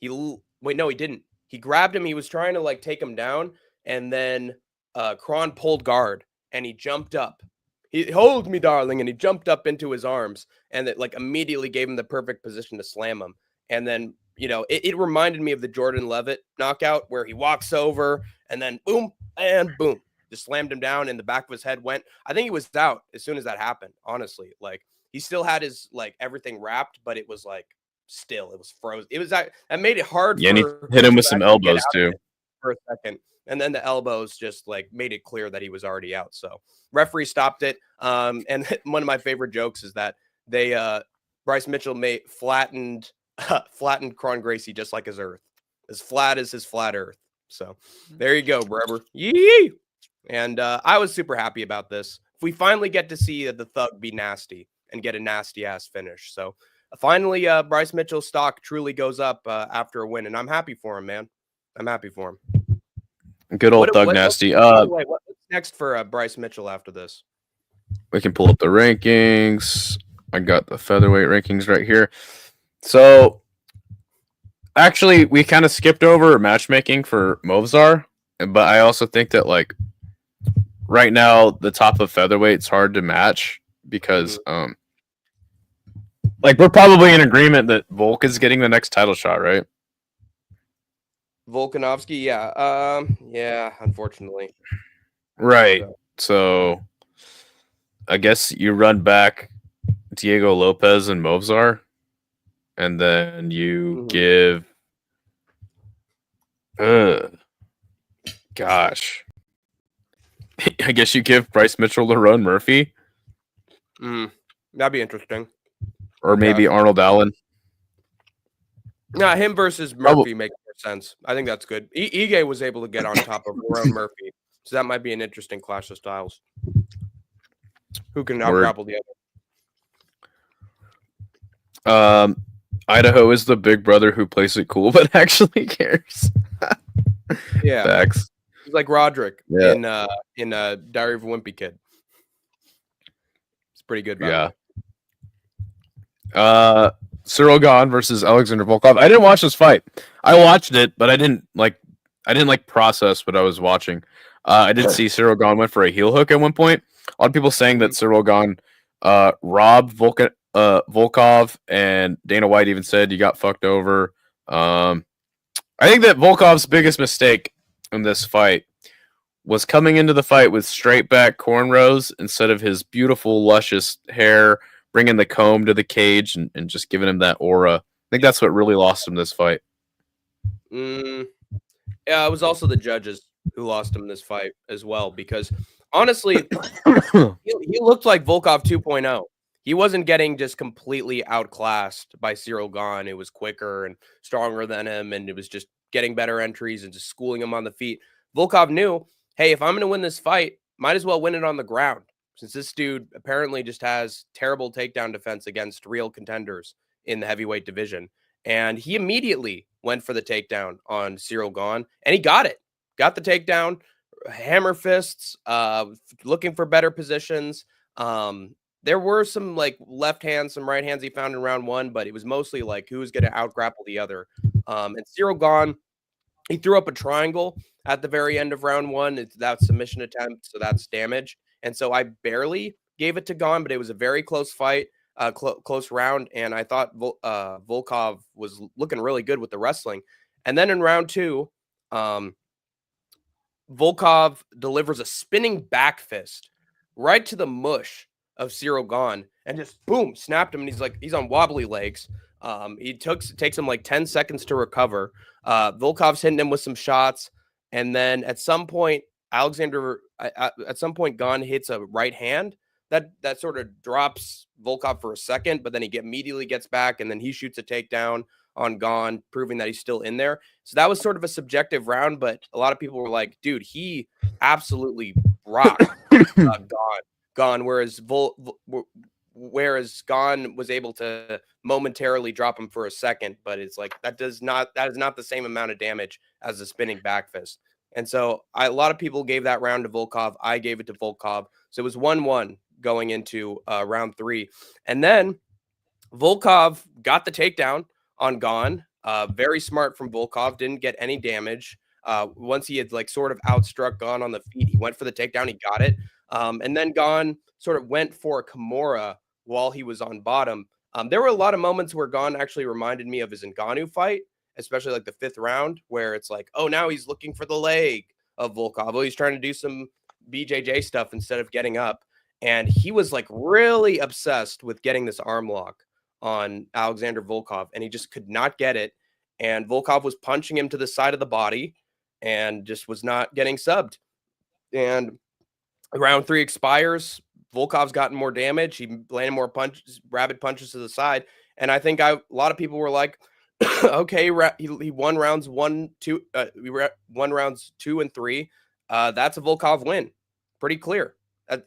He didn't. He grabbed him. He was trying to like take him down. And then Kron pulled guard and he jumped up. He hold me, darling. And he jumped up into his arms and it like immediately gave him the perfect position to slam him. And then, it reminded me of the Jordan Levitt knockout where he walks over and then boom and boom. Just slammed him down and the back of his head went. I think he was out as soon as that happened, honestly. Like he still had his like everything wrapped, but it was like still, it was frozen. It was that made it hard. Yeah, and he hit him with some elbows too for a second. And then the elbows just like made it clear that he was already out. So referee stopped it. And one of my favorite jokes is that they Bryce Mitchell flattened Kron Gracie just like his earth. As flat as his flat earth. So there you go, brother. Yee! And I was super happy about this. We finally get to see the thug be nasty and get a nasty ass finish. So finally, Bryce Mitchell's stock truly goes up after a win, and I'm happy for him, man. I'm happy for him. Good old thug nasty. What's next for Bryce Mitchell after this? We can pull up the rankings. I got the featherweight rankings right here. So actually, we kind of skipped over matchmaking for Movsar, but I also think that like right now the top of featherweight's hard to match because like we're probably in agreement that Volk is getting the next title shot, right? Volkanovski, yeah, unfortunately. Right. So I guess you run back Diego Lopez and Movsar, and then you give gosh. I guess you give Bryce Mitchell to Ron Murphy. That'd be interesting. Or maybe Arnold Allen. No, him versus Murphy makes more sense. I think that's good. Ige was able to get on top of Ron Murphy. So that might be an interesting clash of styles. Who can out-grapple the other? Idaho is the big brother who plays it cool but actually cares. Yeah. Facts. He's like Roderick in Diary of a Wimpy Kid. It's pretty good. Yeah. Ciryl Gane versus Alexander Volkov. I didn't watch this fight. I watched it, but I didn't process what I was watching. I did see Ciryl Gane went for a heel hook at one point. A lot of people saying that Ciryl Gane robbed Volkov, and Dana White even said you got fucked over. I think that Volkov's biggest mistake in this fight was coming into the fight with straight back cornrows instead of his beautiful, luscious hair, bringing the comb to the cage and just giving him that aura. I think that's what really lost him this fight. Yeah, it was also the judges who lost him this fight as well, because honestly, he looked like Volkov 2.0. He wasn't getting just completely outclassed by Ciryl Gane. It was quicker and stronger than him, and it was just getting better entries and just schooling him on the feet. Volkov knew, hey, if I'm going to win this fight, might as well win it on the ground, since this dude apparently just has terrible takedown defense against real contenders in the heavyweight division. And he immediately went for the takedown on Ciryl Gane, and he got it. Got the takedown, hammer fists, looking for better positions. there were some like left hands, some right hands he found in round 1, but it was mostly like who was going to out grapple the other. And Ciryl Gane, he threw up a triangle at the very end of round 1. It's that submission attempt, so that's damage. And so I barely gave it to Gane, but it was a very close fight, close round. And I thought Volkov was looking really good with the wrestling. And then in round 2, Volkov delivers a spinning back fist right to the mush of Ciryl Gane and just boom, snapped him. And he's on wobbly legs. Takes him like 10 seconds to recover. Volkov's hitting him with some shots. And then at some point, Gane hits a right hand that sort of drops Volkov for a second, but then he immediately gets back and then he shoots a takedown on Gane, proving that he's still in there. So that was sort of a subjective round, but a lot of people were like, dude, he absolutely rocked Gane, whereas Gane was able to momentarily drop him for a second, but it's like that is not the same amount of damage as the spinning back fist. And so a lot of people gave that round to Volkov. I gave it to Volkov. So it was 1-1 going into round 3. And then Volkov got the takedown on Gane. Very smart from Volkov. Didn't get any damage. Once he had like sort of outstruck Gane on the feet, he went for the takedown. He got it. And then Gane sort of went for a Kimura while he was on bottom. There were a lot of moments where Gane actually reminded me of his Ngannou fight, especially like the 5th round, where it's like, oh, now he's looking for the leg of Volkov. Oh, he's trying to do some BJJ stuff instead of getting up. And he was like really obsessed with getting this arm lock on Alexander Volkov, and he just could not get it. And Volkov was punching him to the side of the body and just was not getting subbed. And round 3 expires. Volkov's gotten more damage. He landed more punches, rapid punches to the side. And I think a lot of people were like, okay, he won rounds 1, 2. We won rounds 2 and 3. That's a Volkov win. Pretty clear.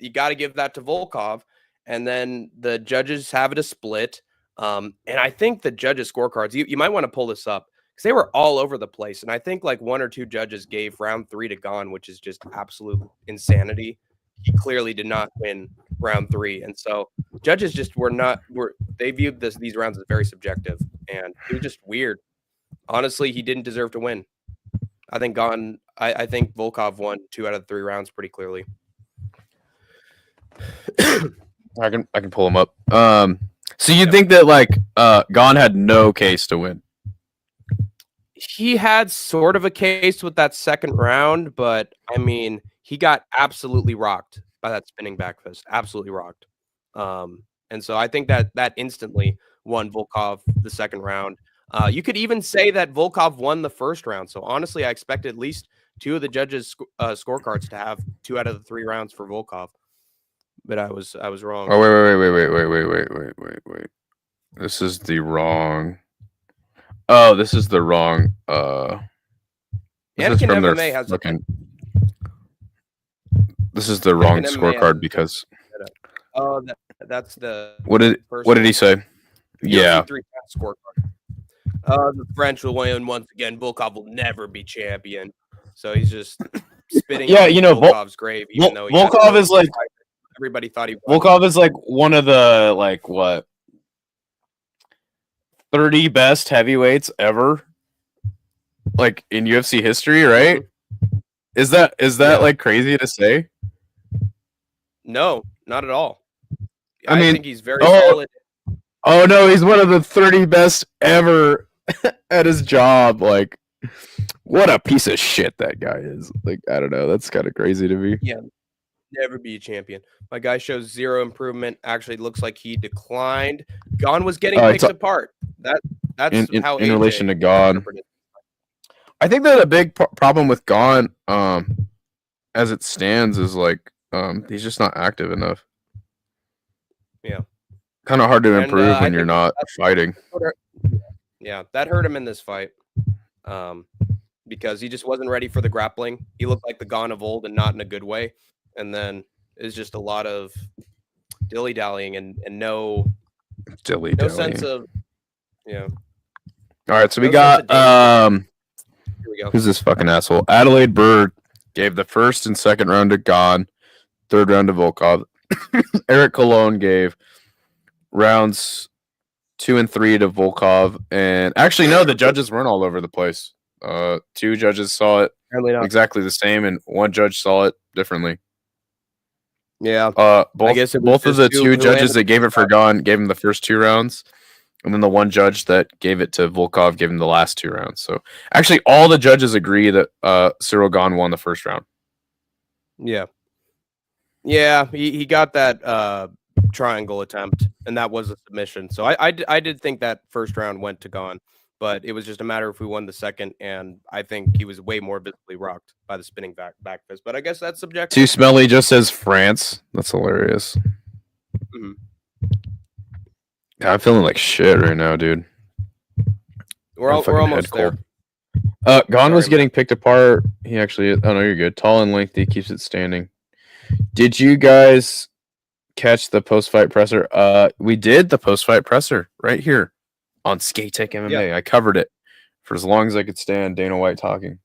You got to give that to Volkov. And then the judges have it a split. And I think the judges' scorecards, you might want to pull this up because they were all over the place. And I think like 1 or 2 judges gave round 3 to Gane, which is just absolute insanity. He clearly did not win round 3. And so judges just they viewed these rounds as very subjective, and it was just weird. Honestly, he didn't deserve to win. I think I think Volkov won 2 out of the 3 rounds pretty clearly. I can pull him up. So you think that like Gane had no case to win? He had sort of a case with that second round, but I mean, he got absolutely rocked by that spinning back fist. Absolutely rocked. And so I think that instantly won Volkov the second round. You could even say that Volkov won the first round. So honestly, I expected at least 2 of the judges' scorecards to have 2 out of the 3 rounds for Volkov. But I was wrong. Oh wait. This is the wrong. Oh, this is the wrong. Anakin MMA has fucking. This is the wrong scorecard because. Oh, that's the. What did he say? Yeah. Scorecard. The French will win once again. Volkov will never be champion. So he's just spitting. Yeah, you know, Volkov's grave. Even though Volkov is like. Everybody thought he won. Volkov is like one of the like what 30 best heavyweights ever, like in UFC history, right? Is that like crazy to say? No, not at all. I mean, think he's very solid. Oh no, he's one of the 30 best ever at his job. Like, what a piece of shit that guy is. Like, I don't know. That's kind of crazy to me. Yeah. Never be a champion. My guy shows 0 improvement. Actually, looks like he declined. Gane was getting picked apart. That's how in relation to Gane. I think that a big problem with Gane, as it stands, is like he's just not active enough. Yeah, kind of hard to improve when you're not fighting. Yeah, that hurt him in this fight, because he just wasn't ready for the grappling. He looked like the Gane of old, and not in a good way. And then it's just a lot of dilly-dallying and no sense of, All right, so we got here we go. Who's this fucking asshole? Adelaide Bird gave the first and second round to Gane, third round to Volkov. Eric Colon gave rounds 2 and 3 to Volkov, and actually, no, the judges weren't all over the place. 2 judges saw it exactly the same, and 1 judge saw it differently. Yeah. Both of the 2 judges that gave it for Gane gave him the first 2 rounds, and then the 1 judge that gave it to Volkov gave him the last 2 rounds. So actually, all the judges agree that Ciryl Gane won the first round. Yeah. Yeah, he got that triangle attempt, and that was a submission. So I did think that first round went to Gane, but it was just a matter if we won the second, and I think he was way more visibly rocked by the spinning back fist. But I guess that's subjective. Too Smelly just says France. That's hilarious. Mhm. God, I'm feeling like shit right now, dude. We're almost there. Gane was getting picked apart. He actually, oh no, you're good. Tall and lengthy, keeps it standing. Did you guys catch the post-fight presser? We did the post-fight presser right here on SkateTank MMA. I covered it for as long as I could stand. Dana White talking.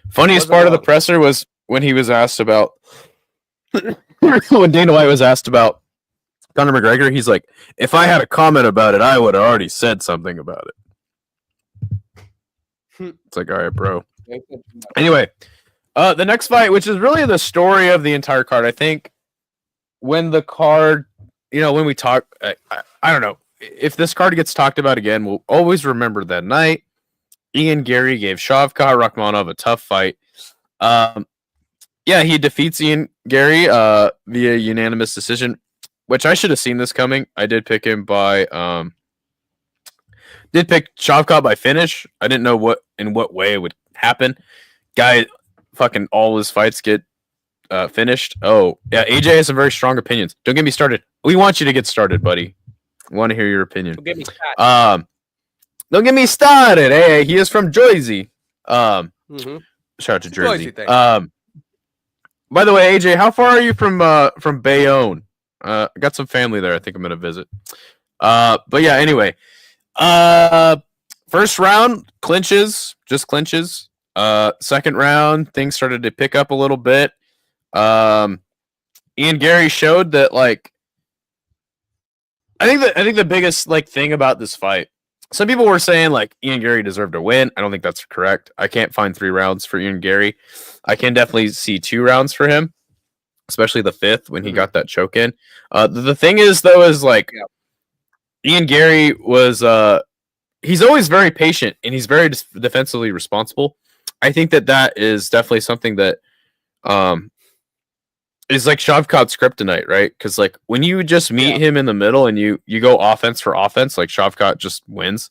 Funniest part of the presser was when he was asked about when Dana White was asked about Conor McGregor. He's like, if I had a comment about it, I would have already said something about it. It's like, all right, bro. Anyway, the next fight, which is really the story of the entire card, I think when the card, when we talk, I don't know, if this card gets talked about again, we'll always remember that night. Garry gave Shavkat Rakhmonov a tough fight. He defeats Garry via unanimous decision, which I should have seen this coming. I did pick him by did pick Shavkat by finish. I didn't know in what way it would happen. Guy, fucking all his fights get finished. Oh, yeah, AJ has some very strong opinions. Don't get me started. We want you to get started, buddy. We want to hear your opinion. Don't get me started. Don't get me started. Hey, he is from Jersey. Shout out to Jersey. By the way, AJ, how far are you from Bayonne? I got some family there. I think I'm gonna visit. But yeah, anyway. First round just clinches. Second round, things started to pick up a little bit. Garry showed that, like, I think the biggest thing about this fight, some people were saying like Garry deserved to win. I don't think that's correct. I can't find 3 rounds for Garry. I can definitely see 2 rounds for him, especially the 5th when he got that choke in. The thing is, though, is like Garry was he's always very patient and he's very defensively responsible. I think that is definitely something that is like Shavkat's kryptonite, right? Because like when you just meet him in the middle and you go offense for offense, like Shavkat just wins.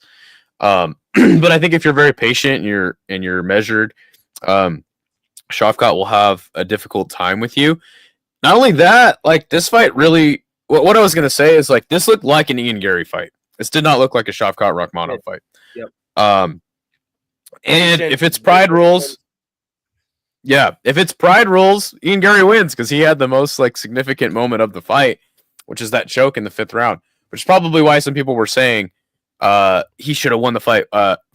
But I think if you're very patient and you're measured, Shavkat will have a difficult time with you. Not only that, like this fight really, what I was gonna say is like this looked like an Garry fight. This did not look like a Shavkat Rakhmonov fight. And if it's pride rules, Garry wins because he had the most significant moment of the fight, which is that choke in the 5th round, which is probably why some people were saying he should have won the fight.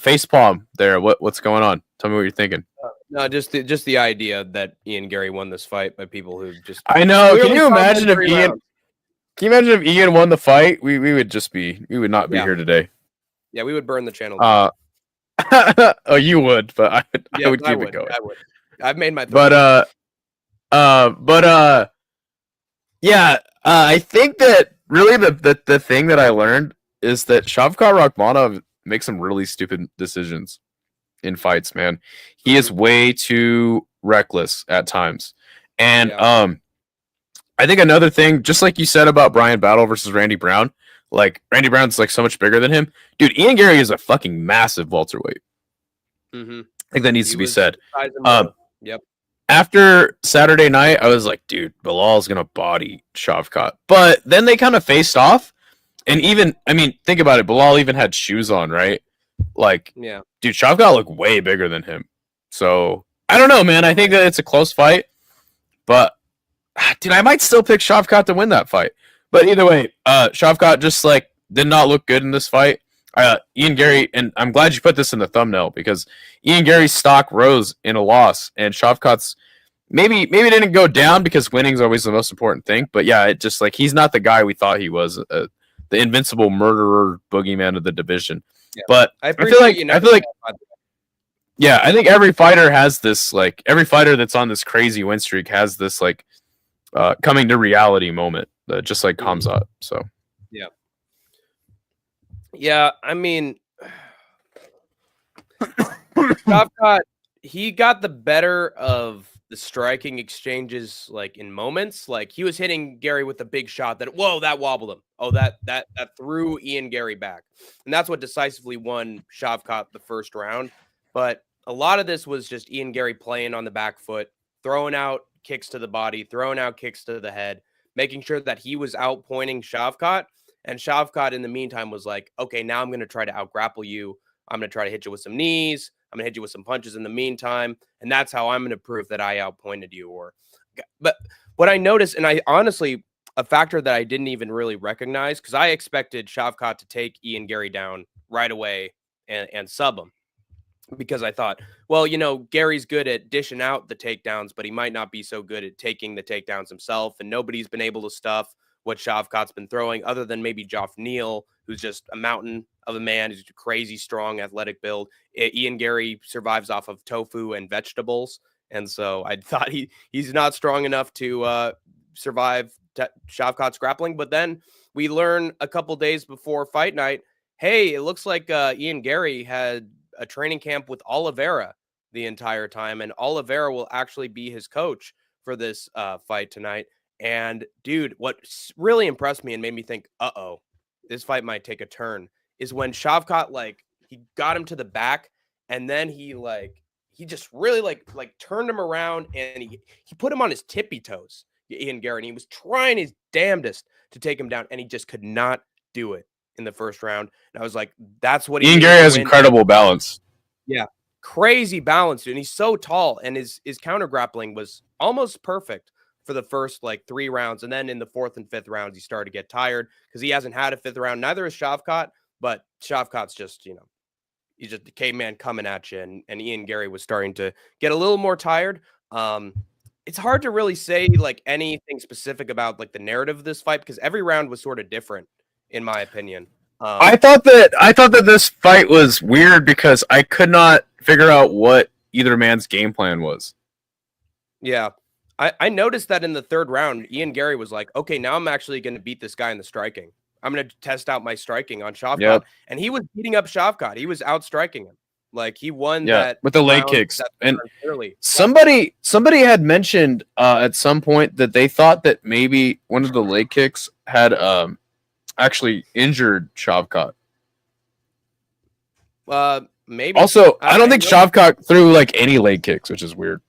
Facepalm there. What's going on? Tell me what you're thinking. No, just the idea that Garry won this fight by people who just. I know. Can you imagine if Ian? Can you imagine if Ian won the fight? We would not be here today. Yeah, we would burn the channel. Oh, you would, but I would keep it going. I would. I've made my. I think that really the thing that I learned is that Shavkat Rakhmonov makes some really stupid decisions in fights. Man, he is way too reckless at times, and I think another thing, just like you said about Brian Battle versus Randy Brown, like Randy Brown's so much bigger than him. Dude, Garry is a fucking massive welterweight. I think that needs to be said. Yep. After Saturday night, I was like, dude, Bilal's gonna body Shavkat. But then they kind of faced off, and think about it. Bilal even had shoes on, right? Dude, Shavkat looked way bigger than him. So I don't know, man. I think that it's a close fight, but. Dude, I might still pick Shavkat to win that fight. But either way, Shavkat just did not look good in this fight. Garry, and I'm glad you put this in the thumbnail because Garry's stock rose in a loss, and Shavkat's maybe it didn't go down because winning's always the most important thing. But yeah, it just like he's not the guy we thought he was, the invincible murderer boogeyman of the division. Yeah. But I feel like yeah, I think every fighter has this, like every fighter that's on this crazy win streak has this like coming to reality moment, just like Khamzat. So yeah, I mean, Shavkat, he got the better of the striking exchanges, like in moments. Like he was hitting Garry with a big shot that that wobbled him. Oh, that threw Garry back, and that's what decisively won Shavkat the first round. But a lot of this was just Garry playing on the back foot, throwing out kicks to the body, throwing out kicks to the head, making sure that he was outpointing Shavkat. And Shavkat, in the meantime, was like, okay, now I'm going to try to out-grapple you. I'm going to try to hit you with some knees. I'm going to hit you with some punches in the meantime. And that's how I'm going to prove that I outpointed you. But what I noticed, and I honestly, a factor that I didn't even really recognize, because I expected Shavkat to take Garry down right away and sub him. Because I thought, well, Gary's good at dishing out the takedowns, but he might not be so good at taking the takedowns himself. And nobody's been able to stuff what Shavkat's been throwing, other than maybe Joff Neal, who's just a mountain of a man. He's a crazy, strong, athletic build. Garry survives off of tofu and vegetables. And so I thought he's not strong enough to survive Shavkat's grappling. But then we learn a couple days before fight night, hey, it looks like Garry had a training camp with Oliveira the entire time, and Oliveira will actually be his coach for this fight tonight. And dude, what really impressed me and made me think, this fight might take a turn, is when Shavkat, like, he got him to the back, and then he just really like turned him around, and he put him on his tippy toes, Garry, and he was trying his damnedest to take him down, and he just could not do it in the first round. And I was like, that's what Garry has incredible balance. Yeah, crazy balance, dude. And he's so tall, and his counter grappling was almost perfect for the first like 3 rounds. And then in the 4th and 5th rounds, he started to get tired because he hasn't had a 5th round. Neither is Shavkat, but Shavkat's just, he's just the caveman coming at you. And Garry was starting to get a little more tired. It's hard to really say like anything specific about like the narrative of this fight, because every round was sort of different, in my opinion. I thought that this fight was weird because I could not figure out what either man's game plan was. Yeah. I noticed that in the 3rd round, Garry was like, okay, now I'm actually going to beat this guy in the striking. I'm going to test out my striking on Shavkat. Yep. And he was beating up Shavkat. He was outstriking him. Like he won that with the leg kicks. And somebody had mentioned at some point that they thought that maybe one of the leg kicks had actually injured Shavkat. Maybe. Also, I don't think Shavkat threw like any leg kicks, which is weird.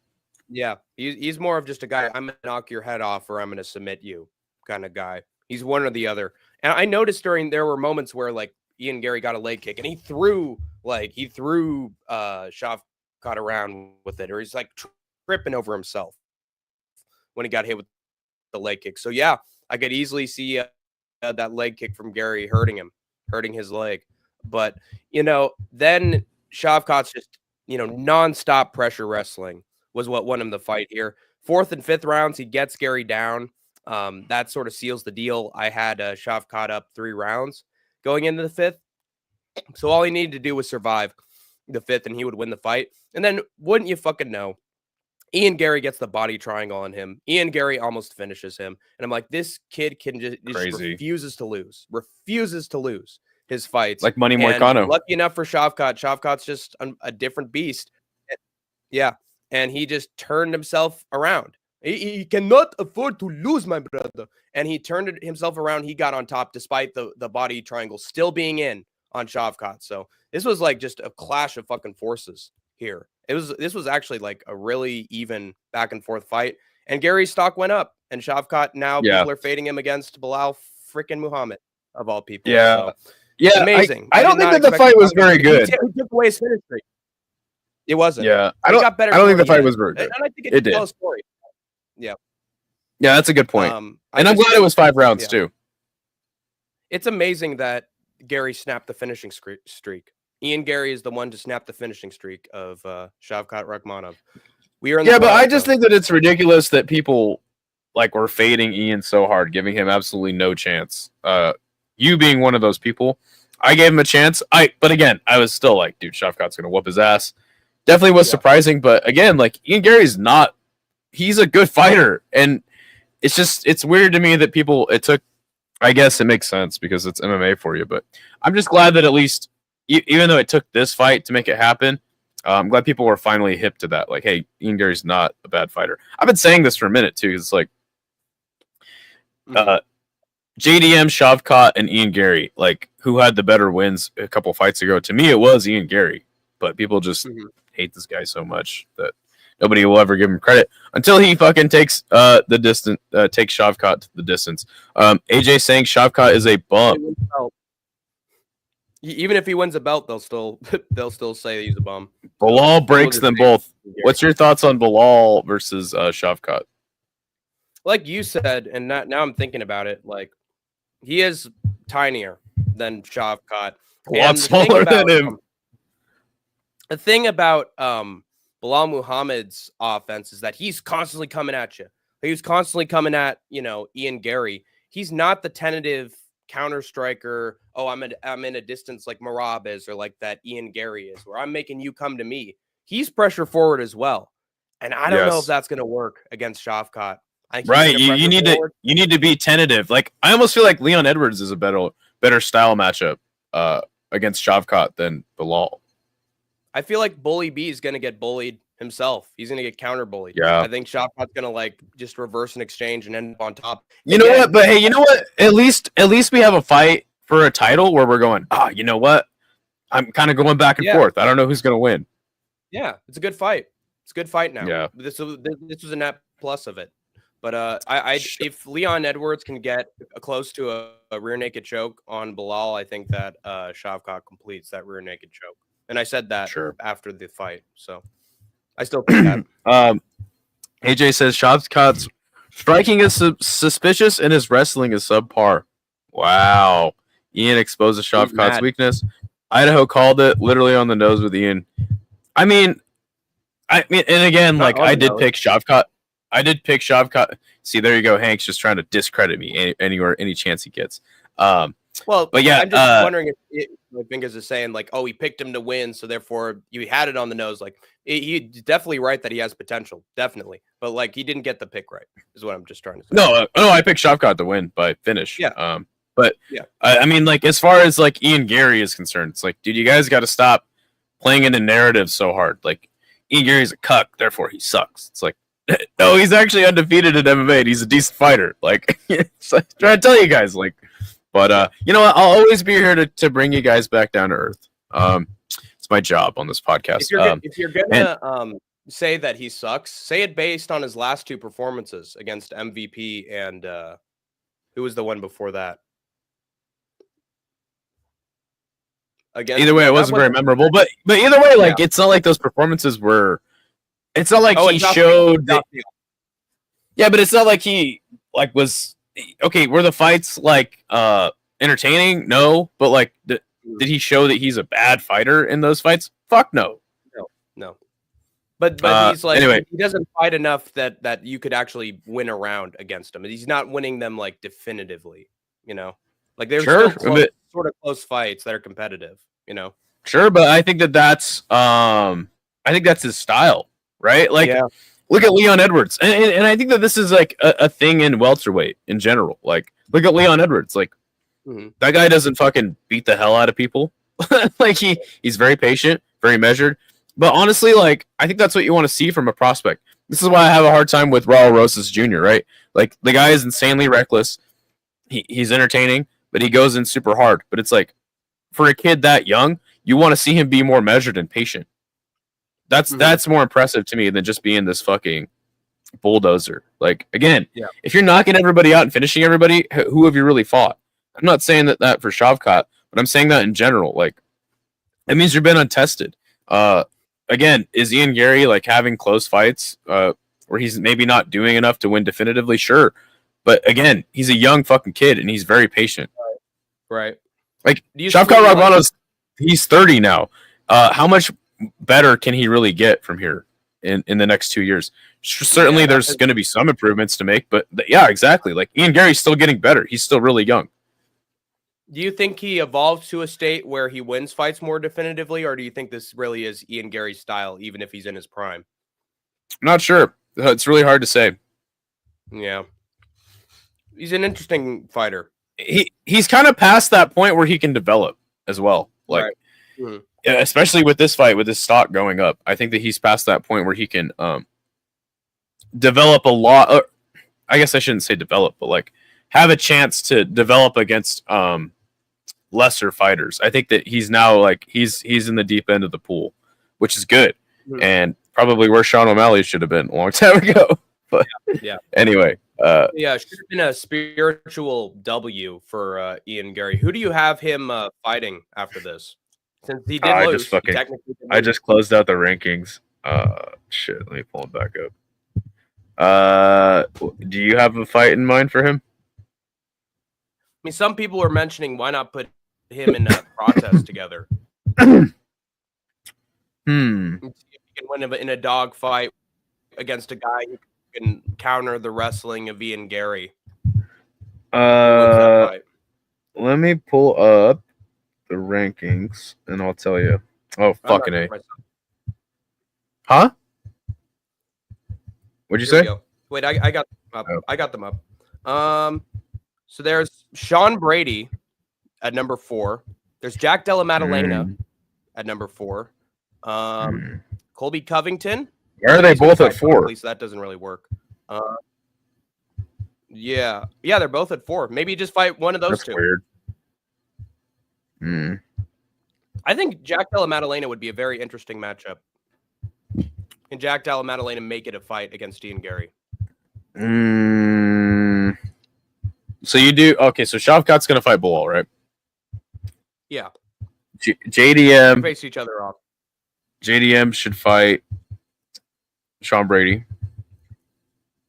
Yeah, he's more of just a guy, I'm going to knock your head off or I'm going to submit you kind of guy. He's one or the other. And I noticed there were moments where like Garry got a leg kick and he threw Shavkat around with it, or he's like tripping over himself when he got hit with the leg kick. So yeah, I could easily see that leg kick from Garry hurting his leg. But, then Shavkat's just, nonstop pressure wrestling was what won him the fight here. 4th and 5th rounds, he gets Garry down. That sort of seals the deal. I had Shavkat up 3 rounds going into the 5th. So all he needed to do was survive the 5th and he would win the fight. And then wouldn't you fucking know, Garry gets the body triangle on him. Garry almost finishes him. And I'm like, this kid can just refuses to lose his fights. Like Money Moicano. Lucky enough for Shavkat. Shavkat's just a different beast. Yeah. And he just turned himself around. He cannot afford to lose, my brother. And he turned himself around. He got on top despite the body triangle still being in on Shavkat. So this was like just a clash of fucking forces here. This was actually like a really even back and forth fight. And Garry's stock went up. And Shavkat now people are fading him against Bilal freaking Muhammad of all people. Yeah. So, yeah. Amazing. I don't think that the fight was very good. He took away his finish streak. It wasn't. Yeah. I don't think the fight was very good. And I think it's a close story. Yeah. Yeah, that's a good point. And I'm glad it was 5 rounds too. It's amazing that Garry snapped the finishing streak. Garry is the one to snap the finishing streak of Shavkat Rakhmonov. We are in but I just think that it's ridiculous that people like were fading Ian so hard, giving him absolutely no chance. You being one of those people, I gave him a chance. But again, I was still like, dude, Shavkat's gonna whoop his ass. Definitely was surprising, but again, like Ian Garry's not. He's a good fighter, and it's weird to me that people. It took. I guess it makes sense because it's MMA for you, but I'm just glad that at least, even though it took this fight to make it happen, I'm glad people were finally hip to that. Like, hey, Ian Garry's not a bad fighter. I've been saying this for a minute too. It's like. JDM, Shavkat, and Ian Garry, like, who had the better wins a couple fights ago? To me, it was Ian Garry, but people just hate this guy so much that nobody will ever give him credit until he fucking takes the distance, takes Shavkat to the distance. AJ saying Shavkat is a bum. Even if he wins a belt, they'll still say he's a bum. Bilal breaks them both. What's your thoughts on Bilal versus Shavkat? Like you said, and now I'm thinking about it, like, he is tinier than Shavkat. A lot smaller than him. The thing about Bilal Muhammad's offense is that he's constantly coming at you. He was constantly coming at, Ian Garry. He's not the tentative counter striker. Oh, I'm in a distance like Merab is, or like that Ian Garry is, where I'm making you come to me. He's pressure forward as well. And I don't know if that's going to work against Shavkat. Right, you need to be tentative. Like, I almost feel like Leon Edwards is a better style matchup against Shavkat than Bilal. I feel like Bully B is going to get bullied himself. He's going to get counter bullied. Yeah, I think Shavkat's going to like just reverse an exchange and end up on top. You know what? But hey, you know what? At least we have a fight for a title where we're going. You know what? I'm kind of going back and forth. I don't know who's going to win. Yeah, it's a good fight. It's a good fight now. Yeah, this was a net plus of it. But if Leon Edwards can get close to a rear naked choke on Bilal, I think that Shavkat completes that rear naked choke. And I said that after the fight, so I still think that. AJ says Shavkat's striking is suspicious and his wrestling is subpar. Wow, Ian exposes Shavkat's weakness. Idaho called it literally on the nose with Ian. I mean, and again, like I did pick Shavkat. See, there you go. Hank's just trying to discredit me any chance he gets. But yeah, I'm just wondering if Fingers is saying like, oh, he picked him to win, so therefore you had it on the nose. Like, he's definitely right that he has potential, definitely. But like, he didn't get the pick right, is what I'm just trying to say. No, I picked Shavkat to win by finish. Yeah. But I mean, like, as far as like Ian Garry is concerned, it's like, dude, you guys got to stop playing into narrative so hard. Like, Ian Garry's a cuck, therefore he sucks. It's like, no, he's actually undefeated in MMA. And he's a decent fighter. Like, trying to tell you guys, like, but you know what? I'll always be here to bring you guys back down to earth. It's my job on this podcast. If you're gonna say that he sucks, say it based on his last two performances against MVP and who was the one before that? Either way, it wasn't very memorable. But either way, like, it's not like those performances were. It's not like he showed. Yeah, but it's not like he like was okay. Were the fights like entertaining? No, but like, did he show that he's a bad fighter in those fights? Fuck no. No. But he's like, anyway, he doesn't fight enough that you could actually win a round against him. He's not winning them like definitively. You know, like there's still sort of close fights that are competitive. You know, sure, but I think that's his style. Right? Like, look at Leon Edwards. And I think that this is like a thing in welterweight in general. Like, look at Leon Edwards. Like, that guy doesn't fucking beat the hell out of people. Like, he's very patient, very measured. But honestly, like, I think that's what you want to see from a prospect. This is why I have a hard time with Raul Rosas Jr., right? Like, the guy is insanely reckless. He's entertaining, but he goes in super hard. But it's like, for a kid that young, you want to see him be more measured and patient. That's more impressive to me than just being this fucking bulldozer. Like, again, if you're knocking everybody out and finishing everybody, who have you really fought? I'm not saying that for Shavkat, but I'm saying that in general. Like, it means you've been untested. Again, is Ian Garry like having close fights where he's maybe not doing enough to win definitively? Sure. But again, he's a young fucking kid and he's very patient. Right. Like, Shavkat Raghmanov's, he's 30 now. How much better can he really get from here in the next 2 years. Certainly, there's going to be some improvements to make, but yeah, exactly. Like Ian Garry's still getting better. He's still really young. Do you think he evolves to a state where he wins fights more definitively, or do you think this really is Ian Garry's style, even if he's in his prime? I'm not sure. It's really hard to say. Yeah. He's an interesting fighter. He's kind of past that point where he can develop as well. Like, especially with this fight, with his stock going up, I think that he's past that point where he can develop a lot. I guess I shouldn't say develop, but like have a chance to develop against lesser fighters. I think that he's now like he's in the deep end of the pool, which is good, and probably where Sean O'Malley should have been a long time ago. But anyway, should have been a spiritual W for Ian Garry. Who do you have him fighting after this? Since he did lose, I just closed out the rankings. Shit, let me pull him back up. Do you have a fight in mind for him? I mean, some people are mentioning why not put him in that protest together. Hmm. See if he can win in a dog fight against a guy who can counter the wrestling of Ian Garry. Let me pull up the rankings and I'll tell you. Oh, fucking A. Huh? What'd you say? Wait, I got them up. I got them up. So there's Sean Brady at number 4. There's Jack Della Maddalena at number 4. Colby Covington. Why are they both at 4? At least that doesn't really work. Yeah, they're both at 4. Maybe just fight one of those two. Weird. I think Jack Della Maddalena would be a very interesting matchup. Can Jack Della Maddalena make it a fight against Ian Garry? So you do okay. So Shavkat's gonna fight Bilal, right? Yeah. JDM face each other off. JDM should fight Sean Brady,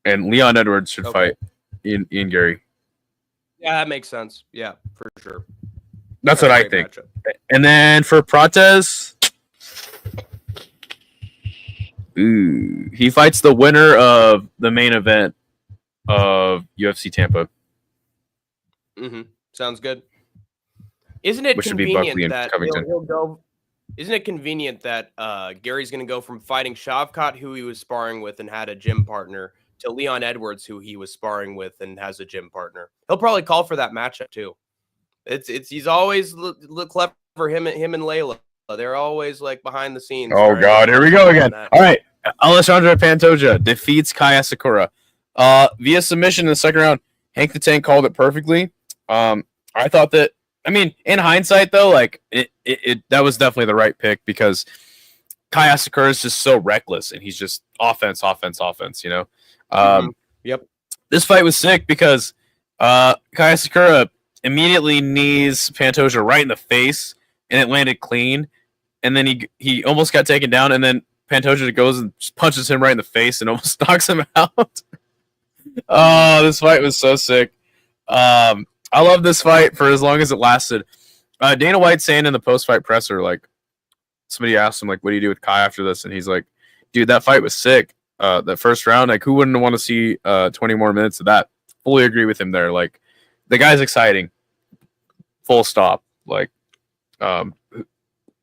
and Leon Edwards should fight Ian Garry. Yeah, that makes sense. Yeah, for sure. That's what I think. Matchup. And then for Prates, he fights the winner of the main event of UFC Tampa. Sounds good. Isn't it convenient that he'll go? Isn't it convenient that Gary's going to go from fighting Shavkat, who he was sparring with and had a gym partner, to Leon Edwards, who he was sparring with and has a gym partner? He'll probably call for that matchup too. He's always look clever. Him and Layla, they're always like behind the scenes. Oh God, here we go again. All right, Alessandro Pantoja defeats Kai Asakura via submission in the second round. Hank the Tank called it perfectly. I thought that. I mean, in hindsight, though, like that was definitely the right pick because Kai Asakura is just so reckless and he's just offense. You know. Yep. This fight was sick because Kai Asakura immediately knees Pantoja right in the face and it landed clean, and then he almost got taken down, and then Pantoja goes and punches him right in the face and almost knocks him out. Oh, this fight was so sick. I love this fight for as long as it lasted. Dana White saying in the post-fight presser, like, somebody asked him, like, what do you do with Kai after this? And he's like, dude, that fight was sick. That first round, like, who wouldn't want to see 20 more minutes of that? Fully agree with him there. Like, the guy's exciting. Full stop. Like, they're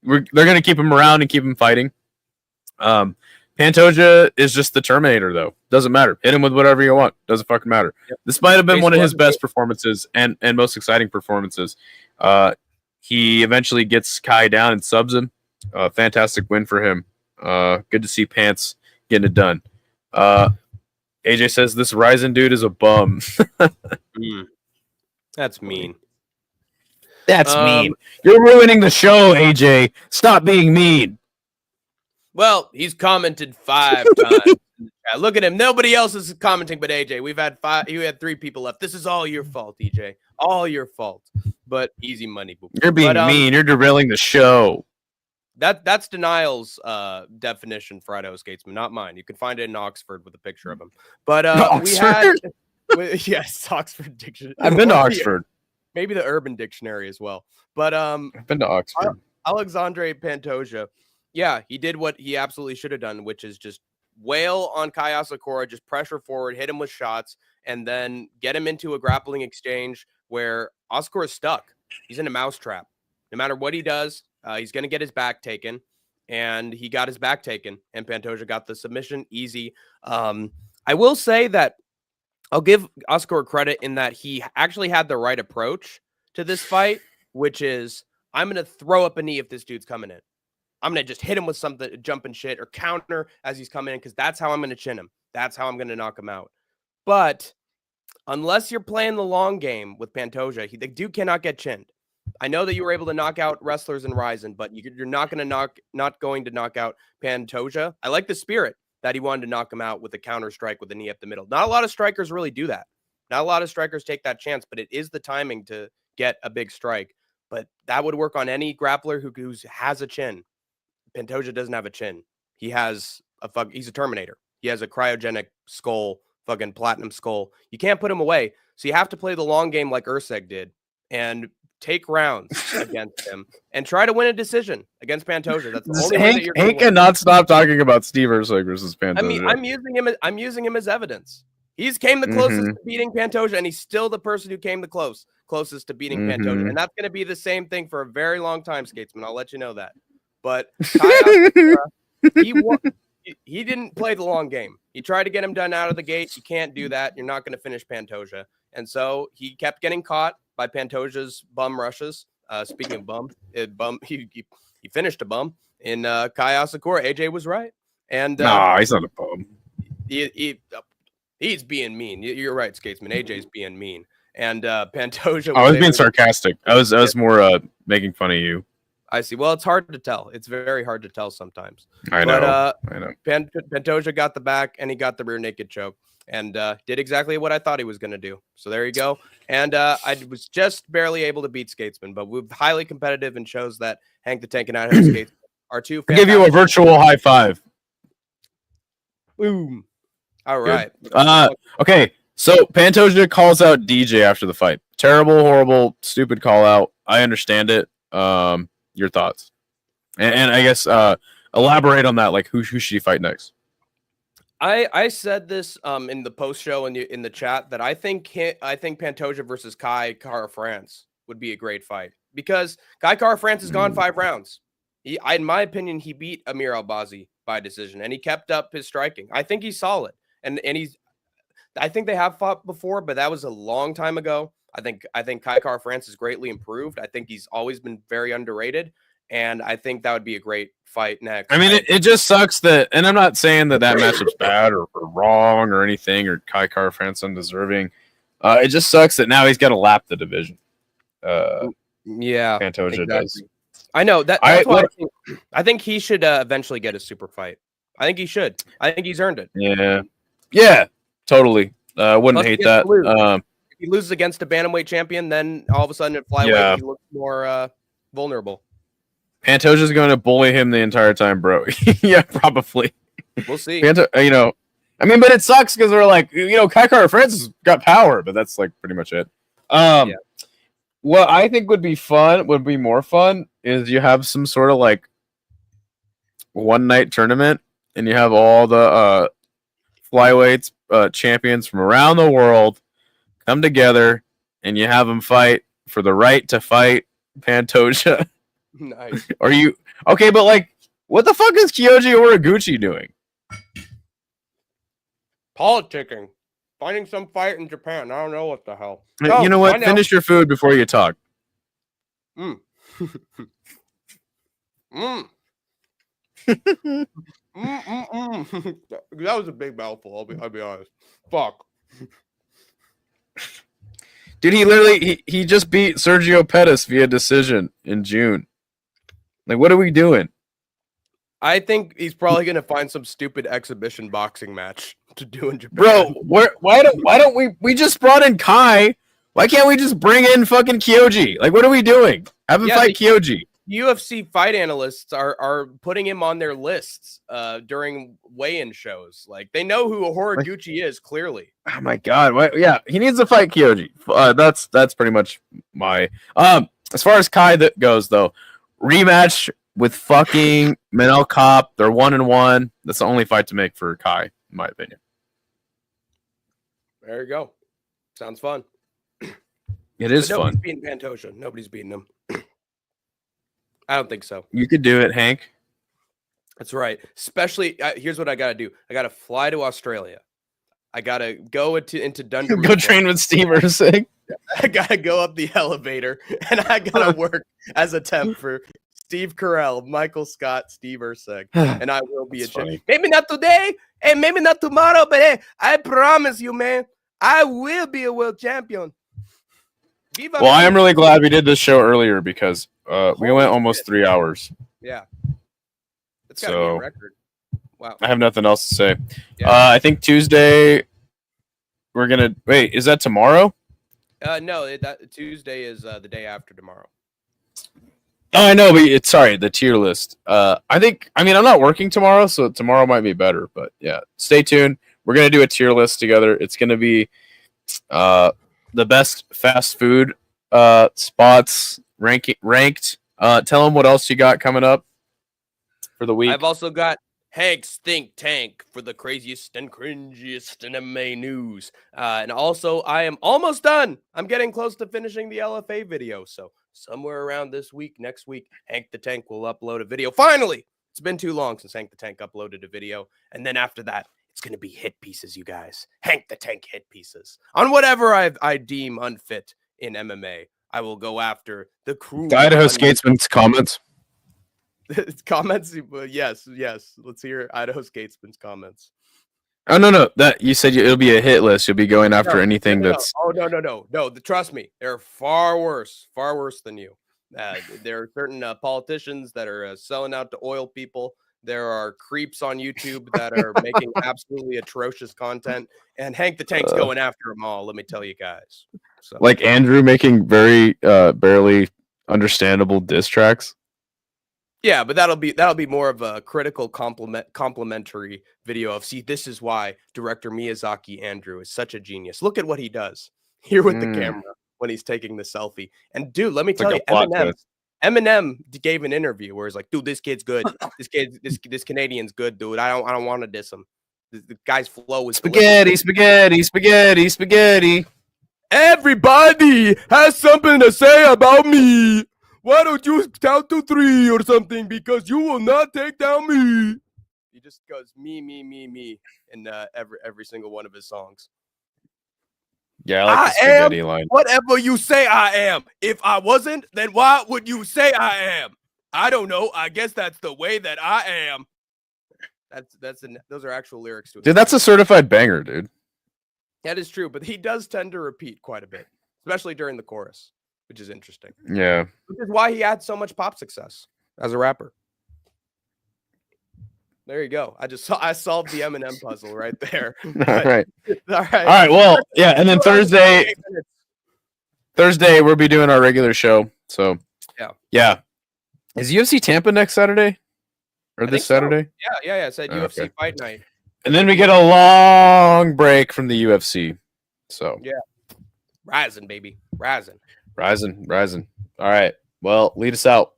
going to keep him around and keep him fighting. Pantoja is just the Terminator, though. Doesn't matter. Hit him with whatever you want. Doesn't fucking matter. Yep. This might have been one of his best performances and most exciting performances. He eventually gets Kai down and subs him. Fantastic win for him. Good to see Pants getting it done. AJ says this Ryzen dude is a bum. That's mean. That's mean. You're ruining the show, AJ. Stop being mean. Well, he's commented 5 times. Look at him. Nobody else is commenting but AJ. We had 3 people left. This is all your fault, EJ. All your fault. But easy money. You're being mean. You're derailing the show. That's Denial's definition for Idaho Skatesman, not mine. You can find it in Oxford with a picture of him. But yes, Oxford Dictionary. I've been to Oxford. Maybe the Urban Dictionary as well. But I've been to Oxford. Alexandre Pantoja, yeah, he did what he absolutely should have done, which is just wail on Kai Asakura, just pressure forward, hit him with shots, and then get him into a grappling exchange where Asakura is stuck. He's in a mousetrap. No matter what he does, he's going to get his back taken, and he got his back taken, and Pantoja got the submission easy. I will say that I'll give Asakura credit in that he actually had the right approach to this fight, which is I'm going to throw up a knee if this dude's coming in. I'm going to just hit him with something, jumping shit, or counter as he's coming in, because that's how I'm going to chin him. That's how I'm going to knock him out. But unless you're playing the long game with Pantoja, the dude cannot get chinned. I know that you were able to knock out wrestlers in Ryzen, but you're not going to knock out Pantoja. I like the spirit that he wanted to knock him out with a counter strike with a knee up the middle. Not a lot of strikers really do that. Not a lot of strikers take that chance, but it is the timing to get a big strike. But that would work on any grappler who has a chin. Pantoja doesn't have a chin. He's a Terminator. He has a cryogenic skull, fucking platinum skull. You can't put him away. So you have to play the long game like Urseg did and take rounds against him and try to win a decision against Pantoja. That's the only way that you're Hank cannot stop talking about Steve Urseg versus Pantoja. I mean, I'm using him as evidence. He's came the closest to beating Pantoja, and he's still the person who came the closest to beating Pantoja. And that's going to be the same thing for a very long time, Skatesman. I'll let you know that. But he didn't play the long game. He tried to get him done out of the gate. You can't do that. You're not going to finish Pantoja. And so he kept getting caught by Pantoja's bum rushes. Speaking of bum, he finished a bum in Kai Asakura. AJ was right. And no, he's not a bum. He's being mean. You're right, Skatesman. AJ's being mean. And Pantoja. I was being sarcastic. I was more making fun of you. I see. Well, it's hard to tell. It's very hard to tell sometimes. I know. Pantoja got the back and he got the rear naked choke and did exactly what I thought he was going to do. So there you go. And I was just barely able to beat Skatesman, but we're highly competitive and shows that Hank the Tank and I have Skatesman are two. I'll give you a virtual high five. Boom. All right. Okay. So Pantoja calls out DJ after the fight. Terrible, horrible, stupid call out. I understand it. Your thoughts, and I guess elaborate on that. Like, who should he fight next? I said this in the post show in the chat that I think Pantoja versus Kai Kara France would be a great fight because Kai Kara France has gone 5 rounds. In my opinion, he beat Amir Albazi by decision, and he kept up his striking. I think he's solid, and I think they have fought before, but that was a long time ago. I think Kai Kara France is greatly improved. I think he's always been very underrated, and I think that would be a great fight next. I mean, it just sucks that, and I'm not saying that matchup's bad or wrong or anything, or Kai Kara France undeserving. It just sucks that now he's got to lap the division. Yeah, Pantoja does. I know that. That's why I think he should eventually get a super fight. I think he should. I think he's earned it. Yeah, totally. Wouldn't hate that. If he loses against a bantamweight champion, then all of a sudden at flyweight he looks more vulnerable. Pantoja's going to bully him the entire time, bro. Yeah, probably. We'll see. But it sucks because we're like, Kai Kara France has got power, but that's like pretty much it. What I think would be more fun, is you have some sort of like one night tournament, and you have all the flyweights champions from around the world come together, and you have them fight for the right to fight Pantoja. Nice. Are you okay? But like, what the fuck is Kyoji Oraguchi doing? Politicking, finding some fight in Japan. I don't know what the hell. You know what? Finish your food before you talk. That was a big mouthful. I'll be honest. Fuck. Dude, he just beat Sergio Pettis via decision in June. Like, what are we doing? I think he's probably gonna find some stupid exhibition boxing match to do in Japan. Bro, why don't we just brought in Kai? Why can't we just bring in fucking Kyoji? Like, what are we doing? Have him fight Kyoji. UFC fight analysts are putting him on their lists during weigh-in shows. Like, they know who Horiguchi is, clearly. Oh my god. Yeah, he needs to fight Kyoji. That's pretty much my as far as Kai that goes though. Rematch with fucking Manel Kopp. They're 1-1. That's the only fight to make for Kai, in my opinion. There you go. Sounds fun. It is but nobody's fun. Beating Pantoja. Nobody's beating him. I don't think so. You could do it, Hank. That's right. Especially, here's what I got to do. I got to fly to Australia. I got to go into Dundee. Go train with Steve Erceg. I got to go up the elevator, and I got to work as a temp for Steve Carell, Michael Scott, Steve Erceg, and I will be a champion. Maybe not today, and maybe not tomorrow, but hey, I promise you, man, I will be a world champion. Viva well, I am really glad we did this show earlier because we went almost 3 hours. Yeah. It's got to be a record. Wow. I have nothing else to say. Yeah. I think Tuesday we're going to... Wait, is that tomorrow? No, Tuesday is the day after tomorrow. Oh, I know, but the tier list. I'm not working tomorrow, so tomorrow might be better. But yeah, stay tuned. We're going to do a tier list together. It's going to be the best fast food spots ranked. Tell them what else you got coming up for the week. I've also got Hank's Think Tank for the craziest and cringiest in MMA news. And also, I am almost done. I'm getting close to finishing the LFA video. So somewhere around this week, next week, Hank the Tank will upload a video. Finally! It's been too long since Hank the Tank uploaded a video. And then after that, it's going to be hit pieces, you guys. Hank the Tank hit pieces. On whatever I deem unfit in MMA, I will go after the crew. Idaho Skatesman's comments. Comments? Yes. Let's hear Idaho Skatesman's comments. Oh, no. That you said it'll be a hit list. You'll be going after anything that's... Oh, no. Trust me. They're far worse than you. There are certain politicians that are selling out to oil people. There are creeps on YouTube that are making absolutely atrocious content. And Hank the Tank's going after them all, let me tell you guys. So. Like Andrew making very barely understandable diss tracks. Yeah, but that'll be more of a critical complimentary video of, see, this is why director Miyazaki Andrew is such a genius. Look at what he does here with the camera when he's taking the selfie. And dude, let me tell you, Eminem gave an interview where he's like, dude, this kid's good. This Canadian's good, dude. I don't want to diss him. The guy's flow is spaghetti. Everybody has something to say about me. Why don't you count to 3 or something? Because you will not take down me. He just goes me in every single one of his songs. Yeah, I like the spaghetti line. Whatever you say I am. If I wasn't, then why would you say I am? I don't know. I guess that's the way that I am. Those are actual lyrics to it. Dude, that's a certified banger, dude. That is true, but he does tend to repeat quite a bit, especially during the chorus, which is interesting. Yeah. Which is why he had so much pop success as a rapper. There you go. I solved the Eminem puzzle right there. All right. All right. All right. Well, yeah, and then Thursday we'll be doing our regular show. So yeah. Is UFC Tampa next Saturday or this Saturday? Yeah. It said UFC Fight Night. And then we get a long break from the UFC. So yeah, rising, baby, rising. All right. Well, lead us out.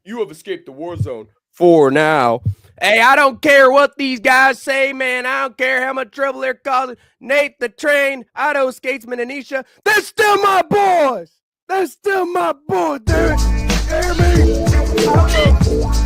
You have escaped the war zone for now. Hey, I don't care what these guys say, man. I don't care how much trouble they're causing. Nate the Train, Idaho Skatesman, and Isha, they're still my boys. They're still my boys. Damn it. Hear me?